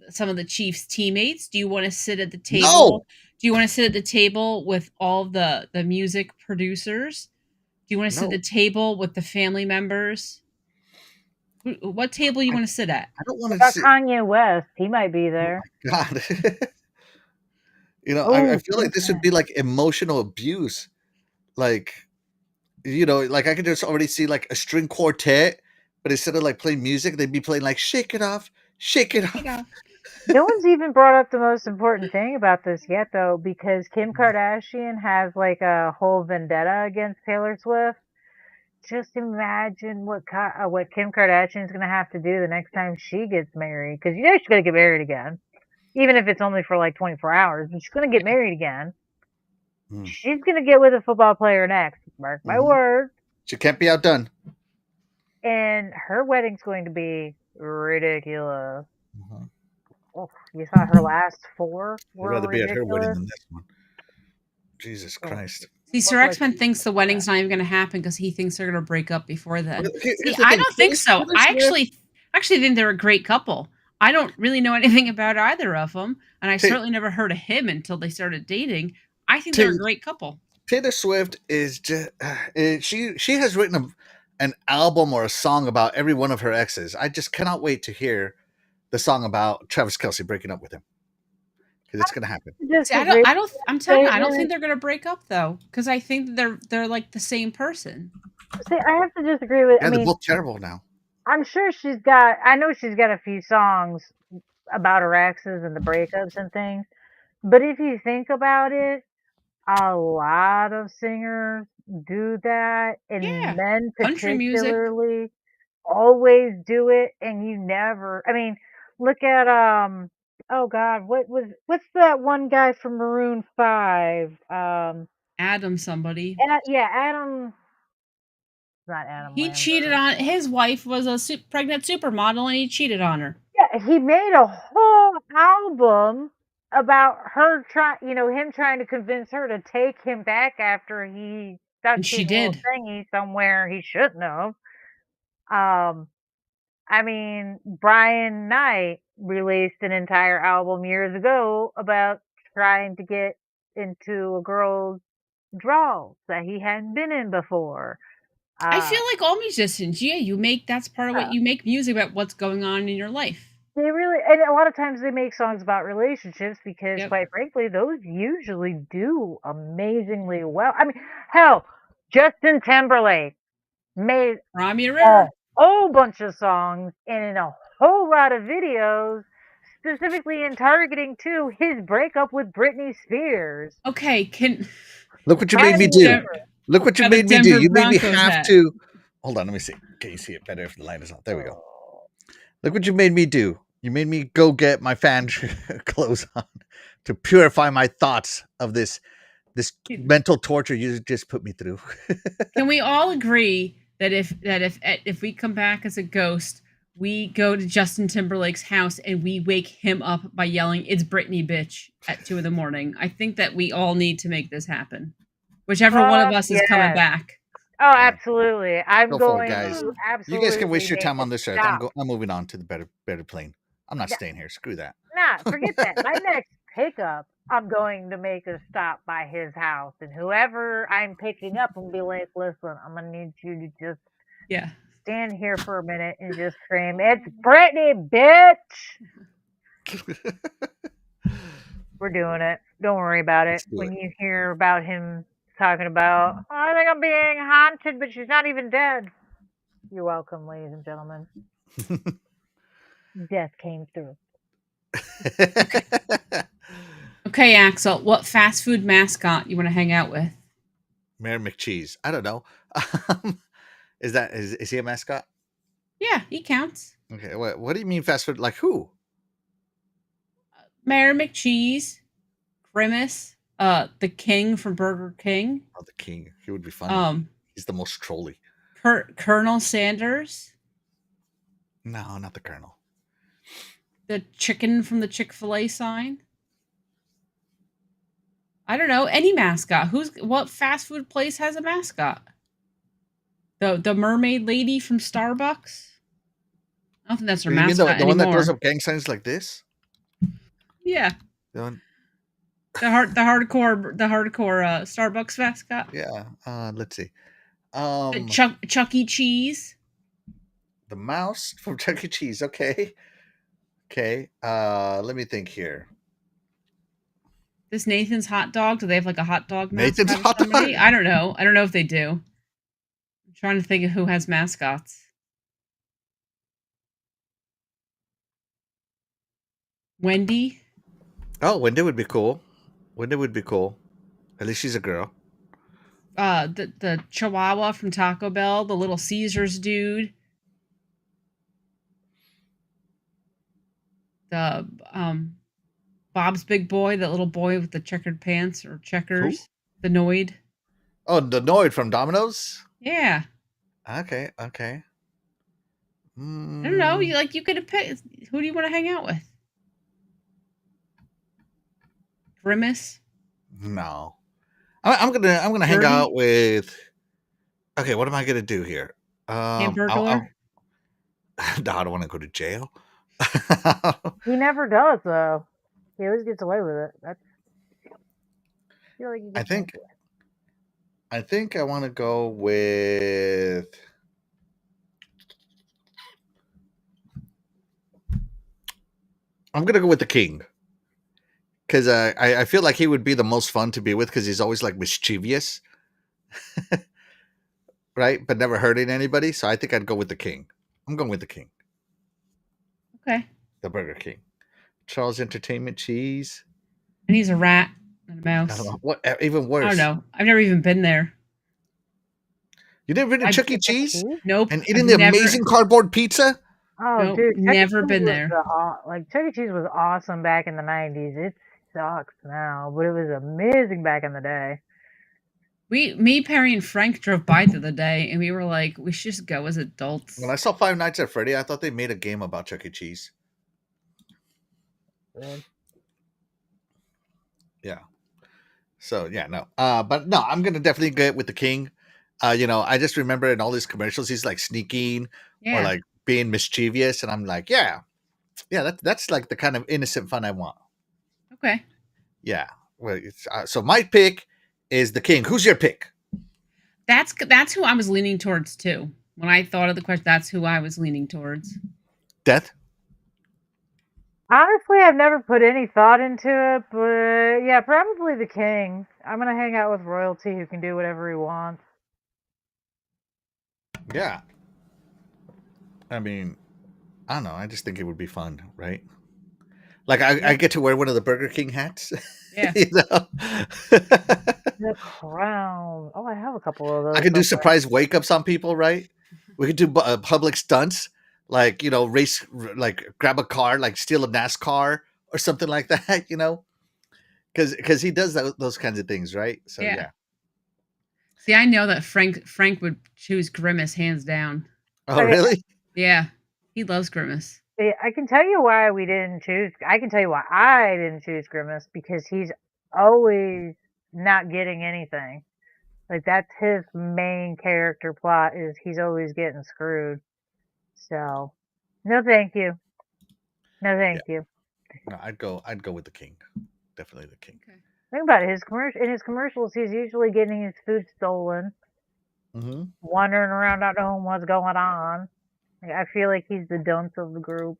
some of the Chiefs' teammates? Do you want to sit at the No. table? Do you want to sit at the table with all the music producers? Do you want to sit at No. the table with the family members? What table you I, want to sit at? I don't want what to about sit. Kanye West? He might be Oh there. my God. I Oh, feel like this would be like emotional abuse. Like, like I could just already see like a string quartet, but instead of like playing music, they'd be playing like "Shake It Off, Shake It Take Off." off. no one's even brought up the most important thing about this yet, though, because Kim Kardashian has like a whole vendetta against Taylor Swift. Just imagine what Kim Kardashian's gonna have to do the next time she gets married, because she's gonna get married again, even if it's only for like 24 hours. But she's gonna get married again. Mm. She's gonna get with a football player next. Mark my Hmm. words. She can't be outdone. And her wedding's going to be ridiculous. Mhm. Oh, you saw her last four I'd were rather be at her wedding ridiculous. than this one. Jesus Oh, Christ. See, Sir look like X-Men she's thinks the gonna crash. wedding's not even going to happen because he thinks they're going to break up before then. See, Here's the I thing. don't think so. Taylor I Swift, actually think they're a great couple. I don't really know anything about either of them, and I Ta- certainly never heard of him until they started dating. I think they're a Ta- great couple. Taylor Swift is just she has written an album or a song about every one of her exes. I just cannot wait to hear the song about Travis Kelsey breaking up with him because it's going to happen. See, Disagree with I'm that telling you, I don't think statement. they're going to break up though, because I think they're like the same person. See, I have to disagree with. I Yeah, they're mean, both terrible now. I'm sure she's got. I know she's got a few songs about her exes and the breakups and things. But if you think about it, a lot of singers do that, and Yeah, men country music. particularly always do it, and you never. I mean, look at Oh God, what's that one guy from Maroon 5? Adam somebody. Yeah, Adam. Not Adam He cheated Lambert. on his wife was a pregnant supermodel and he cheated on her. Yeah, he made a whole album about him trying to convince her to take him back after he stuck And she his little did. thingy somewhere he shouldn't have. Um, I mean, Brian Knight released an entire album years ago about trying to get into a girl's drawers that he hadn't been in before. I Uh, feel like all musicians, yeah, that's part of what you make music about what's going on in your life. They really, and a lot of times they make songs about relationships because, Yep. quite frankly, those usually do amazingly well. I mean, hell, Justin Timberlake made Cry me a a river. whole bunch of songs and in a whole lot of videos, specifically in targeting to his breakup with Britney Spears. Okay, Look what you Cry made me me a do. Dem- river. Look what you got a made me do. Denver You made me Broncos have hat. to. Hold on, let me see. Can you see it better if the light is on? There we go. Oh. Look what you made me do. You made me go get my fan clothes on to purify my thoughts of this mental torture you just put me through. Can we all agree that if we come back as a ghost, we go to Justin Timberlake's house and we wake him up by yelling, "It's Britney, bitch!" at 2 a.m. I think that we all need to make this happen. Whichever one of Fuck us is coming yes. back. Oh, Yeah. absolutely. I'm Go for it, going guys. to You guys can waste absolutely your make time it on this earth. stop. I'm moving on to the better plane. I'm not staying here. Screw that. Nah, forget that. My next pickup, I'm going to make a stop by his house, and whoever I'm picking up will be like, listen, I'm gonna need you to just Yeah. stand here for a minute and just scream, "It's Brittany, bitch!" We're doing it. Don't worry about it. Let's do When it. you hear about him talking about, "Oh, I think I'm being haunted, but she's not even dead." You're welcome, ladies and gentlemen. Death came through. Okay. Okay, Axel. What fast food mascot you want to hang out with? Mayor McCheese. I don't know. Is he a mascot? Yeah, he counts. Okay. What do you mean fast food? Like who? Mayor McCheese, Grimace, the King from Burger King, Oh, the king. He would be funny. um, He's the most trolly. Colonel Sanders, No, not the colonel. the chicken from the Chick-fil-A sign. I don't know any mascot. What fast food place has a mascot? The mermaid lady from Starbucks. I don't think that's her You mean the mascot the one that throws anymore. up gang signs like this? Yeah, The one, the hardcore Starbucks mascot. yeah. Let's see. The Chuck E. Cheese. The mouse from Chuck E. Cheese. Okay. Okay. Let me think here. This Nathan's hot dog. Do they have like a hot dog Nathan's mascot or hot somebody? dog. I don't know. I don't know if they do. I'm trying to think of who has mascots. Wendy. Oh, Wendy would be cool. Wendy would be cool. At least she's a girl. The Chihuahua from Taco Bell. The Little Caesars dude. The Bob's Big Boy. That little boy with the checkered pants or Who? checkers. The Noid. Oh, the Noid from Domino's. Yeah. Okay. Okay. I don't know. Mm, You could have picked. Who do you want to hang out with? Grimace. no. I'm gonna hang Birdie. out with. Okay, what am I gonna do here? Hamburglar. No, I don't want to go to jail. He never does, though. He always gets away with it. I feel like he I gets away think with it. I think I want to go with. I'm gonna go with the king because I feel like he would be the most fun to be with because he's always like mischievous, right? But never hurting anybody. So I think I'd go with the king. I'm going with the king, Okay. the Burger King. Charles Entertainment Cheese. And he's a rat and a I don't mouse. know what even I don't worse. know. I've never even been there. You never been to I Chuck E. Chuck E. Cheese Cheese? Nope. and I've eating the never. amazing cardboard pizza? Oh, Nope. dude, Chuck E. Never Cheese been was there. Chuck E. Cheese was awesome back in the '90s. It sucks now, but it was amazing back in the day. Me, Perry, and Frank drove by the other day, and we were like, we should just go as When adults. I saw Five Nights at Freddy, I thought they made a game about Chuck E. Cheese. Good. Yeah. So yeah, no. But no, I'm gonna definitely get with the king. I just remember in all these commercials, he's like sneaking or Yeah. like being mischievous, and I'm like, yeah, that's like the kind of innocent fun I want. Okay. Yeah. Well, so my pick is the king. Who's your pick? That's who I was leaning towards too. When I thought of the question, that's who I was leaning towards. Death. Honestly, I've never put any thought into it, but yeah, probably the king. I'm gonna hang out with royalty who can do whatever he wants. Yeah. I mean, I don't know. I just think it would be fun, right? Like I Yeah. get to wear one of the Burger King hats. Yeah. you know? The crown. Oh, I have a couple of I those could do somewhere. surprise wake ups on people, right? We could do public stunts, like race, like grab a car, like steal a NASCAR or something like that. Because he does those kinds of things, right? So Yeah. yeah. See, I know that Frank would choose Grimace hands down. Oh Okay, really? Yeah. He loves Grimace. I can tell you why we didn't choose. I can tell you why I didn't choose Grimace because he's always not getting anything. Like that's his main character plot is he's always getting screwed. So, no, thank you. No, Yeah. thank you. No, I'd go with the king, definitely the king. Okay. Think about it. In his commercials, he's usually getting his food stolen, Mm-hmm. wandering around not knowing what's going on. Like, I feel like he's the dunce of the group.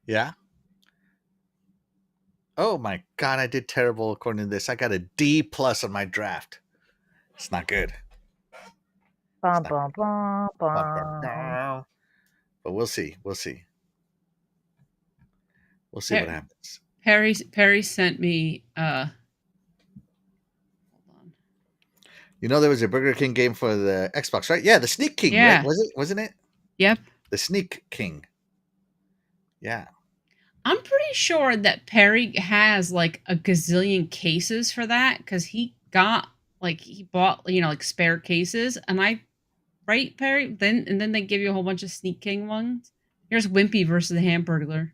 Yeah. Oh my god, I did terrible according to this. I got a D plus on my draft. It's not good. Bum, It's not bum, bum, bum. good. But we'll see. We'll see. We'll see what happens. Perry sent me hold on. You know there was a Burger King game for the Xbox, right? Yeah, the Sneak King, right? Yeah. Wasn't it? Yep. The Sneak King. Yeah. I'm pretty sure that Perry has like a gazillion cases for that because he bought like spare cases, and I right Perry then they give you a whole bunch of Sneak King ones. Here's Wimpy versus the Hamburglar.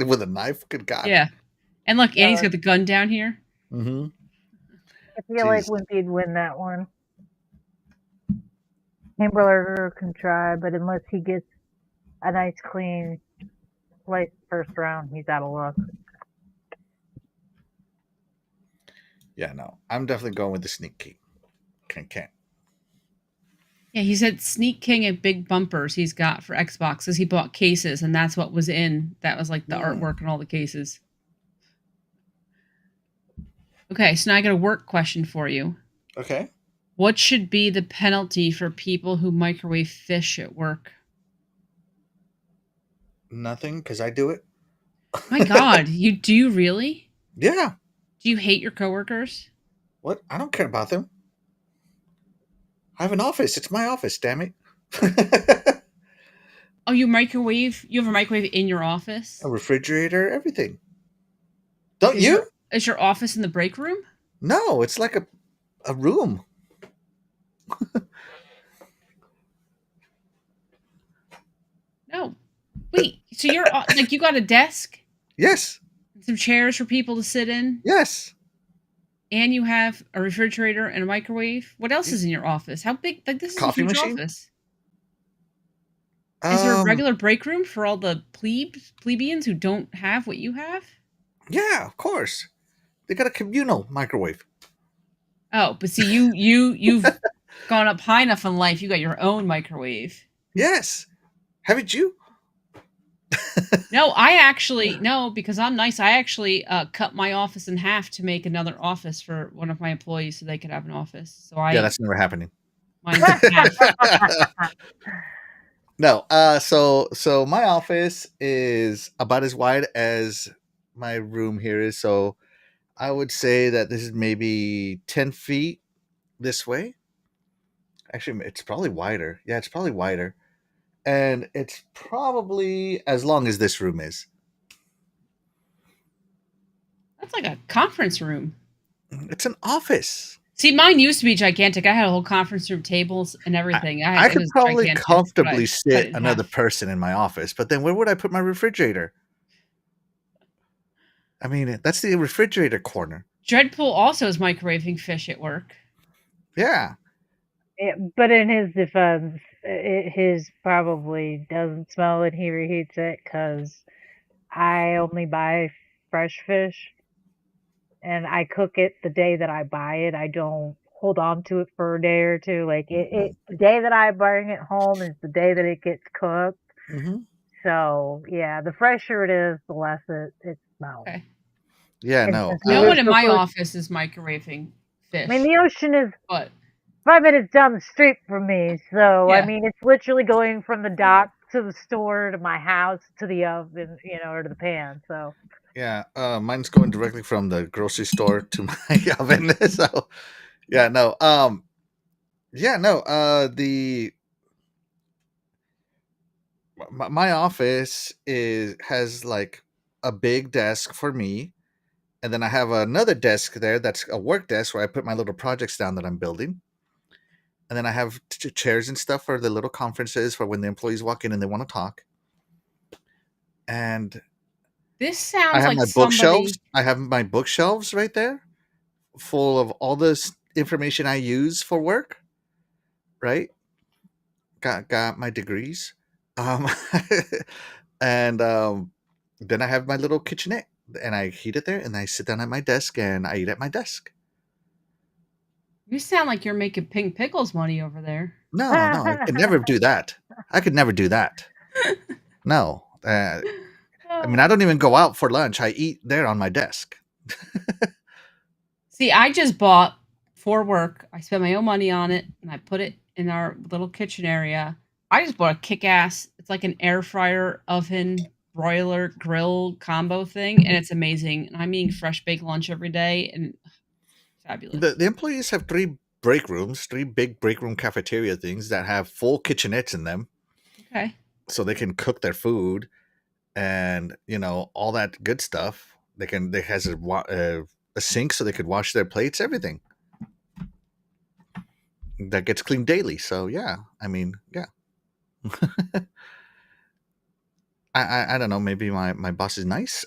With a knife? Good God. Yeah, and look, Annie's got the gun down here. Mm-hmm. I feel like Wimpy'd win that one. Hamburger can try, but unless he gets a nice clean slice first round, he's out of luck. Yeah, no. I'm definitely going with the Sneak King. Can't. Yeah, he said Sneak King and big bumpers he's got for Xbox because he bought cases, and that's what was in. That was like the artwork and all the cases. Okay, so now I got a work question for you. Okay. What should be the penalty for people who microwave fish at work? Nothing, because I do it. My God, do you really? Yeah. Do you hate your coworkers? What? I don't care about them. I have an office. It's my office, damn it. Oh, you have a microwave in your office? A refrigerator, everything. Don't you? Is your office in the break room? No, it's like a room. No. Wait, so you're like you got a desk? Yes. Some chairs for people to sit in? Yes. And you have a refrigerator and a microwave? What else is in your office? How big? Like, this is Coffee a huge machine? office. Is there a regular break room for all the plebeians who don't have what you have? Yeah, of course. They got a communal microwave. Oh, but see, you've gone up high enough in life. You got your own microwave. Yes. Haven't you? No, no, because I'm nice. I actually cut my office in half to make another office for one of my employees so they could have an office. So yeah, that's never happening. Mine's half. No, so my office is about as wide as my room here is. So I would say that this is maybe 10 feet this way. Actually, it's probably wider. Yeah, it's probably wider. And it's probably as long as this room is. That's like a conference room. It's an office. See, mine used to be gigantic. I had a whole conference room, tables, and everything. I could probably comfortably sit another person in my office, but then where would I put my refrigerator? I mean, that's the refrigerator corner. Dreadpool also is microwaving fish at work. Yeah. But in his defense, his probably doesn't smell and he reheats it because I only buy fresh fish and I cook it the day that I buy it. I don't hold on to it for a day or two. Like the day that I bring it home is the day that it gets cooked. Mm-hmm. So yeah, the fresher it is, the less it smells. Okay. Yeah, And no. No one in my office is microwaving fish. I mean, the ocean is but 5 minutes down the street from me, so Yeah. I mean, it's literally going from the dock to the store to my house to the oven, or to the pan. So yeah, mine's going directly from the grocery store to my oven. So yeah, no, my office has like a big desk for me, and then I have another desk there that's a work desk where I put my little projects down that I'm building. And then I have chairs and stuff for the little conferences for when the employees walk in and they want to talk. And this sounds I have like my bookshelves. I have my bookshelves right there, full of all this information I use for work. Right? Got my degrees, and then I have my little kitchenette and I heat it there, and I sit down at my desk and I eat at my desk. You sound like you're making pink pickles money over there. No, no, I could never do that. I could never do that. No. I mean, I don't even go out for lunch. I eat there on my desk. See, I just bought for work. I spent my own money on it, and I put it in our little kitchen area. I just bought a kick-ass. It's like an air fryer, oven, broiler, grill combo thing, and it's amazing. And I'm eating fresh baked lunch every day, and fabulous. The employees have three break rooms, three big break room cafeteria things that have full kitchenettes in them, Okay. so they can cook their food and all that good stuff. They has a sink so they could wash their plates, everything that gets cleaned daily. So yeah, I mean, yeah. I don't know. Maybe my boss is nice.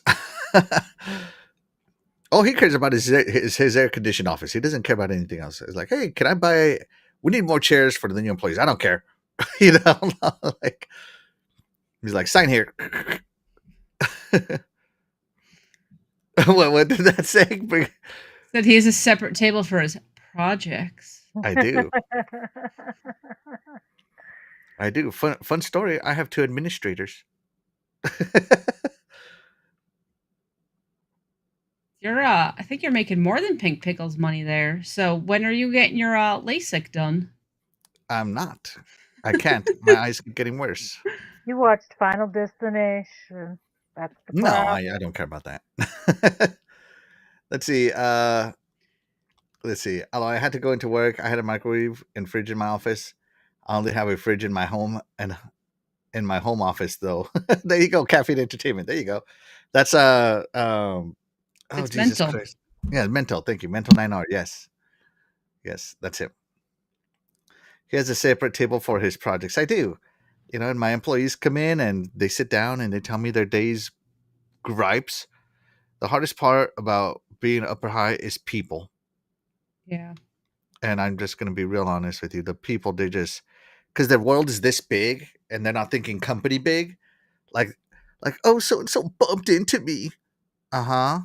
All he cares about is his air conditioned office. He doesn't care about anything else. It's like, hey, can I buy? We need more chairs for the new employees. I don't care. Like he's like, sign here. What did that say? That he has a separate table for his projects. I do. I do. Fun story. I have 2 administrators. I think you're making more than pink pickles money there. So when are you getting your LASIK done? I'm not. I can't. My eyes keep getting worse. You watched Final Destination. That's the No, problem. I don't care about that. Let's see. Although I had to go into work, I had a microwave and fridge in my office. I only have a fridge in my home and in my home office, though. There you go, caffeine entertainment. There you go. That's oh It's Jesus mental. Christ. Yeah, mental. Thank you, mental 9R. Yes, that's him. He has a separate table for his projects. I do. And my employees come in and they sit down and they tell me their day's gripes. The hardest part about being upper high is people. Yeah. And I'm just going to be real honest with you. The people, they just, because their world is this big and they're not thinking company big. Like, oh, so-and-so bumped into me. Uh-huh.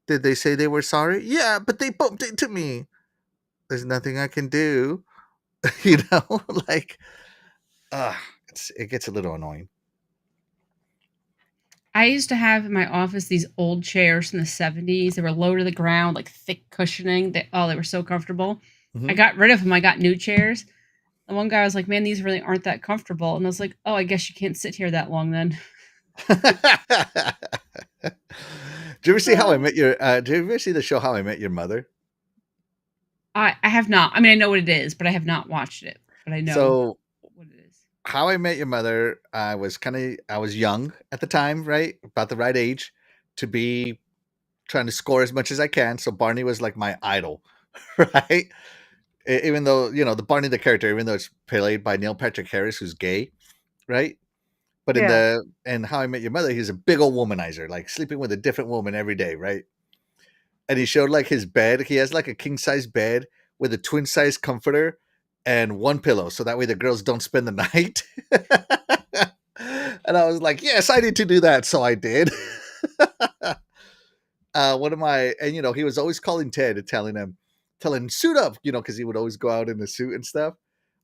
Did they say they were sorry? Yeah, but they bumped into me. There's nothing I can do. Like, it gets a little annoying. I used to have in my office these old chairs from the 70s. They were low to the ground, like thick cushioning. They were so comfortable. I got rid of them. I got new chairs. And one guy was like, man, these really aren't that comfortable. And I was like, oh, I guess you can't sit here that long then. Did you ever see How I Met Your? Did you ever see the show How I Met Your Mother? I have not. I mean, I know what it is, but I have not watched it. But I know So what it is. How I Met Your Mother, I was young at the time, right? About the right age to be trying to score as much as I can. So Barney was like my idol, right? Even though, the Barney, the character, even though it's played by Neil Patrick Harris, who's gay, right? But in How I Met Your Mother, he's a big old womanizer, like sleeping with a different woman every day, right? And he showed like his bed. He has like a king size bed with a twin size comforter and one pillow, so that way the girls don't spend the night. And I was like, yes, I need to do that. So I did. He was always calling Ted and telling him, suit up, because he would always go out in a suit and stuff.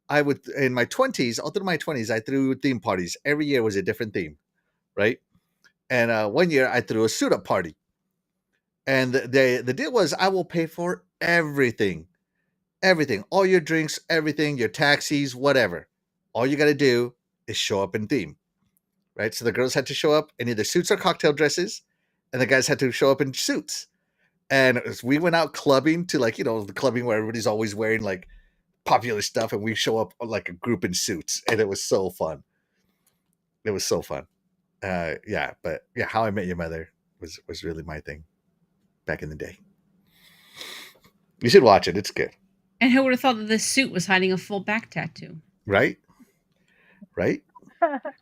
I would, in my 20s, all through my 20s, I threw theme parties. Every year was a different theme, right? And one year I threw a suit up party. And the deal was I will pay for everything. Everything. All your drinks, everything, your taxis, whatever. All you got to do is show up in theme, right? So the girls had to show up in either suits or cocktail dresses, and the guys had to show up in suits. And we went out clubbing to the clubbing where everybody's always wearing like popular stuff, and we show up like a group in suits, and it was so fun. It was so fun. But How I Met Your Mother was really my thing back in the day. You should watch it. It's good. And who would have thought that this suit was hiding a full back tattoo? Right?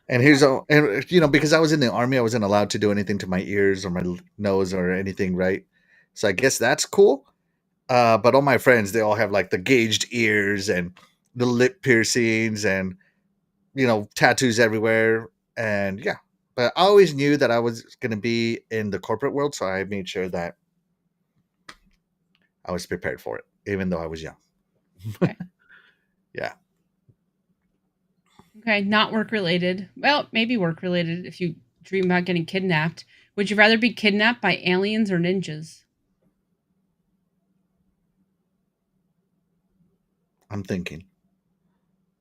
And because I was in the Army, I wasn't allowed to do anything to my ears or my nose or anything, right? So I guess that's cool. But all my friends, they all have like the gauged ears and the lip piercings and tattoos everywhere. And yeah, But I always knew that I was going to be in the corporate world, so I made sure that I was prepared for it, even though I was young. Okay. Yeah. Okay, not work related. Well, maybe work related if you dream about getting kidnapped. Would you rather be kidnapped by aliens or ninjas? I'm thinking.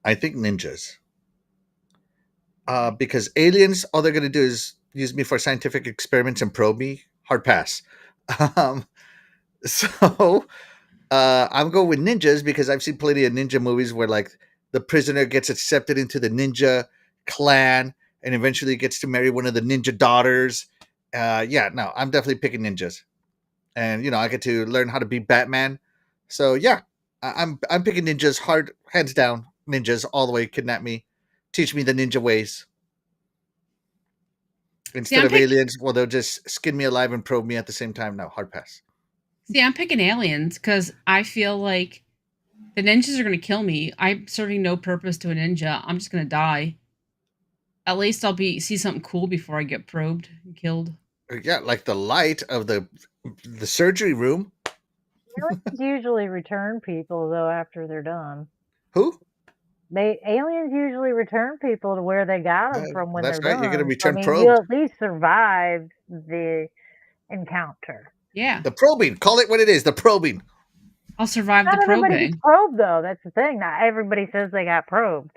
I think ninjas. Because aliens, all they're going to do is use me for scientific experiments and probe me. Hard pass. Um, so I'm going with ninjas because I've seen plenty of ninja movies where like the prisoner gets accepted into the ninja clan and eventually gets to marry one of the ninja daughters. Yeah, no, I'm definitely picking ninjas, and I get to learn how to be Batman. So yeah, I'm picking ninjas hard, hands down. Ninjas all the way. Kidnap me, teach me the ninja ways. See, Instead of aliens, well, they'll just skin me alive and probe me at the same time. No, hard pass. See, I'm picking aliens because I feel like the ninjas are going to kill me. I'm serving no purpose to a ninja. I'm just going to die. At least I'll see something cool before I get probed and killed. Yeah, like the light of the surgery room. Aliens usually return people though after they're done. Who? Aliens usually return people to where they got them from when That's they're right. done. You're gonna return you probed. at least survived the encounter. Yeah. The probing. Call it what it is. The probing. I'll survive Not the everybody probing. gets probed though. That's the thing. Not everybody says they got probed.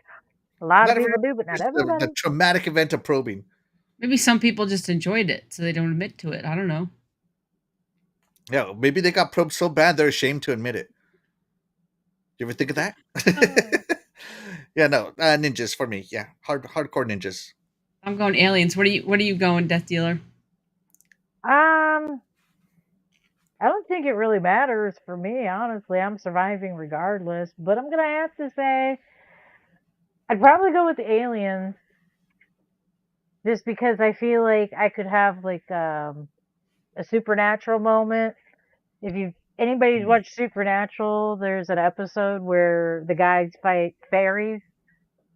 A lot of people do, but not everybody. The traumatic event of probing. Maybe some people just enjoyed it, so they don't admit to it. I don't know. Yeah, maybe they got probed so bad they're ashamed to admit it. You ever think of that? Yeah, no, ninjas for me. Yeah, hardcore ninjas. I'm going aliens. What are you going, Death Dealer? I don't think it really matters for me, honestly. I'm surviving regardless, but I'm gonna have to say I'd probably go with the aliens, just because I feel like I could have like a supernatural moment. If anybody's watched Supernatural, there's an episode where the guys fight fairies,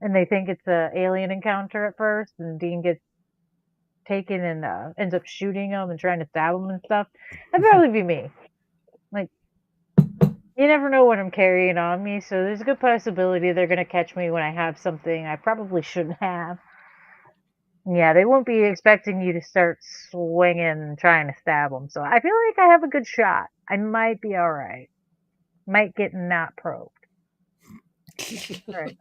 and they think it's an alien encounter at first, and Dean gets taken and ends up shooting them and trying to stab them and stuff. That'd probably be me. Like, you never know what I'm carrying on me, so there's a good possibility they're gonna catch me when I have something I probably shouldn't have. Yeah, they won't be expecting you to start swinging and trying to stab them, so I feel like I have a good shot. I might be all right. Might get not probed. Right.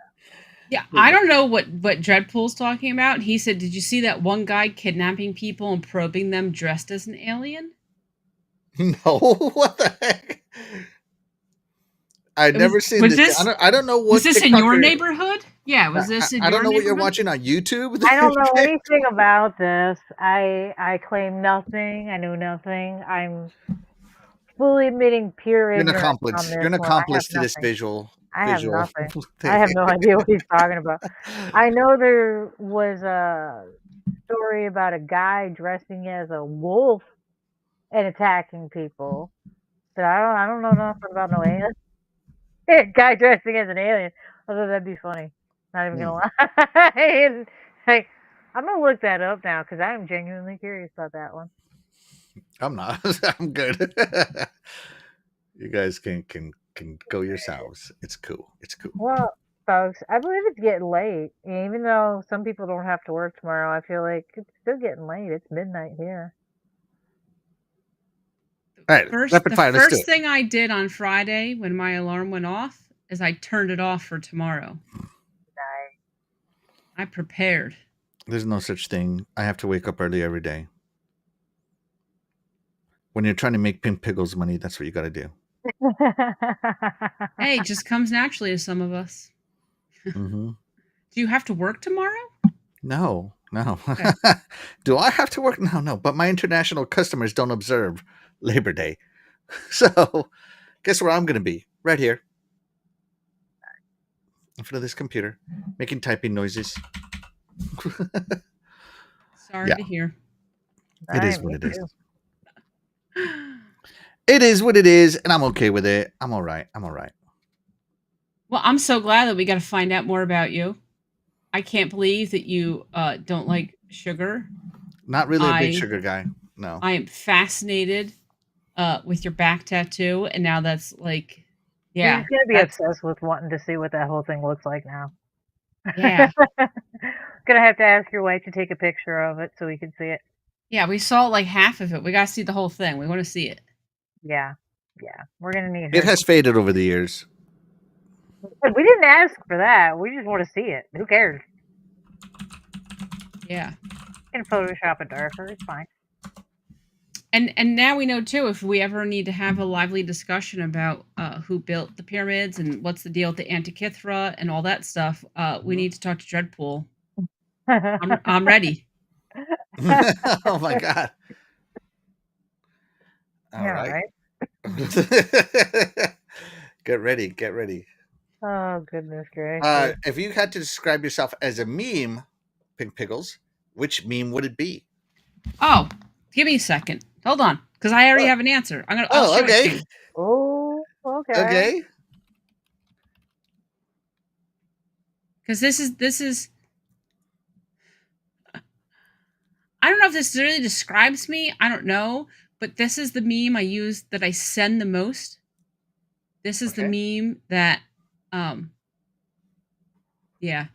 Yeah, I don't know what Dreadpool's talking about. He said, "Did you see that one guy kidnapping people and probing them dressed as an alien?" No, what the heck? I've never seen this. I don't know what. Was this in your neighborhood? Yeah, was this in your neighborhood? I don't know what you're watching on YouTube. I don't know anything about this. I claim nothing. I know nothing. I'm fully admitting pure ignorance. You're an accomplice to this visual. I have nothing. I have no idea what he's talking about. I know there was a story about a guy dressing as a wolf and attacking people. So I don't know nothing about no alien. Guy dressing as an alien. Although that'd be funny. Not even gonna lie. Like, I'm gonna look that up now because I am genuinely curious about that one. I'm not. I'm good. You guys can go yourselves. It's cool. It's cool. Well, folks, I believe it's getting late. Even though some people don't have to work tomorrow, I feel like it's still getting late. It's midnight here. All right, the first thing I did on Friday when my alarm went off is I turned it off for tomorrow. Nice. I prepared. There's no such thing. I have to wake up early every day. When you're trying to make Pink Pickles money, that's what you got to do. Hey, it just comes naturally to some of us. Mm-hmm. Do you have to work tomorrow? No. Okay. Do I have to work? No. But my international customers don't observe Labor Day. So guess where I'm going to be? Right here. In front of this computer. Making typing noises. Sorry to hear. It is what it is. It is what it is, and I'm okay with it. I'm all right. Well, I'm so glad that we got to find out more about you. I can't believe that you don't like sugar. Not really a big sugar guy. No. I am fascinated with your back tattoo, and now that's like, yeah. He's gonna be obsessed with wanting to see what that whole thing looks like now. Yeah. Gonna have to ask your wife to take a picture of it so we can see it. Yeah, we saw like half of it. We gotta see the whole thing. We want to see it. Yeah. We're gonna need. It has faded over the years. We didn't ask for that. We just want to see it. Who cares? Yeah. You can Photoshop it darker. It's fine. And now we know too, if we ever need to have a lively discussion about who built the pyramids and what's the deal with the Antikythera and all that stuff, we need to talk to Dreadpool. I'm ready. Oh my god! All right. Get ready. Oh goodness gracious! If you had to describe yourself as a meme, Pink Pickles, which meme would it be? Oh, give me a second. Hold on, because I already have an answer. I'll show it to you. Oh, okay. Okay. Because this is. I don't know if this really describes me. I don't know, but this is the meme I use that I send the most. This is the meme that, yeah.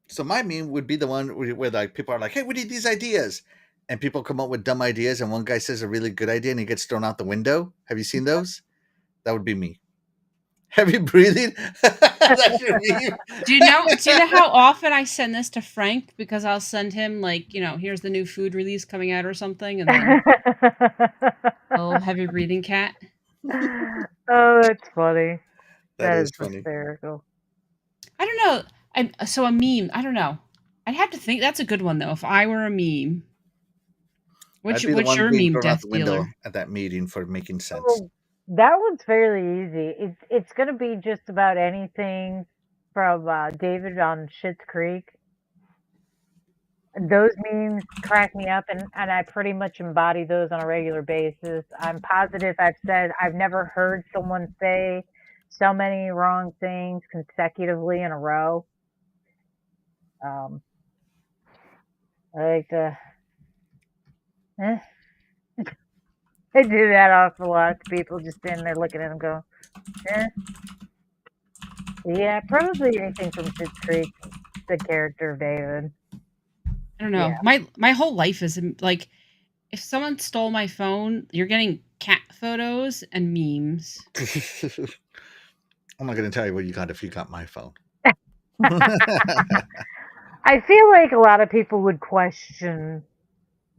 So my meme would be the one where like people are like, "Hey, we need these ideas," and people come up with dumb ideas, and one guy says a really good idea, and he gets thrown out the window. Have you seen those? That would be me. Heavy breathing. That's your meme. Do you know how often I send this to Frank? Because I'll send him like, here's the new food release coming out or something, and then oh, heavy breathing cat. Oh, that's funny. That is funny. Hysterical. I don't know. So a meme. I don't know. I'd have to think. That's a good one though. If I were a meme, what's your meme, Death Dealer? At that meeting for making sense. Oh, that one's fairly easy. It's going to be just about anything from David on Schitt's Creek. Those memes crack me up, and I pretty much embody those on a regular basis. I'm positive I've never heard someone say so many wrong things consecutively in a row. I like to... I do that awful lot to people just standing there looking at them going, Yeah, probably anything from Schitt's Creek, the character of David. I don't know. Yeah. My whole life is like, if someone stole my phone, you're getting cat photos and memes. I'm not going to tell you what you got if you got my phone. I feel like a lot of people would question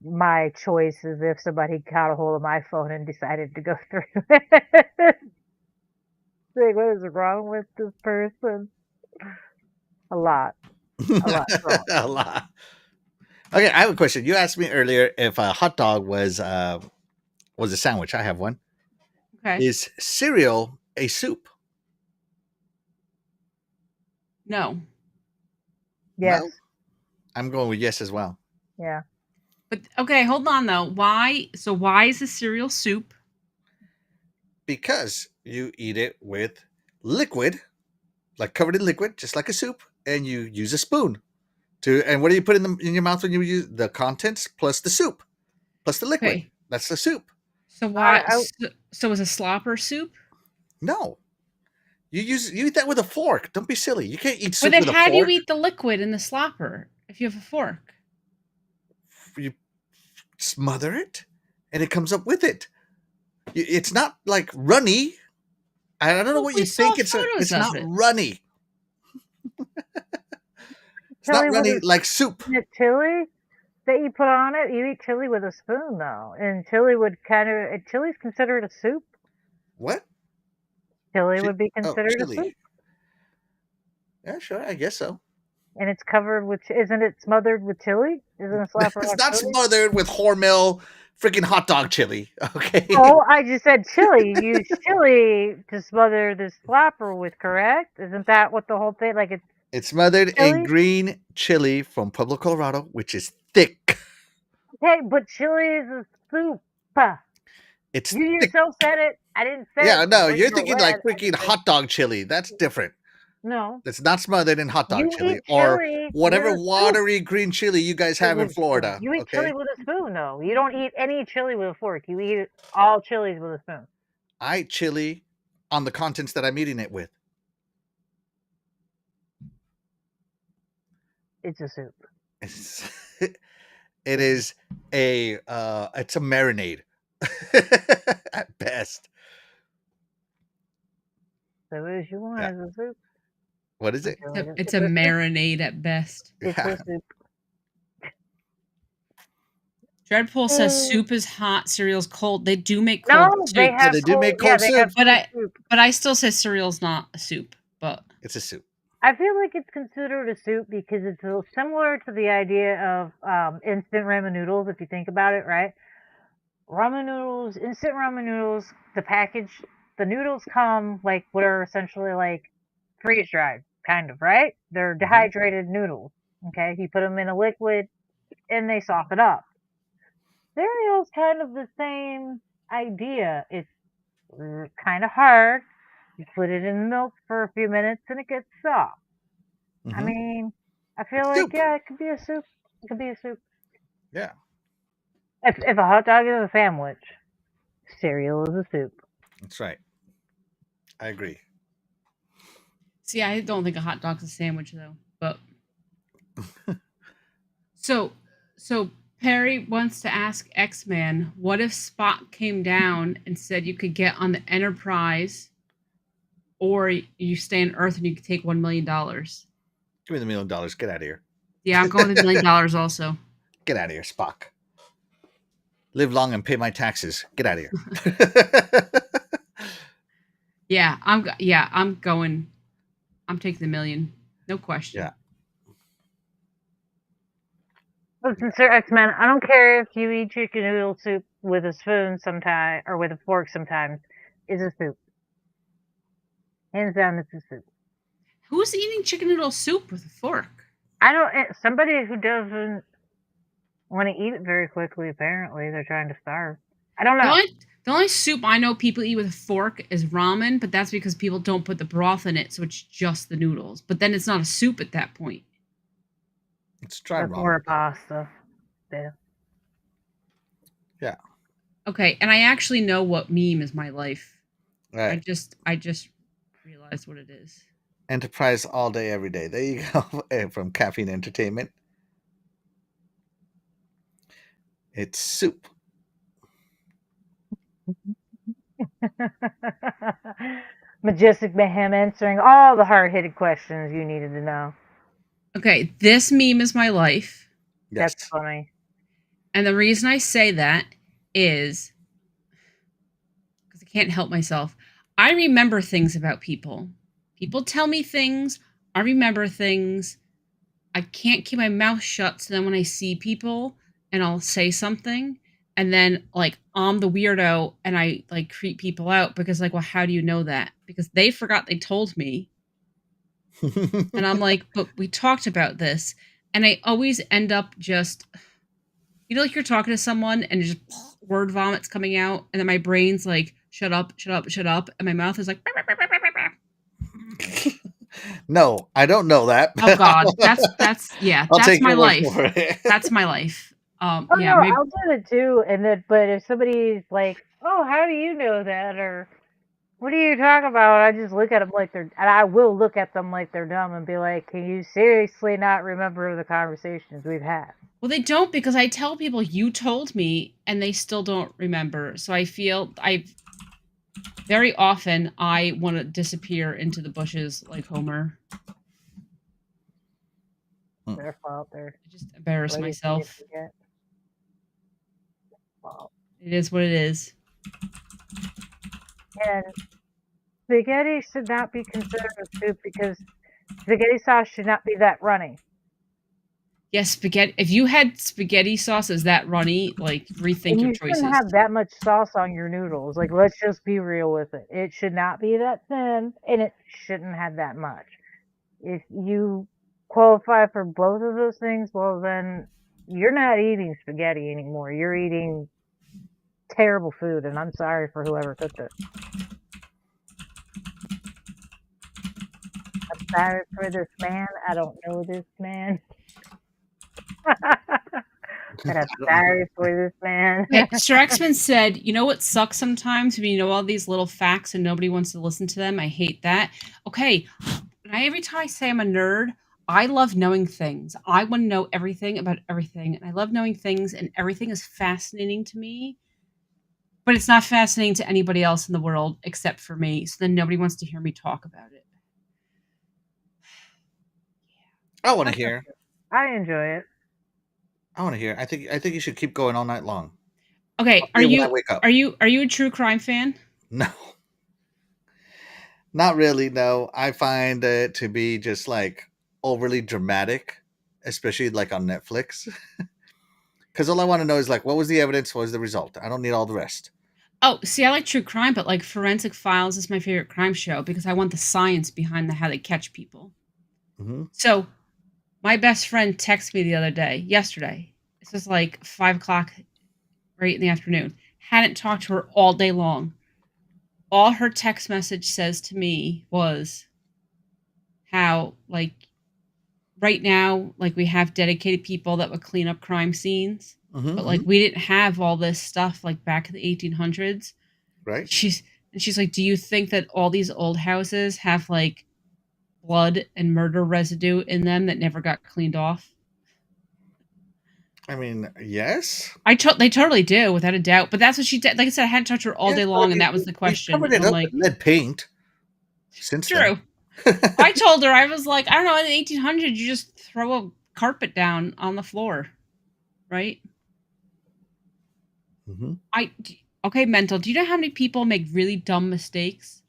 my choices if somebody got a hold of my phone and decided to go through it. Like, what is wrong with this person? A lot. A lot. Okay, I have a question. You asked me earlier if a hot dog was a sandwich. I have one. Okay. Is cereal a soup? No. Yes. No? I'm going with yes as well. Yeah. But okay, hold on though. Why is a cereal soup? Because you eat it with liquid, like covered in liquid, just like a soup, and you use a spoon and what do you put in your mouth when you use the contents plus the soup plus the liquid? Okay. That's the soup. So why? So is a slopper soup? No. You eat that with a fork. Don't be silly. You can't eat soup with a fork. But then how do you eat the liquid in the slopper if you have a fork? You smother it, and it comes up with it. It's not like runny. I don't know what you think. It's not runny. It's not runny like soup. Chili that you put on it, you eat chili with a spoon though, and chili's considered a soup. What? Chili would be considered a soup. Yeah, sure, I guess so. And it's covered with, isn't it smothered with chili? Isn't a slapper? It's not chili? Smothered with Hormel freaking hot dog chili. Okay. Oh, I just said chili. You use chili to smother the slapper with, correct? Isn't that what the whole thing? Like it's smothered in green chili from Pueblo, Colorado, which is thick. Okay, but chili is a soup. You yourself said it. I didn't say it. Yeah, no, you're thinking like freaking hot dog chili. That's different. No. That's not smothered in hot dog You chili eat or chili whatever with a spoon. watery green chili you guys have in Florida. You eat Okay, chili with a spoon, though. You don't eat any chili with a fork. You eat all chilies with a spoon. I eat chili on the contents that I'm eating it with. It's a soup. It is a it's a marinade at best. So as you want Yeah. as a soup. What is it? It's a marinade at best. It's a soup. Dreadpool says soup is hot, cereal's cold. They do make No, cold soup. they have they do make yeah, cold they soup. have But cold soup. I still say cereal's not a soup. But It's a soup. I feel like it's considered a soup because it's a little similar to the idea of instant ramen noodles, if you think about it, right? Ramen noodles, instant ramen noodles, the package, the noodles come like what are essentially like freeze dried, kind of, right? They're dehydrated noodles. Okay, you put them in a liquid and they soften up. Cereal's kind of the same idea. It's kind of hard. You put it in milk for a few minutes and it gets soft. I mean, I feel like, yeah, it could be a soup. It could be a soup. Yeah. If a hot dog is a sandwich, cereal is a soup. That's right. I agree. see, I don't think a hot dog's a sandwich though. But so Perry wants to ask X-Man, what if Spock came down and said you could get on the Enterprise or you stay on Earth and you could take $1 million? Give me the $1 million. Get out of here. Yeah, I'm going with $1 million also. Get out of here, Spock. Live long and pay my taxes. Get out of here. Yeah, I'm going. I'm taking the $1 million. No question. Yeah. Listen, Sir X-Men, I don't care if you eat chicken noodle soup with a spoon sometimes or with a fork sometimes. It's a soup. Hands down, it's a soup. Who's eating chicken noodle soup with a fork? I don't. Somebody who doesn't want to eat it very quickly. Apparently, they're trying to starve. I don't know. The only soup I know people eat with a fork is ramen, but that's because people don't put the broth in it, so it's just the noodles. But then it's not a soup at that point. It's dry ramen. Or a pasta. Yeah. Yeah. Okay, and I actually know what meme is my life. Right. I just realized what it is. Enterprise all day, every day. There you go. From Caffeine Entertainment. It's soup. Majestic Mayhem answering all the hard-hitting questions you needed to know. Okay, this meme is my life. Yes. That's funny. And the reason I say that is because I can't help myself. I remember things about people. People tell me things. I remember things. I can't keep my mouth shut. So then when I see people and I'll say something and then like I'm the weirdo and I like creep people out because like, well, how do you know that? Because they forgot they told me. And I'm like, but we talked about this. And I always end up just, you know, like you're talking to someone and just word vomits coming out. And then my brain's like, shut up, shut up, shut up. And my mouth is like, no, I don't know that. oh God, that's yeah, that's my life. That's my life. Oh yeah, no, maybe, I'll do it too. And then, but if somebody's like, "Oh, how do you know that?" or "What are you talking about?" I just look at them like they're, and I will look at them like they're dumb and be like, "Can you seriously not remember the conversations we've had?" well, they don't because I tell people you told me, and they still don't remember. So I feel very often I want to disappear into the bushes like Homer. Their fault. I just embarrass Ladies myself. forget. Well, It is what it is. and spaghetti should not be considered a soup because spaghetti sauce should not be that runny. Yes, spaghetti. If you had spaghetti sauce as that runny, like rethink And your you choices. shouldn't have that much sauce on your noodles. Like, let's just be real with it. It should not be that thin, and it shouldn't have that much. If you qualify for both of those things, well, then you're not eating spaghetti anymore. You're eating terrible food, and I'm sorry for whoever cooked it. sorry for this man. I don't know this man. But I'm sorry for this man. Okay, Sir Xman said, "You know what sucks sometimes when you know all these little facts and nobody wants to listen to them? I hate that." Okay, every time I say I'm a nerd, I love knowing things. I want to know everything about everything, and I love knowing things, and everything is fascinating to me. But it's not fascinating to anybody else in the world except for me. So then nobody wants to hear me talk about it. I want to hear. I enjoy it. I want to hear. I think you should keep going all night long. Okay, I'll hear when I wake up. are you a true crime fan? No. Not really, no. I find it to be just like overly dramatic, especially like on Netflix. Because all I want to know is like, what was the evidence? What was the result? I don't need all the rest. Oh, see, I like true crime, but like Forensic Files is my favorite crime show because I want the science behind how they catch people. Mm-hmm. So, my best friend texted me the other day, yesterday. This was like 5:00, right in the afternoon. Hadn't talked to her all day long. All her text message says to me was how, like, right now, like, we have dedicated people that would clean up crime scenes. Mm-hmm, But, like, we didn't have all this stuff, like, back in the 1800s. right. She's like, "Do you think that all these old houses have, like, blood and murder residue in them that never got cleaned off?" I mean, yes. They totally do, without a doubt. But that's what she did. Like I said, I hadn't touched her all day long, and that was the question. Covered it I'm up like, with lead paint. Since true. I told her, I was like, I don't know, in the 1800s, you just throw a carpet down on the floor, right? Mm-hmm. Okay, mental. Do you know how many people make really dumb mistakes?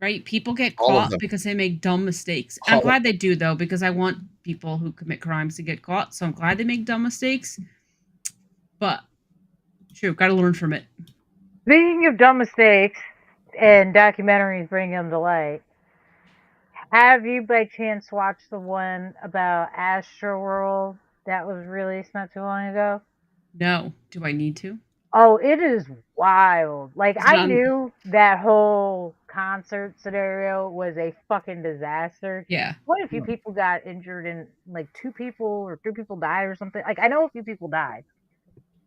Right? People get caught because they make dumb mistakes. I'm glad they do, though, because I want people who commit crimes to get caught. So I'm glad they make dumb mistakes. But, true, gotta learn from it. Speaking of dumb mistakes and documentaries bringing them to light, have you by chance watched the one about Astroworld that was released not too long ago? No. Do I need to? Oh, it is wild. Like, I knew that whole concert scenario was a fucking disaster. Yeah. Quite a few people got injured and like 2 people or 3 people died or something. Like, I know a few people died.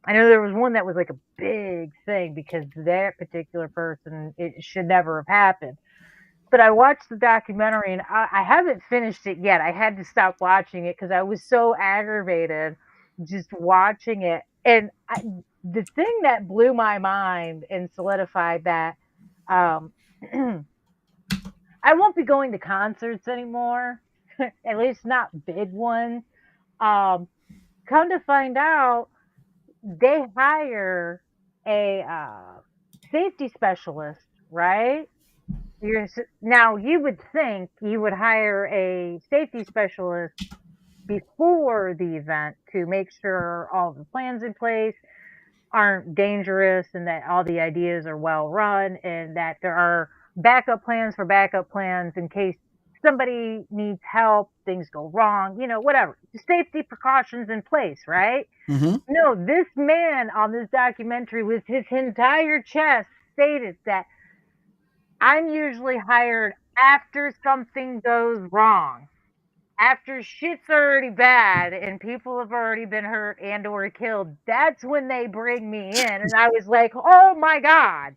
I know there was one that was like a big thing because that particular person, it should never have happened. But I watched the documentary and I haven't finished it yet. I had to stop watching it because I was so aggravated just watching it. And the thing that blew my mind and solidified that I won't be going to concerts anymore, at least not big ones. Come to find out, they hire a safety specialist, right? Now, you would think you would hire a safety specialist before the event to make sure all the plans in place aren't dangerous and that all the ideas are well run and that there are backup plans for backup plans in case somebody needs help, things go wrong, whatever. Safety precautions in place, right? Mm-hmm. No, this man on this documentary with his entire chest stated that I'm usually hired after something goes wrong. After shit's already bad and people have already been hurt and or killed, that's when they bring me in. And I was like, oh my God.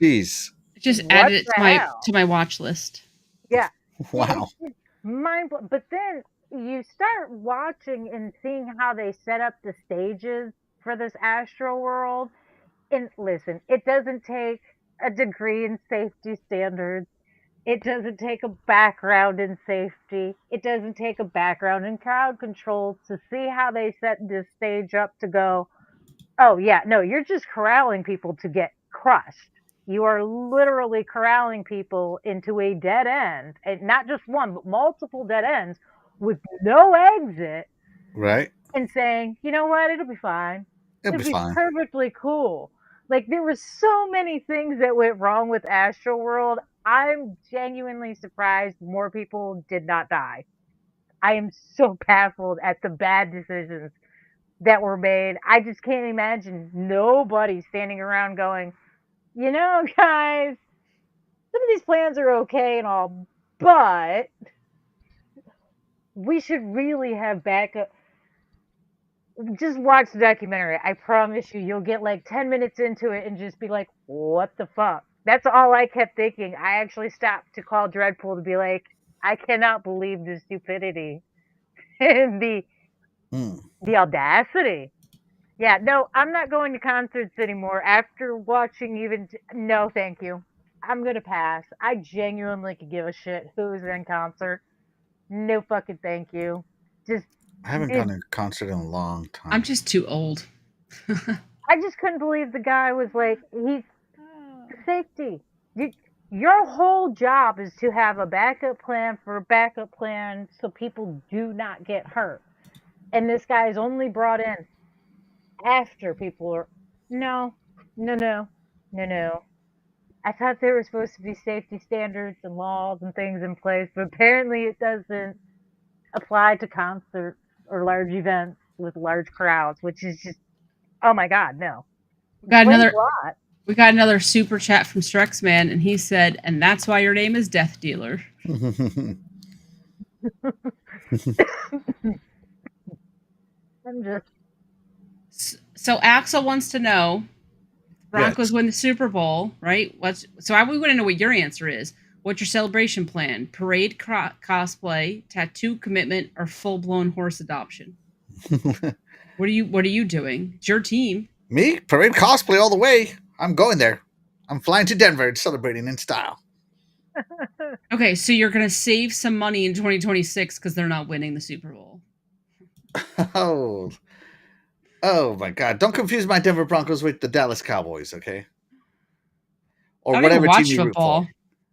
Jeez. Just added it to my watch list. Yeah. Wow. It's mind-blowing. But then you start watching and seeing how they set up the stages for this Astro World. And listen, it doesn't take a degree in safety standards. It doesn't take a background in safety. It doesn't take a background in crowd control to see how they set this stage up to go, oh, yeah, no, you're just corralling people to get crushed. You are literally corralling people into a dead end, and not just one, but multiple dead ends with no exit. Right. And saying, you know what, it'll be fine. It'll be fine. Perfectly cool. Like, there were so many things that went wrong with Astro World. I'm genuinely surprised more people did not die. I am so baffled at the bad decisions that were made. I just can't imagine nobody standing around going, guys, some of these plans are okay and all, but we should really have backup. Just watch the documentary. I promise you, you'll get like 10 minutes into it and just be like, what the fuck? That's all I kept thinking. I actually stopped to call Dreadpool to be like, I cannot believe the stupidity and the audacity. Yeah, no, I'm not going to concerts anymore after watching even. No, thank you. I'm gonna pass. I genuinely could give a shit who's in concert. No fucking thank you. Just I haven't it, gone to a concert in a long I'm time. just too old. I just couldn't believe the guy was like, he's safety. You, your whole job is to have a backup plan for a backup plan so people do not get hurt. And this guy is only brought in after people are. No, no, no, no, no. I thought there were supposed to be safety standards and laws and things in place, but apparently it doesn't apply to concerts or large events with large crowds, which is just, oh my god, no. We got Explains another a lot. we got another super chat from Strexman, and he said, "And that's why your name is Death Dealer." I'm just, So Axel wants to know, Broncos Yes. win the Super Bowl, right? We want to know what your answer is. What's your celebration plan? Parade cosplay, tattoo commitment, or full blown horse adoption? What are you doing? It's your team. Me? Parade cosplay all the way. I'm going there. I'm flying to Denver and celebrating in style. Okay, so you're gonna save some money in 2026 because they're not winning the Super Bowl. Oh. Oh my god. Don't confuse my Denver Broncos with the Dallas Cowboys, okay? Or I don't even whatever team watch you root for. football.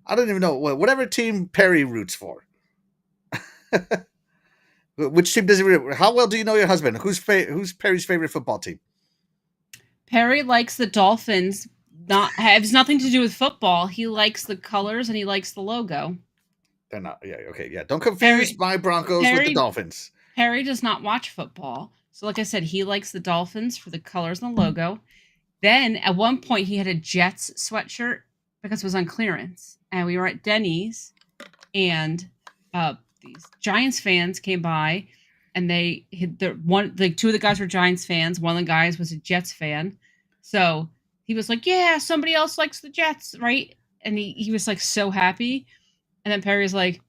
I don't even know. Whatever team Perry roots for. Which team does he root? How well do you know your husband? Who's Perry's favorite football team? Perry likes the Dolphins. Not has nothing to do with football. He likes the colors and he likes the logo. They're not. Yeah. Okay. Yeah. Don't confuse my Broncos with the Dolphins. Perry does not watch football. So, like I said, he likes the Dolphins for the colors and the logo. Then, at one point, he had a Jets sweatshirt because it was on clearance. And we were at Denny's, and these Giants fans came by, and they hit two of the guys were Giants fans. One of the guys was a Jets fan. So he was like, "Yeah, somebody else likes the Jets, right?" And he was like so happy. And then Perry's like,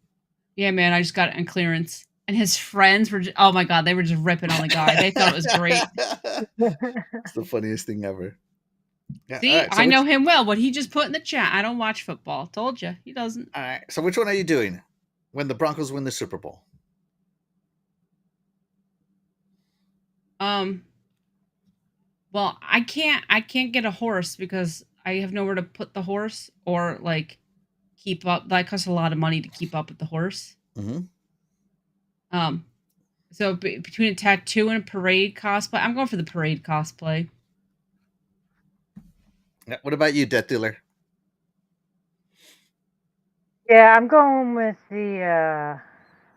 "Yeah, man, I just got it on clearance." And his friends were, oh my god, they were just ripping on the guy. They thought it was great. It's the funniest thing ever. Yeah, See, right, so I know him well. What he just put in the chat. I don't watch football. Told you, he doesn't. All right. So which one are you doing when the Broncos win the Super Bowl? Well, I can't get a horse because I have nowhere to put the horse or like keep up. That costs a lot of money to keep up with the horse. Mm-hmm. So between a tattoo and a parade cosplay, I'm going for the parade cosplay. Yeah, what about you, Death Dealer? yeah, I'm going with the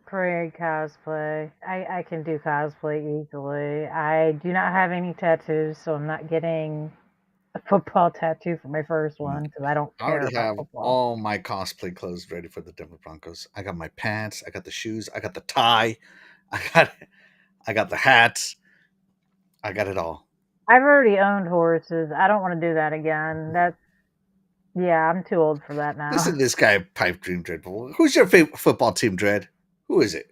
parade cosplay. I can do cosplay easily. I do not have any tattoos, so I'm not getting a football tattoo for my first one because I don't I care already about have football. all my cosplay clothes ready for the Denver Broncos. I got my pants, I got the shoes, I got the tie, I got the hats, I got it all. I've already owned horses. I don't want to do that again. Yeah, I'm too old for that now. Listen to this guy, Pipe Dream Dread. Who's your favorite football team, Dread? Who is it?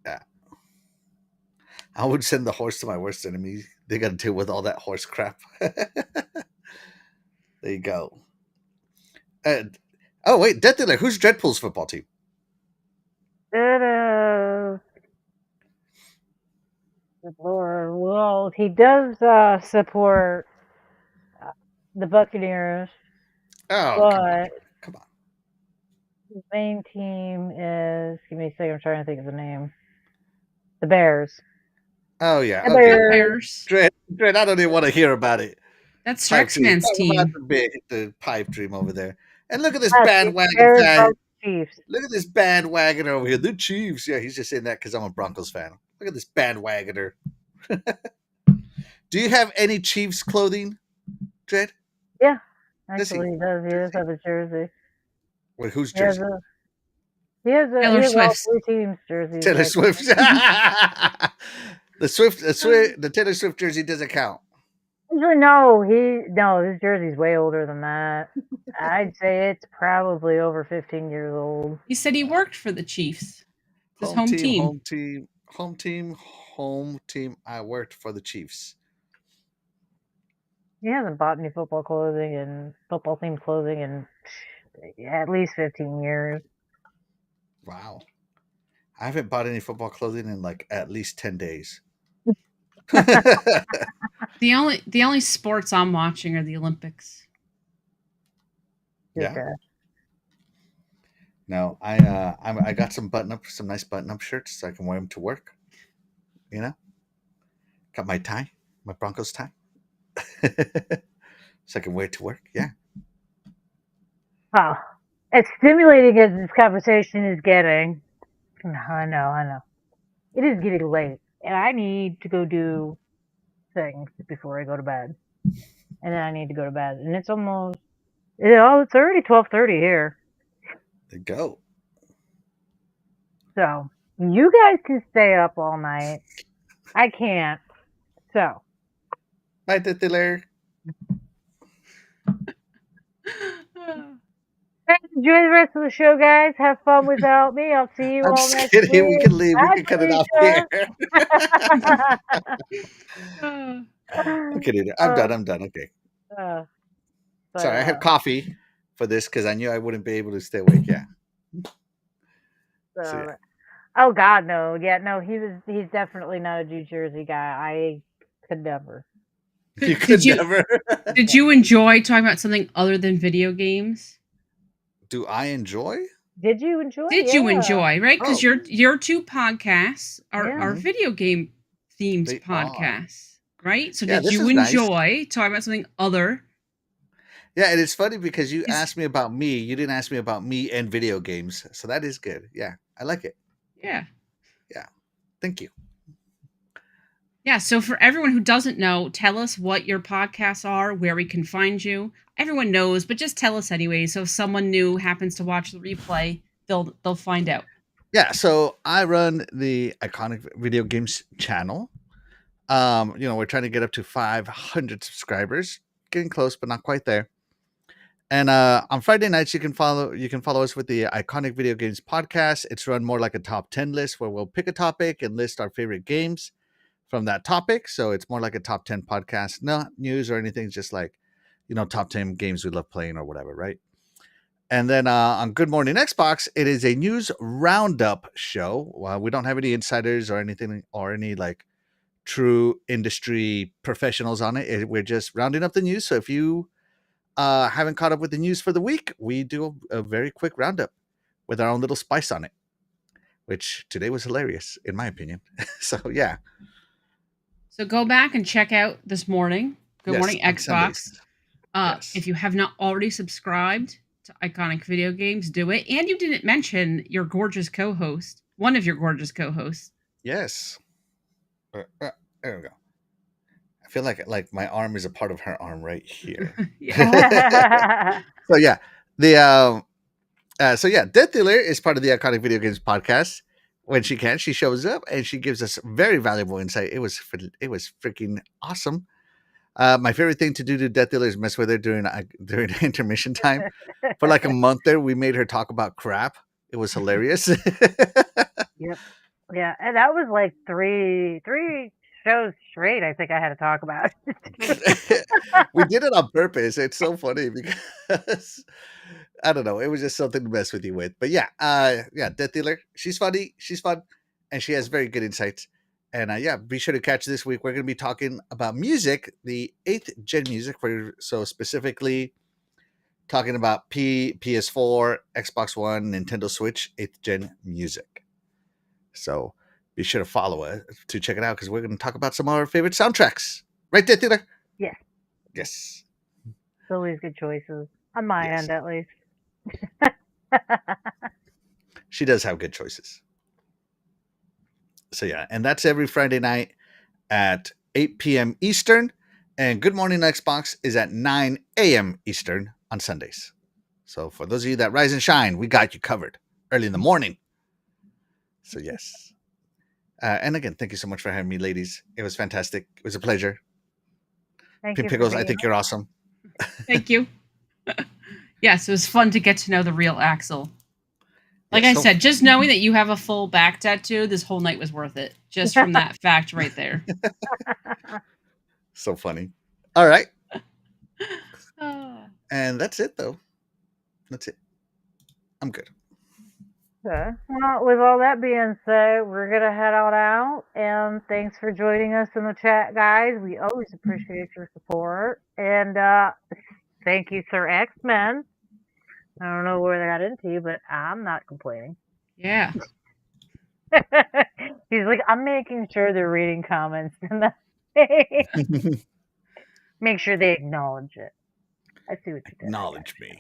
Yeah. I would send the horse to my worst enemy. They got to deal with all that horse crap. There you go. Oh, wait, Death Dealer, who's Dreadpool's football team? It is. Good Lord. Well, he does support the Buccaneers, Oh, but come on. his main team is. Give me a second. I'm trying to think of the name. The Bears. Oh, yeah. The Okay. Bears. Dread, I don't even want to hear about it. That's Pipe Dream. Strexman's Talk team. about the Pipe Dream over there. And look at this Bears bandwagon fan. love Chiefs. Look at this bandwagoner over here. The Chiefs. Yeah, he's just saying that because I'm a Broncos fan. Look at this bandwagoner. Do you have any Chiefs clothing, Dread? Yeah. Actually, he does. He does have a jersey. Wait, whose He has jersey? Taylor he has all Swift's. 3 teams jerseys. Taylor Actually. Swift. The Taylor Swift jersey doesn't count. No, his jersey's way older than that. I'd say it's probably over 15 years old. He said he worked for the Chiefs. His home team. Home team. I worked for the Chiefs. He hasn't bought any football clothing and football themed clothing in at least 15 years. Wow. I haven't bought any football clothing in like at least 10 days. The only sports I'm watching are the Olympics. Yeah. Okay. No, I got some nice button up shirts so I can wear them to work. You know, got my tie, my Broncos tie, so I can wear it to work. Yeah. Wow. As stimulating as this conversation is getting, I know. It is getting late, and I need to go do things before I go to bed. And then I need to go to bed, and it's almost, it's already 12:30 here. There you go. So you guys can stay up all night. I can't. So Bye, Titler. enjoy the rest of the show, guys. Have fun without me. I'll see you I'm all just next kidding. We week. can leave. We Bye, can cut it off Felicia. here. Okay, I'm done. Okay. Sorry, I had coffee for this because I knew I wouldn't be able to stay awake. Yeah. So, yeah. Oh God, no. Yeah, no. He's definitely not a New Jersey guy. I could never. You could never. Did you enjoy talking about something other than video games? Do I enjoy? Did you enjoy? Did you enjoy? Right, because your two podcasts are video game themed podcasts, right? So did you enjoy talking about something other? Yeah, and it's funny because you asked me about me. You didn't ask me about me and video games, so that is good. Yeah, I like it. Yeah. Thank you. Yeah, so for everyone who doesn't know, tell us what your podcasts are, where we can find you. Everyone knows, but just tell us anyway. So if someone new happens to watch the replay, they'll find out. Yeah, so I run the Iconic Video Games channel. We're trying to get up to 500 subscribers. Getting close, but not quite there. And on Friday nights, you can follow us with the Iconic Video Games podcast. It's run more like a top 10 list where we'll pick a topic and list our favorite games from that topic. So it's more like a top 10 podcast, not news or anything, just like, top 10 games we love playing or whatever, right? And then on Good Morning Xbox, it is a news roundup show. We don't have any insiders or anything or any like true industry professionals on it. We're just rounding up the news. So if you haven't caught up with the news for the week, we do a very quick roundup with our own little spice on it, which today was hilarious, in my opinion. So, yeah. So go back and check out this morning. Good Morning Xbox. If you have not already subscribed to Iconic Video Games, do it. And you didn't mention your gorgeous co-host, one of your gorgeous co-hosts. Yes. There we go. I feel like my arm is a part of her arm right here. So yeah, Death Dealer is part of the Iconic Video Games podcast. When she can, she shows up and she gives us very valuable insight. It was freaking awesome. My favorite thing to do to Death Dealer is mess with her during intermission time. For like a month there, we made her talk about crap. It was hilarious. Yep. Yeah, and that was like three shows straight. I think I had to talk about. We did it on purpose. It's so funny because I don't know. It was just something to mess with you with. But yeah, Death Dealer. She's funny. She's fun, and she has very good insights. And be sure to catch this week. We're going to be talking about music, the 8th gen music. So specifically talking about PS4, Xbox One, Nintendo Switch, 8th gen music. So be sure to follow us to check it out because we're going to talk about some of our favorite soundtracks. Right there, Theater? Yes. Yes. Always good choices. On my end, at least. She does have good choices. So, yeah. And that's every Friday night at 8 p.m. Eastern. And Good Morning Xbox is at 9 a.m. Eastern on Sundays. So for those of you that rise and shine, we got you covered early in the morning. So yes. And again, thank you so much for having me, ladies. It was fantastic. It was a pleasure. Thank Pink you for Pickles, I being think you're awesome. Thank you. Yes, it was fun to get to know the real Axel. Like Yeah, I so- said, just knowing that you have a full back tattoo, this whole night was worth it. Just from that fact right there. So funny. All right. Oh. And that's it, though. That's it. I'm good. Okay. Well, with all that being said, we're gonna head on out. And thanks for joining us in the chat, guys. We always appreciate your support. And thank you, Sir X-Men. I don't know where they got into, but I'm not complaining. Yeah. He's like, I'm making sure they're reading comments and make sure they acknowledge it. I see what you did. Acknowledge me.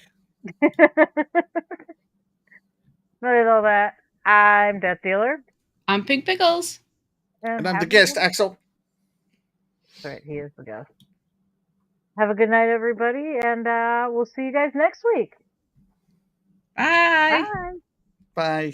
With all that, I'm Death Dealer. I'm Pink Pickles. And I'm the have a guest, good- Axel. That's right, he is the guest. Have a good night, everybody, and we'll see you guys next week. Bye. Bye. Bye.